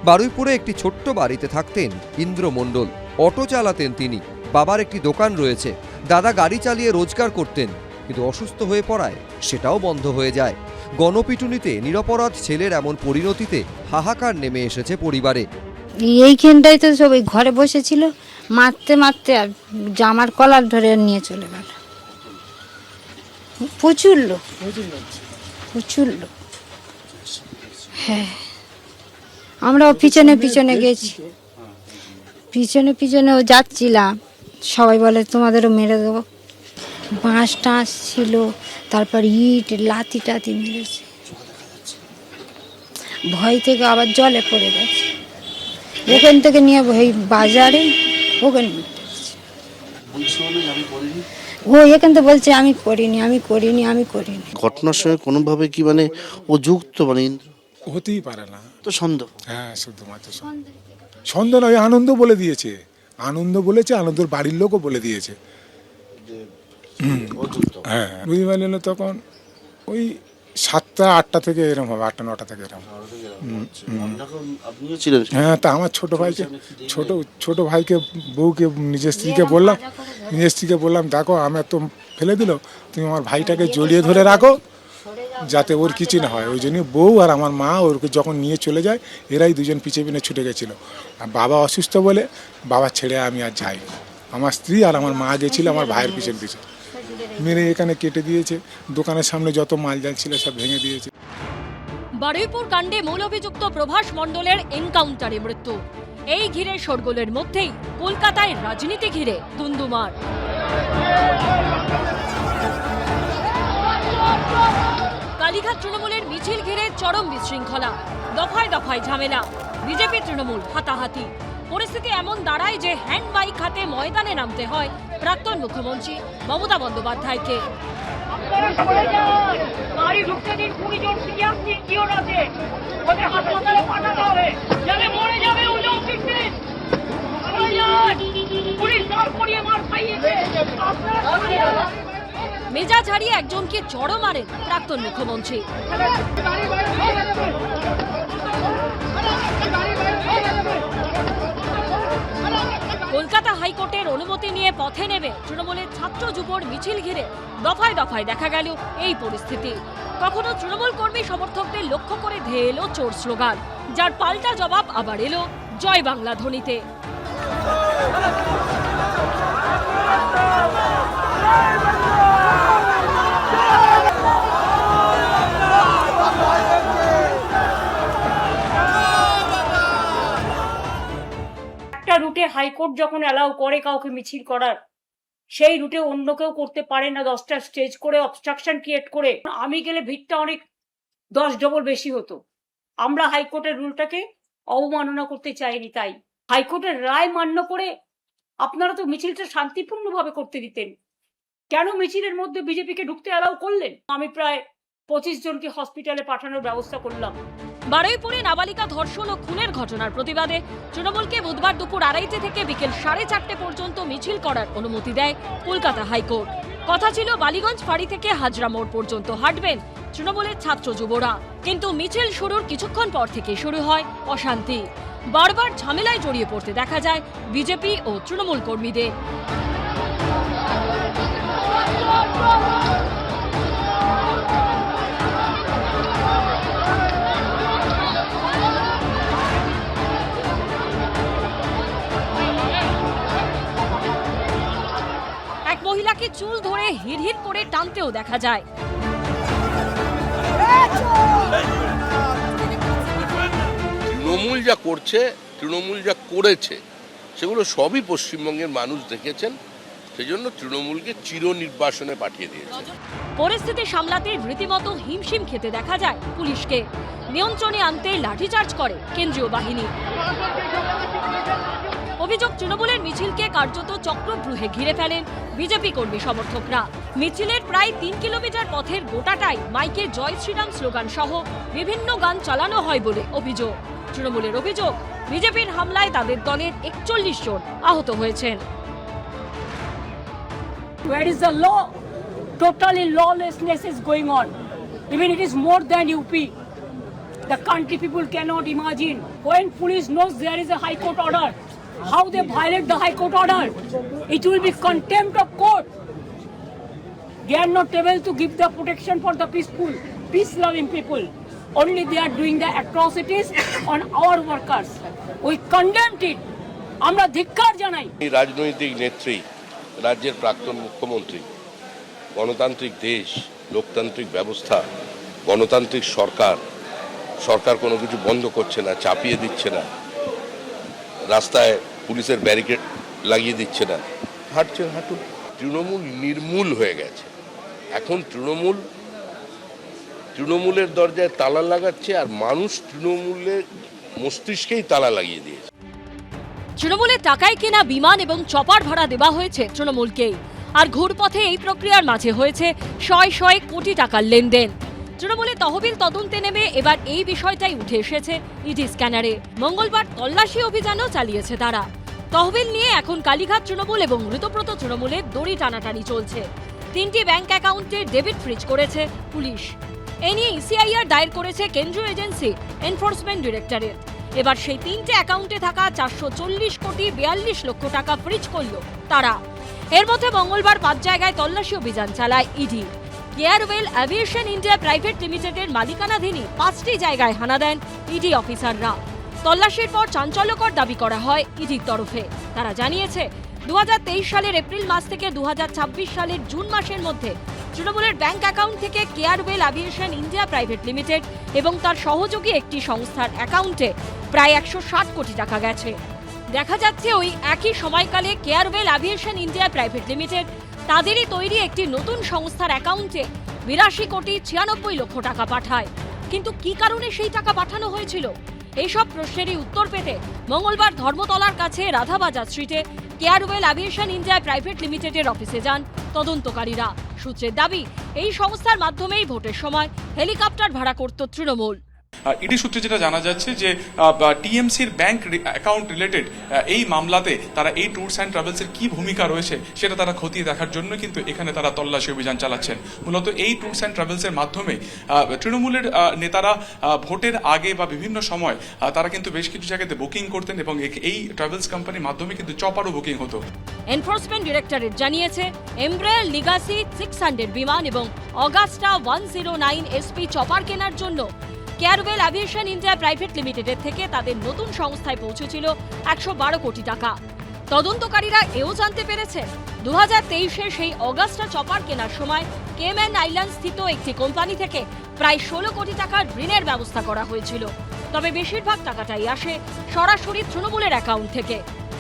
D: বারুইপুরে একটি ছোট্ট বাড়িতে থাকতেন ইন্দ্র মণ্ডল। অটো চালাতেন তিনি। বাবার একটি দোকান রয়েছে। দাদা গাড়ি চালিয়ে রোজগার করতেন, কিন্তু অসুস্থ হয়ে পড়ায় সেটাও বন্ধ হয়ে যায়। গণপিটুনিতে নিরপরাধ ছেলের এমন পরিণতিতে হাহাকার নেমে এসেছে পরিবারে।
W: এইখানটাই তো সবাই ঘরে বসেছিল, মারতে মারতে আর জামার কলার ধরে নিয়ে চলে গেল। প্রচুর লোক, প্রচুর লোক। হ্যাঁ, আমরাও পিছনে পিছনে গেছি, পিছনে পিছনেও যাচ্ছিলাম। সবাই বলে তোমাদেরও মেরে দেবো। বাঁশ টাঁশ ছিল, তারপর ইট লাথি টাতি মেরেছে। ভয় থেকে আবার জলে পড়ে গেছে। ওখান থেকে নিয়ে ওই বাজারে ওখানে ও এখান থেকে বলছে আমি করিনি, আমি করিনি, আমি করিনি।
I: ঘটনার সঙ্গে কোনোভাবে কি মানে ও যুক্ত, মানে
L: হতেই পারে না
I: তো সন্দেহ।
L: হ্যাঁ, শুধুমাত্র সন্দেহ নয়, আনন্দ বলে দিয়েছে, আনন্দ বলেছে, আনন্দের বাড়ির লোকও বলে দিয়েছে। হ্যাঁ, বুঝতে পারলেন, তখন ওই 7টা 8টা থেকে এরকম হবে, 8টা 9টা থেকে এরকম। হ্যাঁ, তা আমার ছোট ভাইকে, বউকে, নিজের স্ত্রীকে বললাম দেখো আমি তো ফেলে দিল, তুমি আমার ভাইটাকে জড়িয়ে ধরে রাখো যাতে ওর কিছু না হয়। ওই জন্য বউ আর আমার মা ওরকে যখন নিয়ে চলে যায়, এরাই দুজন পিছে পিনে ছুটে গেছিলো। আর বাবা অসুস্থ বলে বাবা ছেড়ে আমি আর যাইনি। আমার স্ত্রী আর আমার মা গেছিল আমার ভাইয়ের পিছন পিছন, মেরে এখানে কেটে দিয়েছে। দোকানের সামনে যত মাল জাল ছিল সব ভেঙে দিয়েছে।
F: বারুইপুর কাণ্ডে মূল অভিযুক্ত প্রভাস মণ্ডলের এনকাউন্টারে মৃত্যু। এই ঘিরে শোরগোলের মধ্যেই কলকাতায় রাজনীতি ঘিরে দুন্দুমার। কালীঘাট তৃণমূলের মিছিল ঘিরে চরম বিশৃঙ্খলা, দফায় দফায় ঝামেলা, বিজেপি তৃণমূল হাতাহাতি। পরিস্থিতি এমন দাঁড়ায় যে হ্যান্ড বাইক হাতে ময়দানে নামতে হয় প্রাক্তন মুখ্যমন্ত্রী মমতা বন্দ্যোপাধ্যায়কে। মেজাজ হারিয়ে একজনকে চড় মারেন প্রাক্তন মুখ্যমন্ত্রী। কলকাতা হাইকোর্টের অনুমতি নিয়ে পথে নেমে তৃণমূলের ছাত্র যুবর মিছিল ঘিরে দফায় দফায় দেখা গেল এই পরিস্থিতি। কখনো তৃণমূল কর্মী সমর্থকদের লক্ষ্য করে ধেয়ে এলো চোর স্লোগান, যার পাল্টা জবাব আবার এলো জয় বাংলা ধ্বনিতে।
R: একটা রুটে হাইকোর্ট যখন অ্যালাউ করে কাউকে মিছিল করার, সেই রুটে অন্য কেউ করতে পারে না 10টা স্টেজ করে অবস্ট্রাকশন ক্রিয়েট করে। আমি গেলে ভিড়টা অনেক 10 ডবল বেশি হতো। আমরা হাইকোর্টের রুলটাকে অবমাননা করতে চাইনি, তাই হাইকোর্টের রায় মান্য করে আপনারা তো মিছিলটা শান্তিপূর্ণভাবে করতে দিতেন, কেন মিছিলের মধ্যে বিজেপিকে ঢুকতে অ্যালাউ করলেন? আমি প্রায় 25 জনকে হসপিটালে পাঠানোর ব্যবস্থা করলাম।
F: বারুইপুরে নাবালিকা ধর্ষণ ও খুনের ঘটনার প্রতিবাদে তৃণমূলকে বুধবার দুপুর 2:30 থেকে বিকেল 4:30 পর্যন্ত মিছিল করার অনুমতি দেয় কলকাতা হাইকোর্ট। কথা ছিল বালিগঞ্জ ফাঁড়ি থেকে হাজরা মোড় পর্যন্ত হাঁটবেন তৃণমূলের ছাত্র যুবরা, কিন্তু মিছিল শুরুর কিছুক্ষণ পর থেকে শুরু হয় অশান্তি। বারবার ঝামেলায় জড়িয়ে পড়তে দেখা যায় বিজেপি ও তৃণমূল কর্মীদের। মহিলাকে চুল ধরে হিড়হিড় করে টানতেও দেখা যায়।
S: তৃণমূল যা করছে, তৃণমূল যা করেছে, সেগুলো সবই পশ্চিমবঙ্গের মানুষ দেখেছেন, সেজন্য তৃণমূলকে চিরনির্বাসনে পাঠিয়ে দিয়েছে।
F: পরিস্থিতি সামলাতে রীতিমতো হিমশিম খেতে দেখা যায় পুলিশকে। নিয়ন্ত্রণে আনতে লাঠিচার্জ করে কেন্দ্রীয় বাহিনী। অভিযোগ, তৃণমূলের মিছিলকে কার্যত চক্রব্যূহে ঘিরে ফেলেন বিজেপি কর্মী সমর্থকরা। মিছিলের প্রায় 3 কিলোমিটার পথের গোটাটাই মাইকে জয় শ্রীরাম স্লোগান সহ বিভিন্ন গান চালানো হয় বলে অভিযোগ। তৃণমূলের অভিযোগ, বিজেপির হামলায় তাদের দলের 41 জন আহত হয়েছেন।
R: Where is the law? Totally lawlessness is going on. Even it is more than UP. The country people cannot imagine. When police knows there is a high court order, how they violate the high court order. It will be contempt of court. They are not able to give the protection for the peaceful, peace-loving people. Only they are doing the atrocities on our workers. We condemn it. আমরা ধিক্কার জানাই।
S: রাজনৈতিক নেত্রী, রাজ্যের প্রাক্তন মুখ্যমন্ত্রী, গণতান্ত্রিক দেশ, লোকতান্ত্রিক ব্যবস্থা, গণতান্ত্রিক সরকার, সরকার কোনো কিছু বন্ধ করছে না, চাপিয়ে দিচ্ছে না, রাস্তায় পুলিশের ব্যারিকেড লাগিয়ে দিচ্ছে না, হাঁটছেন হাঁটুন। তৃণমূল নির্মূল হয়ে গেছে। এখন তৃণমূলের দরজায় তালা লাগাচ্ছে, আর মানুষ তৃণমূলের মস্তিষ্কেই তালা লাগিয়ে দিয়েছে।
F: তৃণমূলের টাকায় কেনা বিমান এবং চপার ভাড়া দেওয়া হয়েছে তৃণমূলকেই, আর ঘুরপথে এই প্রক্রিয়ার মাঝে হয়েছে শয়ে কোটি টাকার লেনদেন। তৃণমূলের তহবিল তদন্তে নেমে এবার এই বিষয়টাই উঠে এসেছে ইডি স্ক্যানারে। মঙ্গলবার তল্লাশি অভিযানও চালিয়েছে তারা। তহবিল নিয়ে এখন কালীঘাট তৃণমূল এবং ঋতব্রত তৃণমূলের দড়ি টানাটানি চলছে। 3টি ব্যাংক অ্যাকাউন্টের ডেবিট ফ্রিজ করেছে পুলিশ। এ নিয়ে ইসিআইআর দায়ের করেছে কেন্দ্রীয় এজেন্সি এনফোর্সমেন্ট ডিরেক্টরেট। এবার সেই 3টে অ্যাকাউন্টে থাকা 440 কোটি 42 লক্ষ টাকা ফ্রিজ করল তারা। এর মধ্যে মঙ্গলবার 5 জায়গায় তল্লাশি অভিযান চালায় ইডি। এয়ারওয়েল অ্যাভিয়েশন ইন্ডিয়া প্রাইভেট লিমিটেডের মালিকানাধীনই 5টি জায়গায় হানা দেন ইডি অফিসাররা। তল্লাশির পর চাঞ্চল্যকর দাবি করা হয় ইডির তরফে। তারা জানিয়েছে 2023 সালের এপ্রিল মাস থেকে 2026 সালের জুন মাসের মধ্যে তৃণমূলের ব্যাংক অ্যাকাউন্ট থেকে এয়ারওয়েল অ্যাভিয়েশন ইন্ডিয়া প্রাইভেট লিমিটেড এবং তার সহযোগী একটি সংস্থার অ্যাকাউন্টে প্রায় 160 কোটি টাকা গেছে। দেখা যাচ্ছে ওই একই সময়কালে এয়ারওয়েল অ্যাভিয়েশন ইন্ডিয়া প্রাইভেট লিমিটেড তাদেরই তৈরি একটি নতুন সংস্থার অ্যাকাউন্টে 82 কোটি 96 লক্ষ টাকা পাঠায়। কিন্তু কি কারণে সেই টাকা পাঠানো হয়েছিল? এইসব প্রশ্নেরই উত্তর পেতে মঙ্গলবার ধর্মতলার কাছে রাধাবাজার স্ট্রিটে এয়ারওয়েল অ্যাভিয়েশন ইন্ডিয়া প্রাইভেট লিমিটেডের অফিসে যান তদন্তকারীরা। সূত্রের দাবি, এই সংস্থার মাধ্যমেই ভোটের সময় হেলিকপ্টার ভাড়া করত তৃণমূল।
T: ইডি সূত্রে যেটা জানা যাচ্ছে যে টিএমসির ব্যাংক অ্যাকাউন্ট রিলেটেড এই মামলাতে তারা এই ট্যুরস অ্যান্ড ট্রাভেলসের কি ভূমিকা রয়েছে সেটা তারা খতিয়ে দেখার জন্য কিন্তু এখানে তারা তল্লাশি অভিযান চালাচ্ছেন। মূলত এই ট্যুরস অ্যান্ড ট্রাভেলসের মাধ্যমে তৃণমূলের নেতারা ভোটের আগে বা বিভিন্ন সময় তারা কিন্তু বেশ কিছু জায়গাতে বুকিং করতেন এবং এই ট্রাভেলস কোম্পানির মাধ্যমে কিন্তু চপারও বুকিং হতো।
F: এনফোর্সমেন্ট ডিরেক্টরেট জানিয়েছে এমব্রায়ার লিগাসি 600 বিমান এবং অগাস্টা 109 এসপি চপার কেনার জন্য কেয়ারওয়েল অ্যাভিয়েশন ইন্ডিয়া প্রাইভেট লিমিটেডের থেকে তাদের নতুন সংস্থায় পৌঁছেছিল 112 কোটি টাকা। তদন্তকারীরা এও জানতে পেরেছে 2023-এ সেই অগাস্টা চপার কেনার সময় কেম্যান আইল্যান্ড স্থিত একটি কোম্পানি থেকে প্রায় 16 কোটি টাকার ঋণের ব্যবস্থা করা হয়েছিল। তবে বেশিরভাগ টাকাটাই আসে সরাসরি তৃণমূলের অ্যাকাউন্ট থেকে।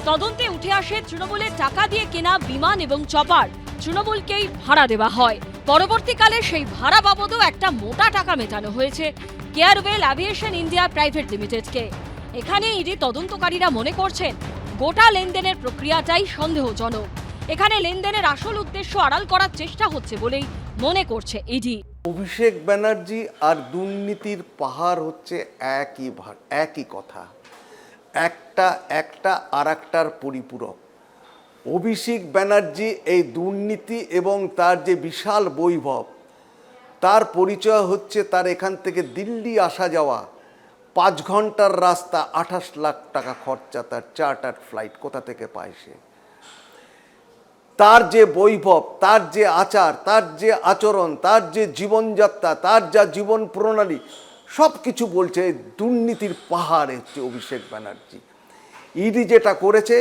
F: তদন্তে উঠে আসে তৃণমূলের টাকা দিয়ে কেনা বিমান এবং চপার তৃণমূলকেই ভাড়া দেওয়া হয়। পরবর্তীকালে সেই ভাড়া বাবদও একটা মোটা টাকা মেটানো হয়েছে কেয়ারওয়েল অ্যাভিয়েশন ইন্ডিয়া প্রাইভেট লিমিটেডকে। এখানে ইডি তদন্তকারীরা মনে করছেন গোটা লেনদেনের প্রক্রিয়াটাই সন্দেহজনক। এখানে লেনদেনের আসল উদ্দেশ্য আড়াল করার চেষ্টা হচ্ছে বলেই মনে করছে ইডি।
U: অভিষেক ব্যানার্জি আর দুর্নীতির পাহাড় হচ্ছে একই কথা, একটা আর একটার পরিপূরক। অভিষেক ব্যানার্জি এই দুর্নীতি এবং তার যে বিশাল বৈভব, তার পরিচয় হচ্ছে তার এখান থেকে দিল্লি আসা যাওয়া 5 ঘন্টার রাস্তা, 28 লাখ টাকা খরচা, তার চার্টার ফ্লাইট কোথা থেকে পায় সে? তার যে বৈভব, তার যে আচার, তার যে আচরণ, তার যে জীবনযাত্রা, তার যা জীবন প্রণালী, সব কিছু বলছে দুর্নীতির পাহাড় হচ্ছে অভিষেক ব্যানার্জি। ইডি যেটা করেছে,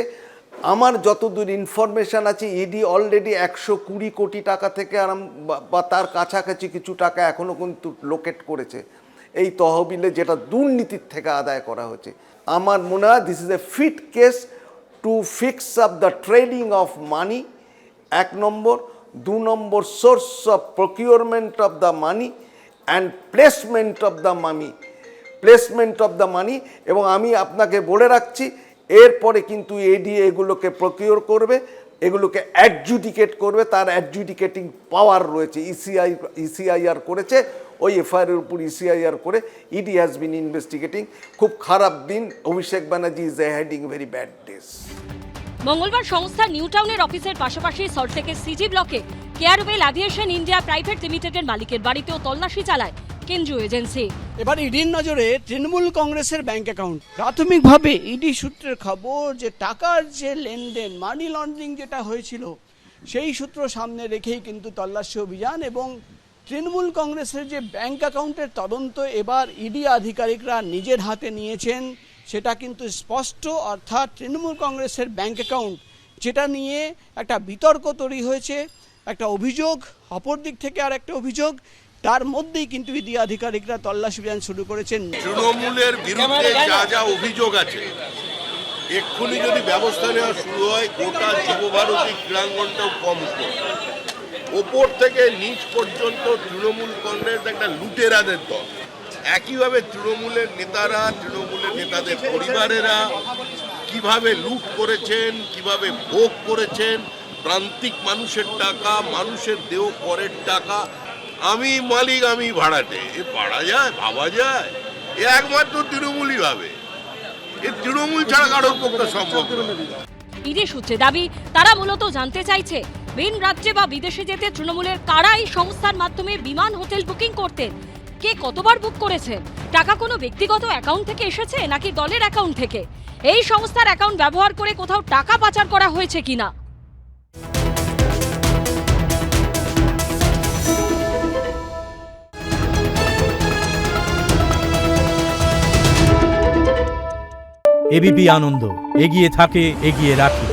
U: আমার যতদূর ইনফরমেশান আছে, ইডি অলরেডি 120 কোটি টাকা থেকে বা তার কাছাকাছি কিছু টাকা এখনও কিন্তু লোকেট করেছে এই তহবিলে, যেটা দুর্নীতির থেকে আদায় করা হয়েছে। আমার মনে হয় this is a fit case to fix up the trading of money, 1 number. 2 number, source of procurement of the money and placement of the money. এবং আমি আপনাকে বলে রাখছি, এরপরে কিন্তু এডি এগুলোকে প্রকিউর করবে, এগুলোকে অ্যাডজুডিকেট করবে, তার অ্যাডজুডিকেটিং পাওয়ার রয়েছে। ইসিআইআর করেছে, ওই এফআইআর উপর ইসিআইআর করে ইডি হ্যাজ বিন ইনভেস্টিগেটিং। খুব খারাপ দিন, Abhishek Banerjee is heading very bad days.
F: মঙ্গলবার সংস্থা নিউ টাউনের অফিসের পাশাপাশি সল্টলেকের সিটি ব্লকে কেয়ারওয়েল অ্যাভিয়েশন ইন্ডিয়া প্রাইভেট লিমিটেডের মালিকের বাড়িতেও তল্লাশি চালায় কেন্দ্রীয় এজেন্সি।
V: এবার ইডির নজরে তৃণমূল কংগ্রেসের ব্যাংক অ্যাকাউন্ট। প্রাথমিকভাবে ইডি সূত্রের খবর যে টাকার যে লেনদেন, মানি লন্ডারিং যেটা হয়েছিল, সেই সূত্র সামনে রেখেই কিন্তু তল্লাশি অভিযান এবং তৃণমূল কংগ্রেসের যে ব্যাংক অ্যাকাউন্টের তদন্ত এবার ইডি আধিকারিকরা নিজের হাতে নিয়েছেন, সেটা কিন্তু স্পষ্ট। অর্থাৎ তৃণমূল কংগ্রেসের ব্যাংক অ্যাকাউন্ট, যেটা নিয়ে একটা বিতর্ক তৈরি হয়েছে, একটা অভিযোগ, অপর দিক থেকে আর একটা অভিযোগ, তার মধ্যেই কিন্তু ইডি আধিকারিকরা তল্লাশি অভিযান শুরু করেছেন।
S: তৃণমূলের বিরুদ্ধে যা যা অভিযোগ আছে, এক্ষুনি যদি ব্যবস্থা নেওয়া শুরু হয়, গোটা যুবভারতী ক্রীড়াঙ্গনটাও কম করে ওপর থেকে নিচ পর্যন্ত তৃণমূল কংগ্রেস একটা লুটেরাদের দল। একইভাবে তৃণমূলের নেতারা, তৃণমূলের নেতাদের পরিবারেরা কিভাবে লুট করেছেন, কিভাবে ভোগ করেছেন, প্রান্তিক মানুষের টাকা, মানুষের দেহ করের টাকা। আমি মালিক, আমি ভাড়াটে, এ পারা যায়, ভাবা যায়? এ একমাত্র তৃণমূলই ভাবে, এ তৃণমূল ছাড়া কারোর পক্ষে সম্ভব নয়।
F: ইডি সূত্রে দাবি, তারা মূলত জানতে চাইছে ভিন রাজ্যে বা বিদেশে যেতে তৃণমূলের কারা এই সংস্থার মাধ্যমে বিমান, হোটেল বুকিং করতেন, কে কতবার বুক করেছেন, টাকা কোনো ব্যক্তিগত অ্যাকাউন্ট থেকে এসেছে নাকি দলের অ্যাকাউন্ট থেকে, এই সংস্থার অ্যাকাউন্ট ব্যবহার করে কোথাও টাকা পাচার করা হয়েছে কিনা।
X: এবিপি আনন্দ, এগিয়ে থাকে, এগিয়ে রাখে।